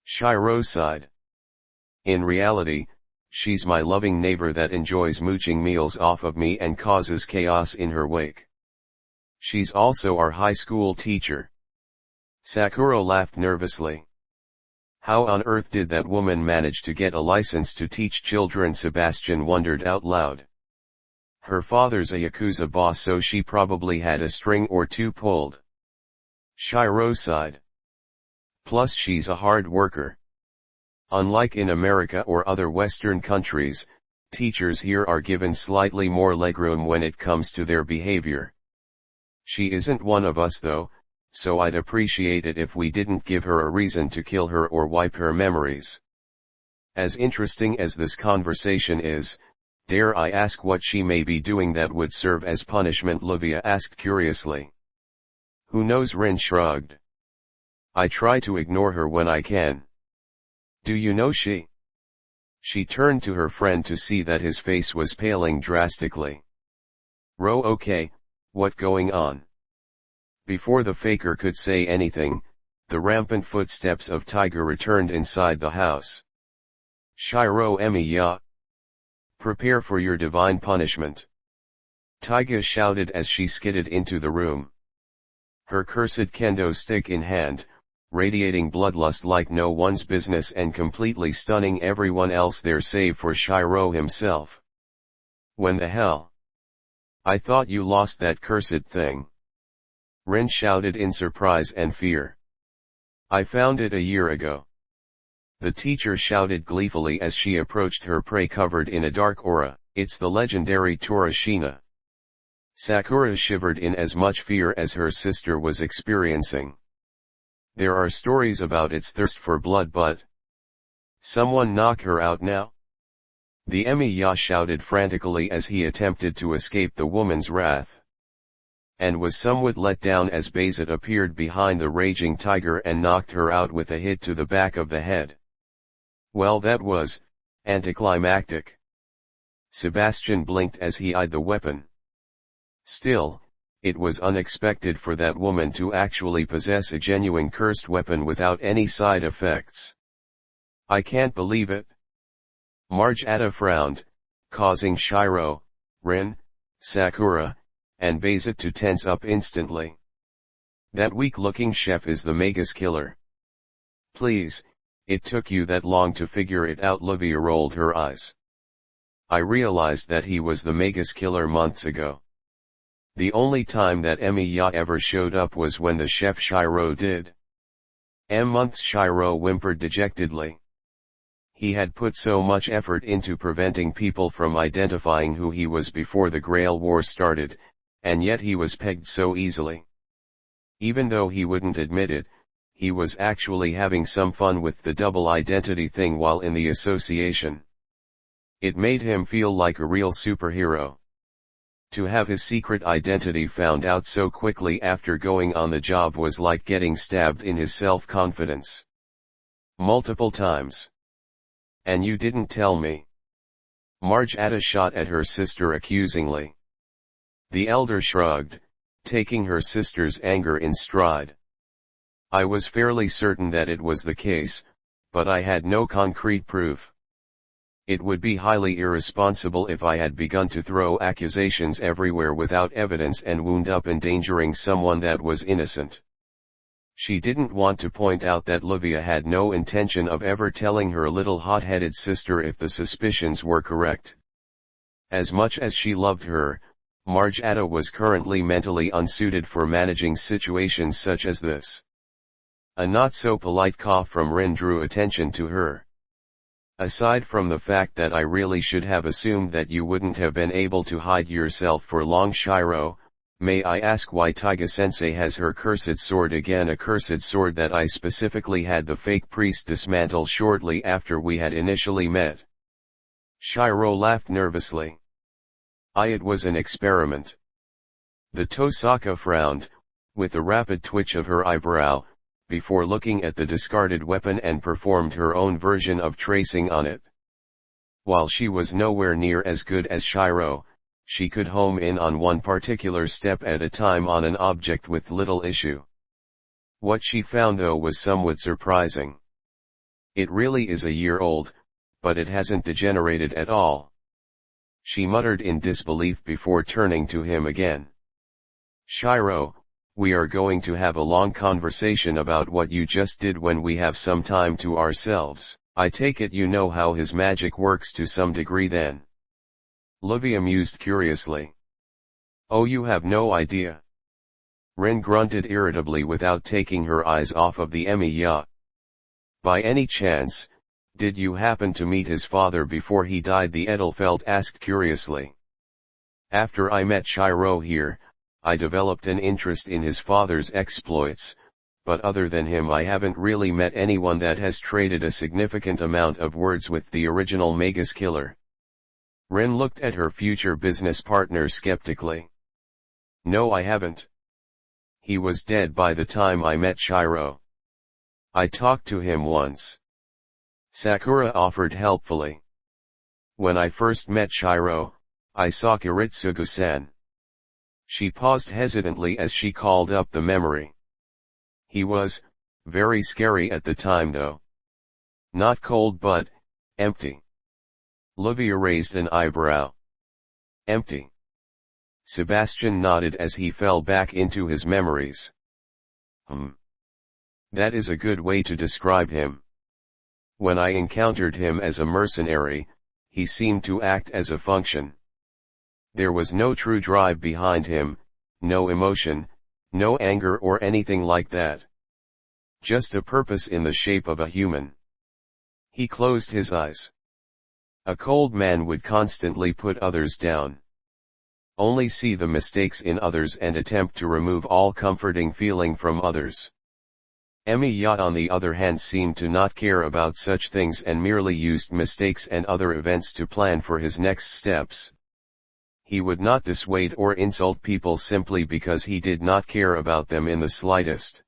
Shirou sighed. In reality, she's my loving neighbor that enjoys mooching meals off of me and causes chaos in her wake. She's also our high school teacher. Sakura laughed nervously. How on earth did that woman manage to get a license to teach children? Sebastian wondered out loud. Her father's a yakuza boss, so she probably had a string or two pulled. Shirou sighed. Plus she's a hard worker. Unlike in America or other Western countries, teachers here are given slightly more legroom when it comes to their behavior. She isn't one of us though, so I'd appreciate it if we didn't give her a reason to kill her or wipe her memories. As interesting as this conversation is, dare I ask what she may be doing that would serve as punishment? Livia asked curiously. Who knows? Rin shrugged. I try to ignore her when I can. Do you know she? She turned to her friend to see that his face was paling drastically. Ro, okay, what going on? Before the faker could say anything, the rampant footsteps of Tiger returned inside the house. Shirou Emiya. Prepare for your divine punishment. Taiga shouted as she skidded into the room. Her cursed kendo stick in hand, radiating bloodlust like no one's business and completely stunning everyone else there save for Shirou himself. When the hell? I thought you lost that cursed thing. Rin shouted in surprise and fear. I found it a year ago. The teacher shouted gleefully as she approached her prey covered in a dark aura. It's the legendary Torashina. Sakura shivered in as much fear as her sister was experiencing. There are stories about its thirst for blood, but... Someone knock her out now? The Emiya shouted frantically as he attempted to escape the woman's wrath. And was somewhat let down as Bayzet appeared behind the raging tiger and knocked her out with a hit to the back of the head. Well, that was anticlimactic. Sebastian blinked as he eyed the weapon. Still, it was unexpected for that woman to actually possess a genuine cursed weapon without any side effects. I can't believe it. Margata frowned, causing Shirou, Rin, Sakura, and Bayzet to tense up instantly. That weak-looking chef is the magus killer. Please, it took you that long to figure it out. Livia rolled her eyes. I realized that he was the magus killer months ago. The only time that Emiya ever showed up was when the chef Shirou did. Months, Shirou whimpered dejectedly. He had put so much effort into preventing people from identifying who he was before the Grail War started, and yet he was pegged so easily. Even though he wouldn't admit it, he was actually having some fun with the double identity thing while in the association. It made him feel like a real superhero. To have his secret identity found out so quickly after going on the job was like getting stabbed in his self-confidence. Multiple times. And you didn't tell me. Margata shot at her sister accusingly. The elder shrugged, taking her sister's anger in stride. I was fairly certain that it was the case, but I had no concrete proof. It would be highly irresponsible if I had begun to throw accusations everywhere without evidence and wound up endangering someone that was innocent. She didn't want to point out that Livia had no intention of ever telling her little hot-headed sister if the suspicions were correct. As much as she loved her, Margata was currently mentally unsuited for managing situations such as this. A not-so-polite cough from Rin drew attention to her. Aside from the fact that I really should have assumed that you wouldn't have been able to hide yourself for long, Shirou, may I ask why Taiga-sensei has her cursed sword again, a cursed sword that I specifically had the fake priest dismantle shortly after we had initially met? Shirou laughed nervously. It was an experiment. The Tosaka frowned, with a rapid twitch of her eyebrow, before looking at the discarded weapon and performed her own version of tracing on it. While she was nowhere near as good as Shirou, she could home in on one particular step at a time on an object with little issue. What she found though was somewhat surprising. It really is a year old, but it hasn't degenerated at all. She muttered in disbelief before turning to him again. Shirou, we are going to have a long conversation about what you just did when we have some time to ourselves. I take it you know how his magic works to some degree then? Livia mused curiously. Oh, you have no idea. Rin grunted irritably without taking her eyes off of the Emiya. By any chance, did you happen to meet his father before he died? The Edelfelt asked curiously. After I met Shirou here, I developed an interest in his father's exploits, but other than him I haven't really met anyone that has traded a significant amount of words with the original Magus killer. Rin looked at her future business partner skeptically. No, I haven't. He was dead by the time I met Shirou. I talked to him once. Sakura offered helpfully. When I first met Shirou, I saw Kiritsugu-san. She paused hesitantly as she called up the memory. He was very scary at the time though. Not cold but empty. Livia raised an eyebrow. Empty. Sebastian nodded as he fell back into his memories. That is a good way to describe him. When I encountered him as a mercenary, he seemed to act as a function. There was no true drive behind him, no emotion, no anger or anything like that. Just a purpose in the shape of a human. He closed his eyes. A cold man would constantly put others down. Only see the mistakes in others and attempt to remove all comforting feeling from others. Emiya on the other hand seemed to not care about such things and merely used mistakes and other events to plan for his next steps. He would not dissuade or insult people simply because he did not care about them in the slightest.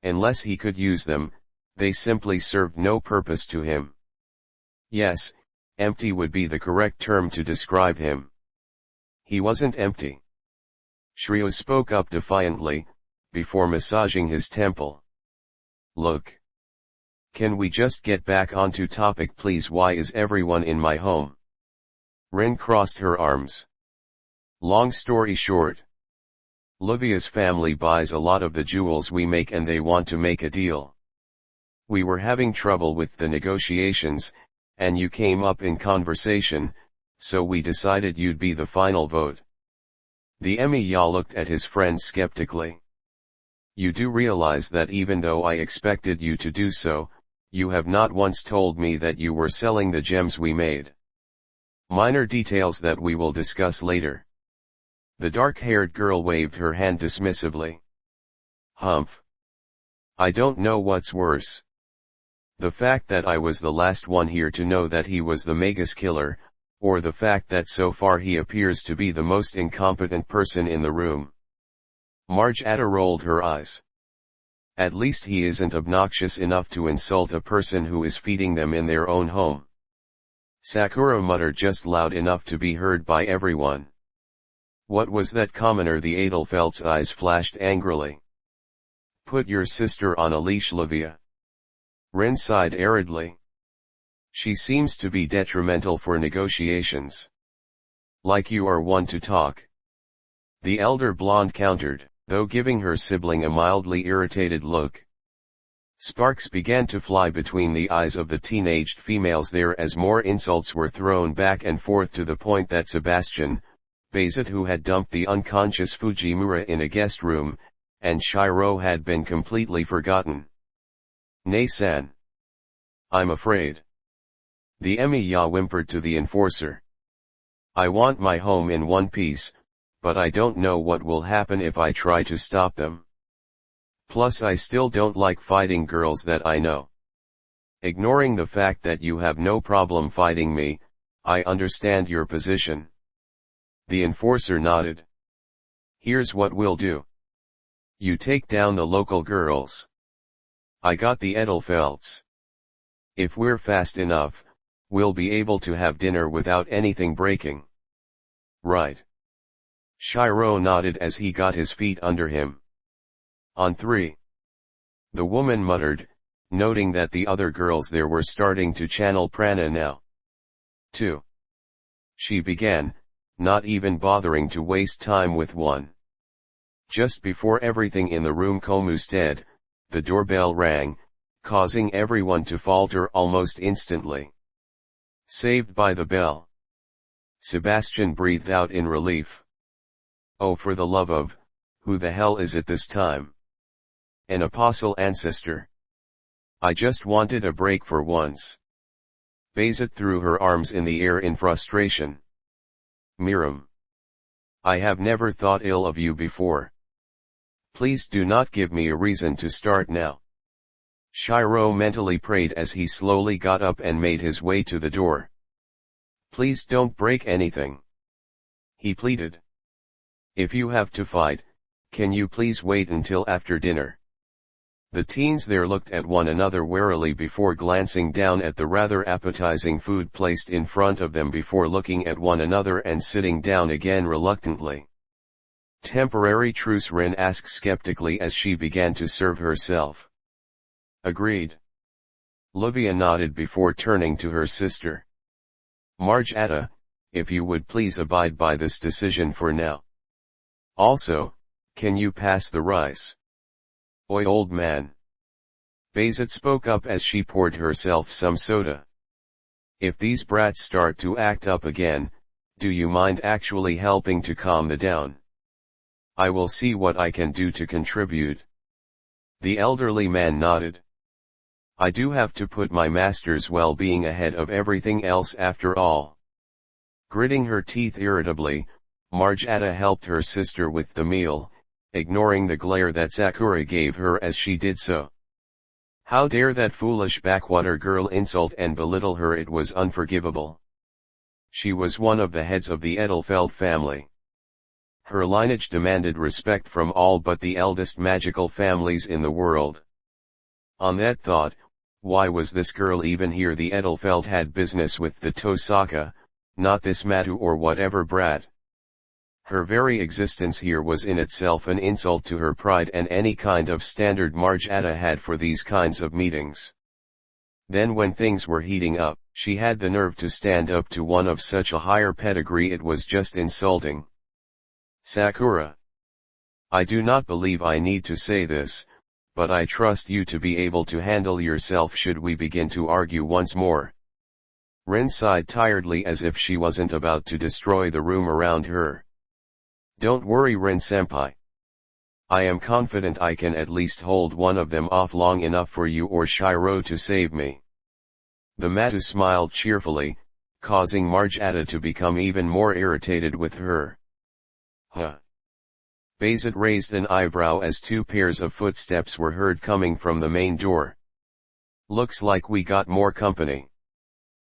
Unless he could use them, they simply served no purpose to him. Yes, empty would be the correct term to describe him. He wasn't empty. Shirou spoke up defiantly, before massaging his temple. Look. Can we just get back onto topic please? Why is everyone in my home? Rin crossed her arms. Long story short. Livia's family buys a lot of the jewels we make and they want to make a deal. We were having trouble with the negotiations, and you came up in conversation, so we decided you'd be the final vote. The Emiya looked at his friend skeptically. You do realize that even though I expected you to do so, you have not once told me that you were selling the gems we made. Minor details that we will discuss later. The dark-haired girl waved her hand dismissively. Humph. I don't know what's worse. The fact that I was the last one here to know that he was the magus killer, or the fact that so far he appears to be the most incompetent person in the room. Marjata rolled her eyes. At least he isn't obnoxious enough to insult a person who is feeding them in their own home. Sakura muttered just loud enough to be heard by everyone. What was that commoner? The Adelfeld's eyes flashed angrily. Put your sister on a leash, Livia. Rin sighed aridly. She seems to be detrimental for negotiations. Like you are one to talk. The elder blonde countered, though giving her sibling a mildly irritated look. Sparks began to fly between the eyes of the teenaged females there as more insults were thrown back and forth to the point that Sebastian, Bayzet who had dumped the unconscious Fujimura in a guest room, and Shirou had been completely forgotten. Nei-san. I'm afraid. The Emiya whimpered to the enforcer. I want my home in one piece, but I don't know what will happen if I try to stop them. Plus I still don't like fighting girls that I know. Ignoring the fact that you have no problem fighting me, I understand your position. The enforcer nodded. Here's what we'll do. You take down the local girls. I got the Edelfelds. If we're fast enough, we'll be able to have dinner without anything breaking. Right. Shirou nodded as he got his feet under him. On 3. The woman muttered, noting that the other girls there were starting to channel prana now. 2. She began, not even bothering to waste time with 1. Just before everything in the room commusted, the doorbell rang, causing everyone to falter almost instantly. Saved by the bell. Sebastian breathed out in relief. Oh, for the love of, who the hell is it this time? An apostle ancestor. I just wanted a break for once. Bayzet threw her arms in the air in frustration. Miriam. I have never thought ill of you before. Please do not give me a reason to start now. Shirou mentally prayed as he slowly got up and made his way to the door. Please don't break anything. He pleaded. If you have to fight, can you please wait until after dinner? The teens there looked at one another warily before glancing down at the rather appetizing food placed in front of them before looking at one another and sitting down again reluctantly. Temporary truce, Rin asked skeptically as she began to serve herself. Agreed. Livia nodded before turning to her sister. Marjata, if you would please abide by this decision for now. Also, can you pass the rice? Oi, old man. Bayzat spoke up as she poured herself some soda. If these brats start to act up again, do you mind actually helping to calm them down? I will see what I can do to contribute. The elderly man nodded. I do have to put my master's well-being ahead of everything else after all. Gritting her teeth irritably, Marjata helped her sister with the meal, ignoring the glare that Sakura gave her as she did so. How dare that foolish backwater girl insult and belittle her? It was unforgivable. She was one of the heads of the Edelfelt family. Her lineage demanded respect from all but the eldest magical families in the world. On that thought, why was this girl even here? The Edelfelt had business with the Tosaka, not this Matu or whatever brat. Her very existence here was in itself an insult to her pride and any kind of standard Marjata had for these kinds of meetings. Then when things were heating up, she had the nerve to stand up to one of such a higher pedigree. It was just insulting. Sakura. I do not believe I need to say this, but I trust you to be able to handle yourself should we begin to argue once more. Rin sighed tiredly as if she wasn't about to destroy the room around her. Don't worry, Rin-senpai. I am confident I can at least hold one of them off long enough for you or Shirou to save me. The Matu smiled cheerfully, causing Marjata to become even more irritated with her. Huh. Bayzat raised an eyebrow as two pairs of footsteps were heard coming from the main door. Looks like we got more company.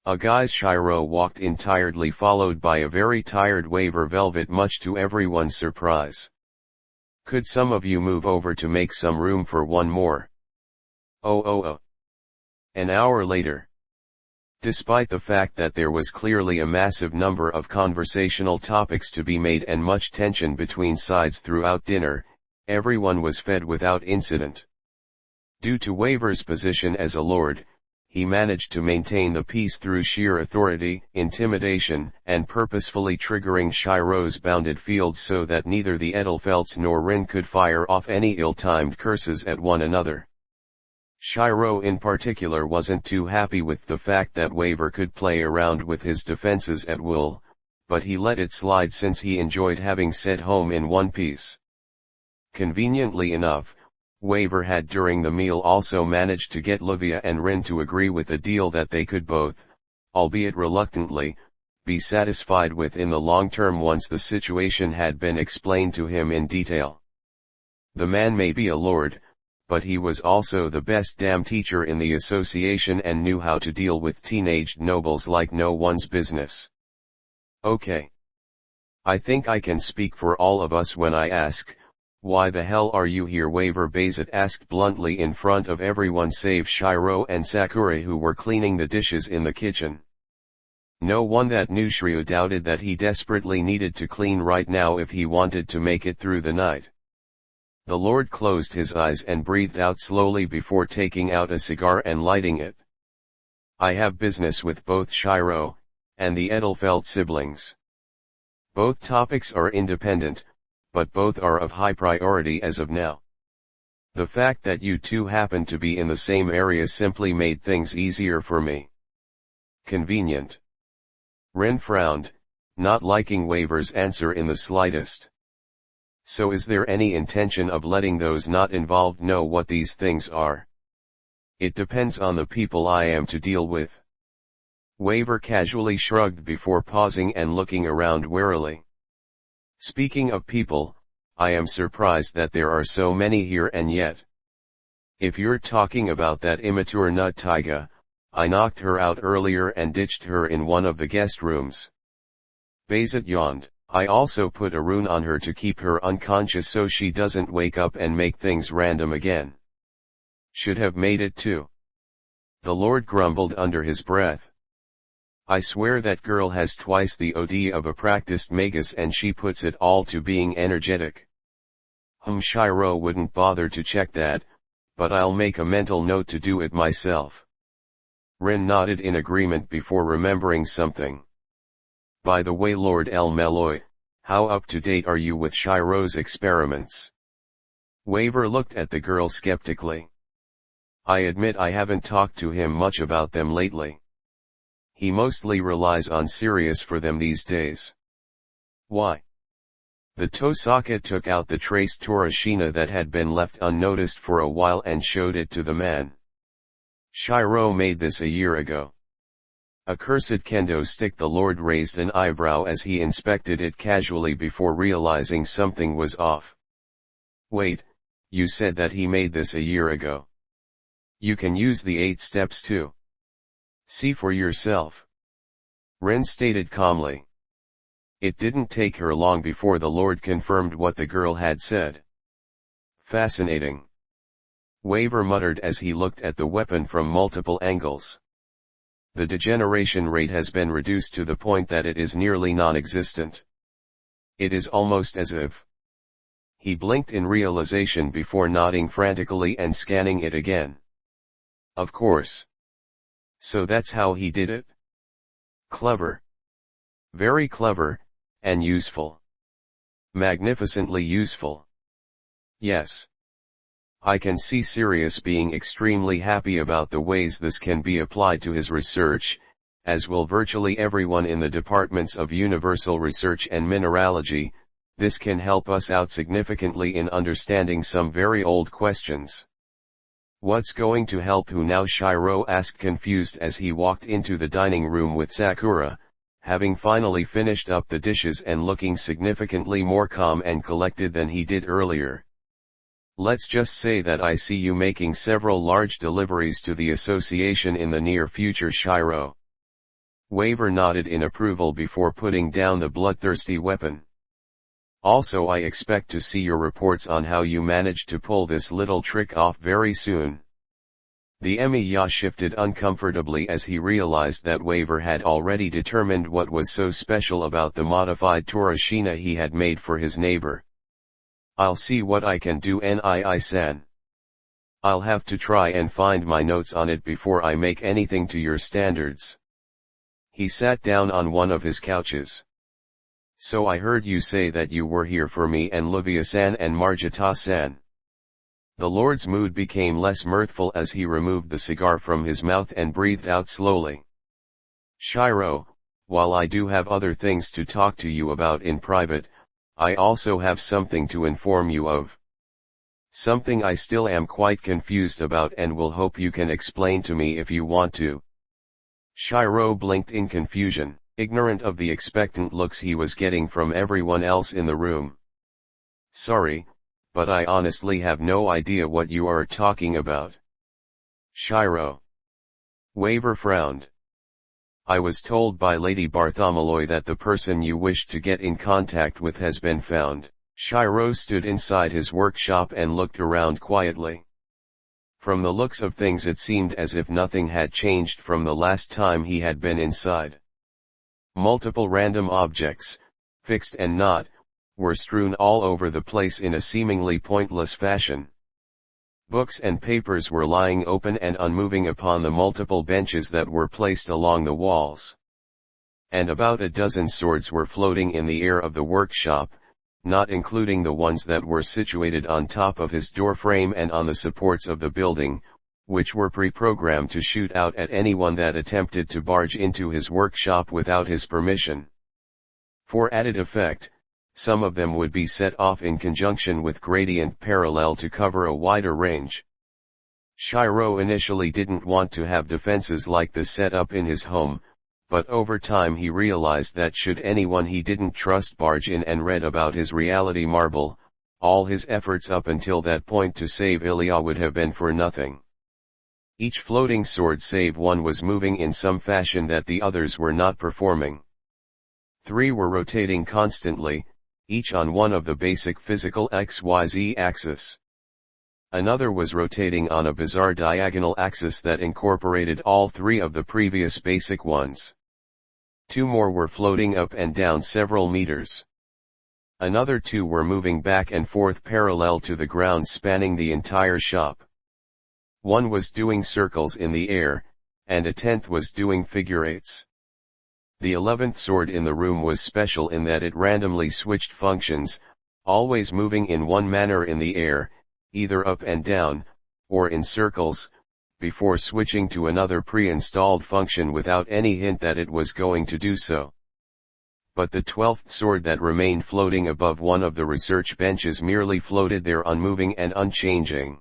A guy's Shirou walked in tiredly, followed by a very tired Waver Velvet, much to everyone's surprise. Could some of you move over to make some room for one more? Oh. An hour later. Despite the fact that there was clearly a massive number of conversational topics to be made and much tension between sides throughout dinner, everyone was fed without incident. Due to Waver's position as a lord, he managed to maintain the peace through sheer authority, intimidation, and purposefully triggering Shirou's bounded fields so that neither the Edelfelts nor Rin could fire off any ill-timed curses at one another. Shirou in particular wasn't too happy with the fact that Waver could play around with his defenses at will, but he let it slide since he enjoyed having set home in one piece. Conveniently enough, Waver had during the meal also managed to get Livia and Rin to agree with a deal that they could both, albeit reluctantly, be satisfied with in the long term once the situation had been explained to him in detail. The man may be a lord, but he was also the best damn teacher in the association and knew how to deal with teenaged nobles like no one's business. Okay. I think I can speak for all of us when I ask, why the hell are you here? Waver Bayzat asked bluntly in front of everyone save Shirou and Sakura, who were cleaning the dishes in the kitchen. No one that knew Shirou doubted that he desperately needed to clean right now if he wanted to make it through the night. The Lord closed his eyes and breathed out slowly before taking out a cigar and lighting it. I have business with both Shirou and the Edelfelt siblings. Both topics are independent, but both are of high priority as of now. The fact that you two happen to be in the same area simply made things easier for me. Convenient. Rin frowned, not liking Waver's answer in the slightest. So is there any intention of letting those not involved know what these things are? It depends on the people I am to deal with. Waver casually shrugged before pausing and looking around warily. Speaking of people, I am surprised that there are so many here, and yet. If you're talking about that immature nut Taiga, I knocked her out earlier and ditched her in one of the guest rooms. Bayzat yawned. I also put a rune on her to keep her unconscious so she doesn't wake up and make things random again. Should have made it too. The Lord grumbled under his breath. I swear that girl has twice the OD of a practiced magus and she puts it all to being energetic. Shirou wouldn't bother to check that, but I'll make a mental note to do it myself. Ren nodded in agreement before remembering something. By the way, Lord El Meloy, how up to date are you with Shirou's experiments? Waver looked at the girl skeptically. I admit I haven't talked to him much about them lately. He mostly relies on Sirius for them these days. Why? The Tosaka took out the traced Torashina that had been left unnoticed for a while and showed it to the man. Shirou made this a year ago. A cursed kendo stick. The Lord raised an eyebrow as he inspected it casually before realizing something was off. Wait, you said that he made this a year ago. You can use the 8 steps too. See for yourself. Ren stated calmly. It didn't take her long before the Lord confirmed what the girl had said. Fascinating. Waver muttered as he looked at the weapon from multiple angles. The degeneration rate has been reduced to the point that it is nearly non-existent. It is almost as if. He blinked in realization before nodding frantically and scanning it again. Of course. So that's how he did it? Clever. Very clever, and useful. Magnificently useful. Yes. I can see Sirius being extremely happy about the ways this can be applied to his research, as will virtually everyone in the departments of Universal Research and Mineralogy. This can help us out significantly in understanding some very old questions. What's going to help who now? Shirou asked, confused as he walked into the dining room with Sakura, having finally finished up the dishes and looking significantly more calm and collected than he did earlier. Let's just say that I see you making several large deliveries to the association in the near future, Shirou. Waver nodded in approval before putting down the bloodthirsty weapon. Also, I expect to see your reports on how you managed to pull this little trick off very soon. The Emiya shifted uncomfortably as he realized that Waver had already determined what was so special about the modified Torashina he had made for his neighbor. I'll see what I can do, Nii-san. I'll have to try and find my notes on it before I make anything to your standards. He sat down on one of his couches. So I heard you say that you were here for me and Livia-san and Margita-san. The Lord's mood became less mirthful as he removed the cigar from his mouth and breathed out slowly. Shirou, while I do have other things to talk to you about in private, I also have something to inform you of. Something I still am quite confused about and will hope you can explain to me if you want to. Shirou blinked in confusion, ignorant of the expectant looks he was getting from everyone else in the room. Sorry, but I honestly have no idea what you are talking about. Shirou. Waver frowned. I was told by Lady Bartholomew that the person you wished to get in contact with has been found. Shirou stood inside his workshop and looked around quietly. From the looks of things it seemed as if nothing had changed from the last time he had been inside. Multiple random objects, fixed and not, were strewn all over the place in a seemingly pointless fashion. Books and papers were lying open and unmoving upon the multiple benches that were placed along the walls. And about a dozen swords were floating in the air of the workshop, not including the ones that were situated on top of his door frame and on the supports of the building, which were pre-programmed to shoot out at anyone that attempted to barge into his workshop without his permission. For added effect, some of them would be set off in conjunction with gradient parallel to cover a wider range. Shirou initially didn't want to have defenses like this set up in his home, but over time he realized that should anyone he didn't trust barge in and read about his reality marble, all his efforts up until that point to save Ilya would have been for nothing. Each floating sword save one was moving in some fashion that the others were not performing. 3 were rotating constantly, each on one of the basic physical XYZ axis. Another was rotating on a bizarre diagonal axis that incorporated all three of the previous basic ones. Two more were floating up and down several meters. Another two were moving back and forth parallel to the ground spanning the entire shop. One was doing circles in the air, and a 10th was doing figure eights. The 11th sword in the room was special in that it randomly switched functions, always moving in one manner in the air, either up and down, or in circles, before switching to another pre-installed function without any hint that it was going to do so. But the 12th sword that remained floating above one of the research benches merely floated there unmoving and unchanging.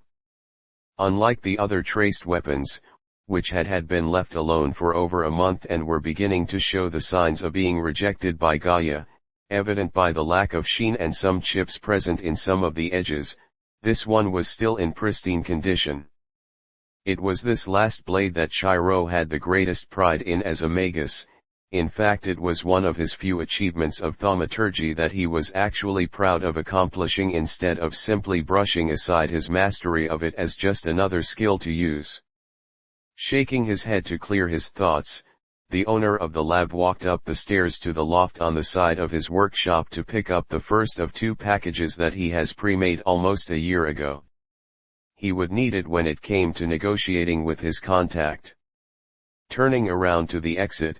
Unlike the other traced weapons, which had been left alone for over a month and were beginning to show the signs of being rejected by Gaia, evident by the lack of sheen and some chips present in some of the edges, this one was still in pristine condition. It was this last blade that Shirou had the greatest pride in as a magus. In fact, it was one of his few achievements of thaumaturgy that he was actually proud of accomplishing instead of simply brushing aside his mastery of it as just another skill to use. Shaking his head to clear his thoughts, the owner of the lab walked up the stairs to the loft on the side of his workshop to pick up the first of two packages that he has pre-made almost a year ago. He would need it when it came to negotiating with his contact. Turning around to the exit,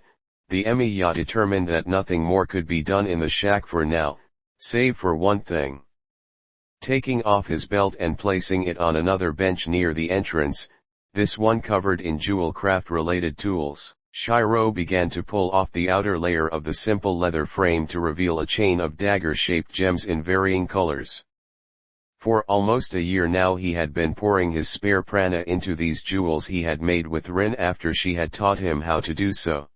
the Emiya determined that nothing more could be done in the shack for now, save for one thing. Taking off his belt and placing it on another bench near the entrance, this one covered in jewel craft related tools, Shirou began to pull off the outer layer of the simple leather frame to reveal a chain of dagger-shaped gems in varying colors. For almost a year now he had been pouring his spare prana into these jewels he had made with Rin after she had taught him how to do so.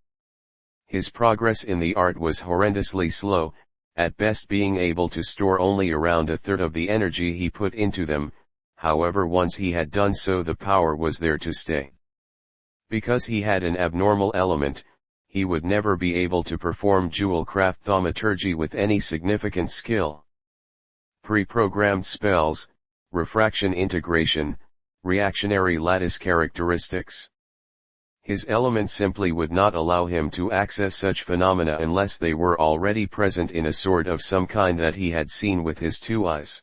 His progress in the art was horrendously slow, at best being able to store only around a third of the energy he put into them. However, once he had done so, the power was there to stay. Because he had an abnormal element, he would never be able to perform jewel craft thaumaturgy with any significant skill. Pre-programmed spells, refraction integration, reactionary lattice characteristics. His element simply would not allow him to access such phenomena unless they were already present in a sword of some kind that he had seen with his two eyes.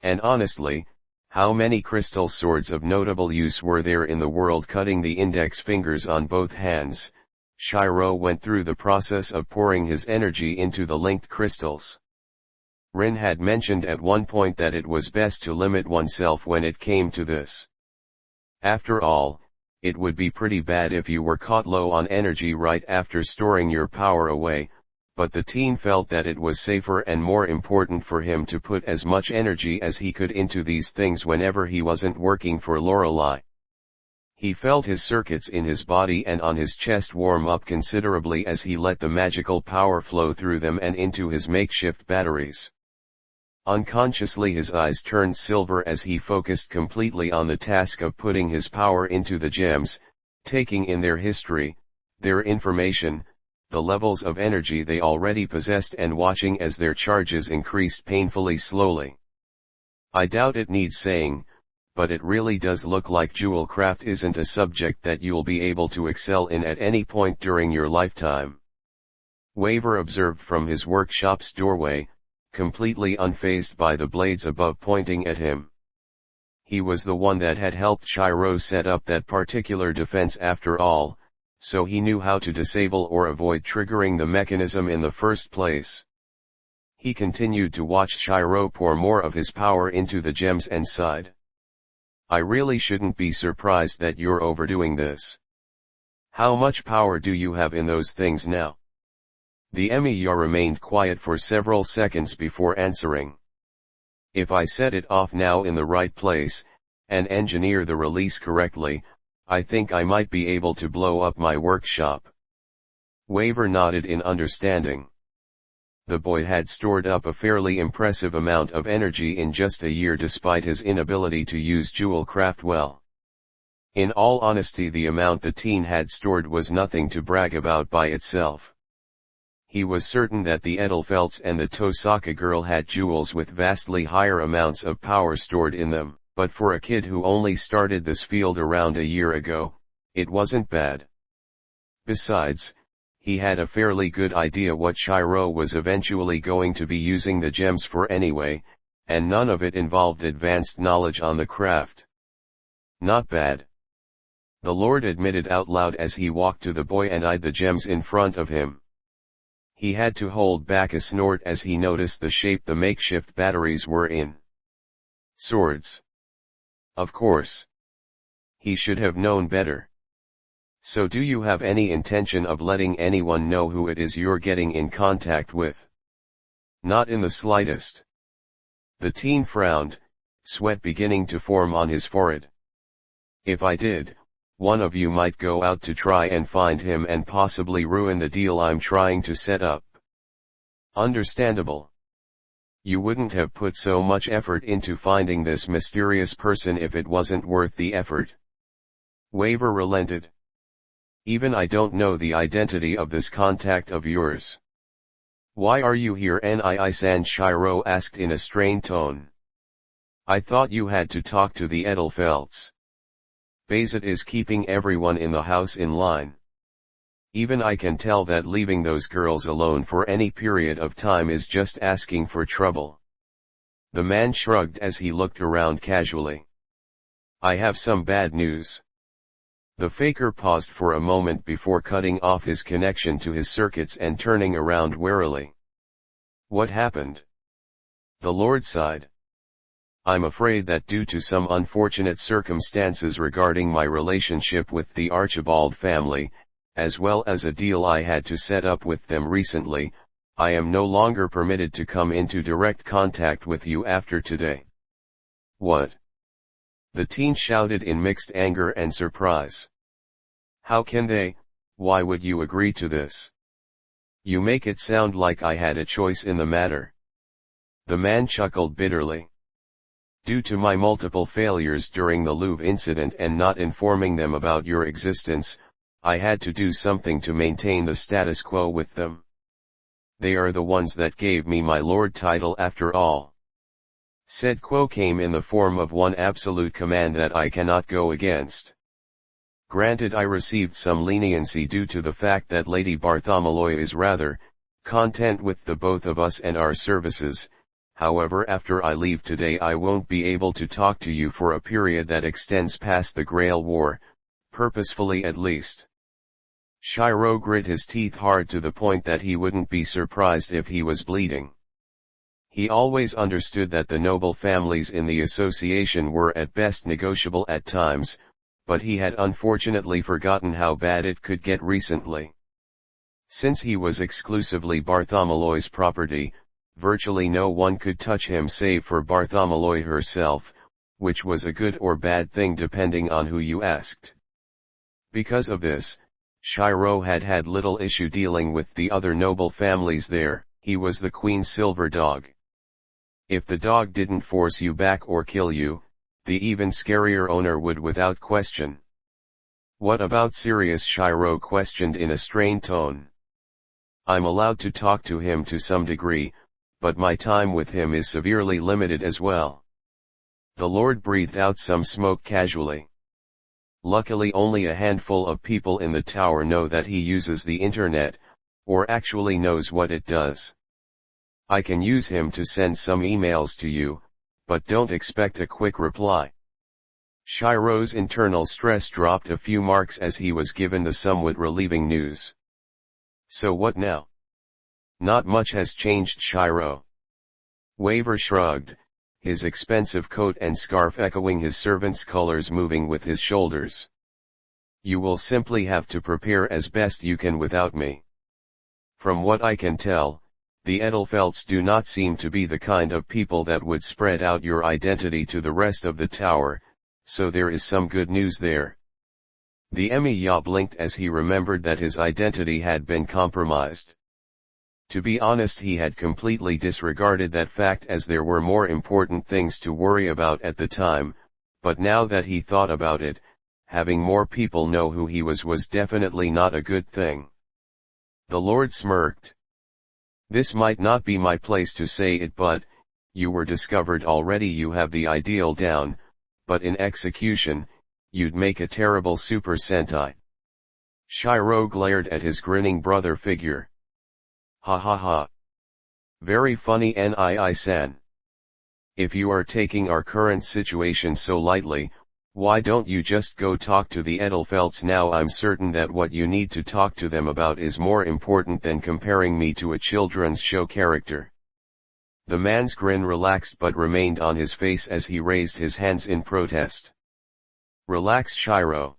And honestly, how many crystal swords of notable use were there in the world? Cutting the index fingers on both hands, Shirou went through the process of pouring his energy into the linked crystals. Rin had mentioned at one point that it was best to limit oneself when it came to this. After all, it would be pretty bad if you were caught low on energy right after storing your power away, but the teen felt that it was safer and more important for him to put as much energy as he could into these things whenever he wasn't working for Lorelei. He felt his circuits in his body and on his chest warm up considerably as he let the magical power flow through them and into his makeshift batteries. Unconsciously his eyes turned silver as he focused completely on the task of putting his power into the gems, taking in their history, their information, the levels of energy they already possessed, and watching as their charges increased painfully slowly. I doubt it needs saying, but it really does look like jewel craft isn't a subject that you'll be able to excel in at any point during your lifetime. Waver observed from his workshop's doorway, completely unfazed by the blades above pointing at him. He was the one that had helped Shirou set up that particular defense after all, so he knew how to disable or avoid triggering the mechanism in the first place. He continued to watch Shirou pour more of his power into the gems and sighed. I really shouldn't be surprised that you're overdoing this. How much power do you have in those things now? The Emiya remained quiet for several seconds before answering. If I set it off now in the right place, and engineer the release correctly, I think I might be able to blow up my workshop. Waver nodded in understanding. The boy had stored up a fairly impressive amount of energy in just a year despite his inability to use jewel craft well. In all honesty, the amount the teen had stored was nothing to brag about by itself. He was certain that the Edelfelts and the Tosaka girl had jewels with vastly higher amounts of power stored in them, but for a kid who only started this field around a year ago, it wasn't bad. Besides, he had a fairly good idea what Shirou was eventually going to be using the gems for anyway, and none of it involved advanced knowledge on the craft. Not bad. The Lord admitted out loud as he walked to the boy and eyed the gems in front of him. He had to hold back a snort as he noticed the shape the makeshift batteries were in. Swords. Of course. He should have known better. So do you have any intention of letting anyone know who it is you're getting in contact with? Not in the slightest. The teen frowned, sweat beginning to form on his forehead. If I did, one of you might go out to try and find him and possibly ruin the deal I'm trying to set up. Understandable. You wouldn't have put so much effort into finding this mysterious person if it wasn't worth the effort. Waver relented. Even I don't know the identity of this contact of yours. Why are you here, Nii-san? Shirou asked in a strained tone. I thought you had to talk to the Edelfelts. Bayzet is keeping everyone in the house in line. Even I can tell that leaving those girls alone for any period of time is just asking for trouble. The man shrugged as he looked around casually. I have some bad news. The faker paused for a moment before cutting off his connection to his circuits and turning around warily. What happened? The Lord sighed. I'm afraid that due to some unfortunate circumstances regarding my relationship with the Archibald family, as well as a deal I had to set up with them recently, I am no longer permitted to come into direct contact with you after today. What? The teen shouted in mixed anger and surprise. How can they? Why would you agree to this? You make it sound like I had a choice in the matter. The man chuckled bitterly. Due to my multiple failures during the Louvre incident and not informing them about your existence, I had to do something to maintain the status quo with them. They are the ones that gave me my Lord title after all. Said quo came in the form of one absolute command that I cannot go against. Granted, I received some leniency due to the fact that Lady Bartholomew is rather content with the both of us and our services. However, after I leave today I won't be able to talk to you for a period that extends past the Grail War, purposefully at least. Shirou grit his teeth hard to the point that he wouldn't be surprised if he was bleeding. He always understood that the noble families in the association were at best negotiable at times, but he had unfortunately forgotten how bad it could get recently. Since he was exclusively Bartholomew's property, virtually no one could touch him save for Bartholomew herself, which was a good or bad thing depending on who you asked. Because of this, Shirou had had little issue dealing with the other noble families there. He was the Queen's silver dog. If the dog didn't force you back or kill you, the even scarier owner would without question. What about Sirius? Shirou questioned in a strained tone. I'm allowed to talk to him to some degree, but my time with him is severely limited as well. The Lord breathed out some smoke casually. Luckily only a handful of people in the tower know that he uses the internet, or actually knows what it does. I can use him to send some emails to you, but don't expect a quick reply. Shirou's internal stress dropped a few marks as he was given the somewhat relieving news. So what now? Not much has changed, Shirou. Waver shrugged, his expensive coat and scarf echoing his servant's colors moving with his shoulders. You will simply have to prepare as best you can without me. From what I can tell, the Edelfelts do not seem to be the kind of people that would spread out your identity to the rest of the tower, so there is some good news there. The Emiya blinked as he remembered that his identity had been compromised. To be honest, he had completely disregarded that fact as there were more important things to worry about at the time, but now that he thought about it, having more people know who he was definitely not a good thing. The Lord smirked. This might not be my place to say it, but, you were discovered already. You have the ideal down, but in execution, you'd make a terrible Super Sentai. Shirou glared at his grinning brother figure. Ha ha ha. Very funny Nii-san. If you are taking our current situation so lightly, why don't you just go talk to the Edelfelts now? I'm certain that what you need to talk to them about is more important than comparing me to a children's show character. The man's grin relaxed but remained on his face as he raised his hands in protest. Relax, Shirou.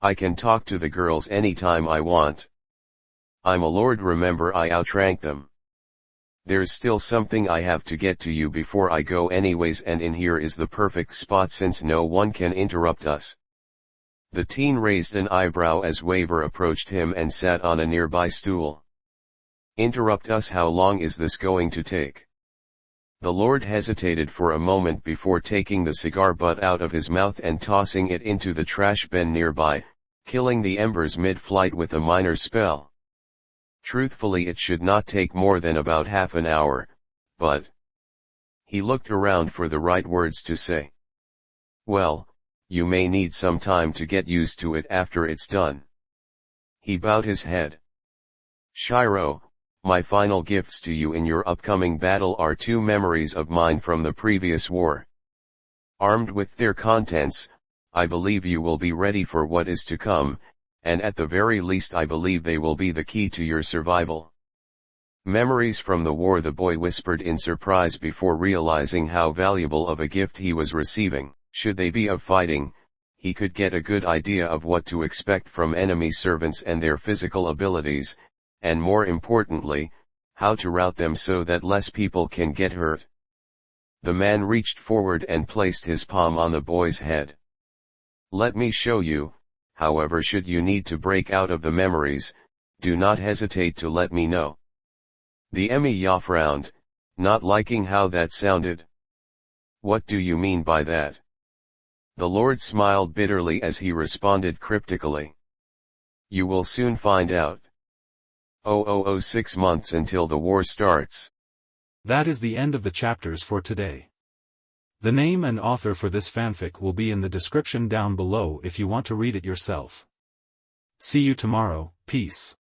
I can talk to the girls anytime I want. I'm a lord, remember, I outrank them. There's still something I have to get to you before I go anyways, and in here is the perfect spot since no one can interrupt us. The teen raised an eyebrow as Waver approached him and sat on a nearby stool. Interrupt us? How long is this going to take? The lord hesitated for a moment before taking the cigar butt out of his mouth and tossing it into the trash bin nearby, killing the embers mid-flight with a minor spell. Truthfully, it should not take more than about half an hour, but... He looked around for the right words to say. Well, you may need some time to get used to it after it's done. He bowed his head. Shirou, my final gifts to you in your upcoming battle are 2 memories of mine from the previous war. Armed with their contents, I believe you will be ready for what is to come, and at the very least I believe they will be the key to your survival. Memories from the war, the boy whispered in surprise before realizing how valuable of a gift he was receiving. Should they be of fighting, he could get a good idea of what to expect from enemy servants and their physical abilities, and more importantly, how to route them so that less people can get hurt. The man reached forward and placed his palm on the boy's head. Let me show you, however, should you need to break out of the memories, do not hesitate to let me know. The Emiya frowned, not liking how that sounded. What do you mean by that? The lord smiled bitterly as he responded cryptically. You will soon find out. 6 months until the war starts. That is the end of the chapters for today. The name and author for this fanfic will be in the description down below if you want to read it yourself. See you tomorrow, peace.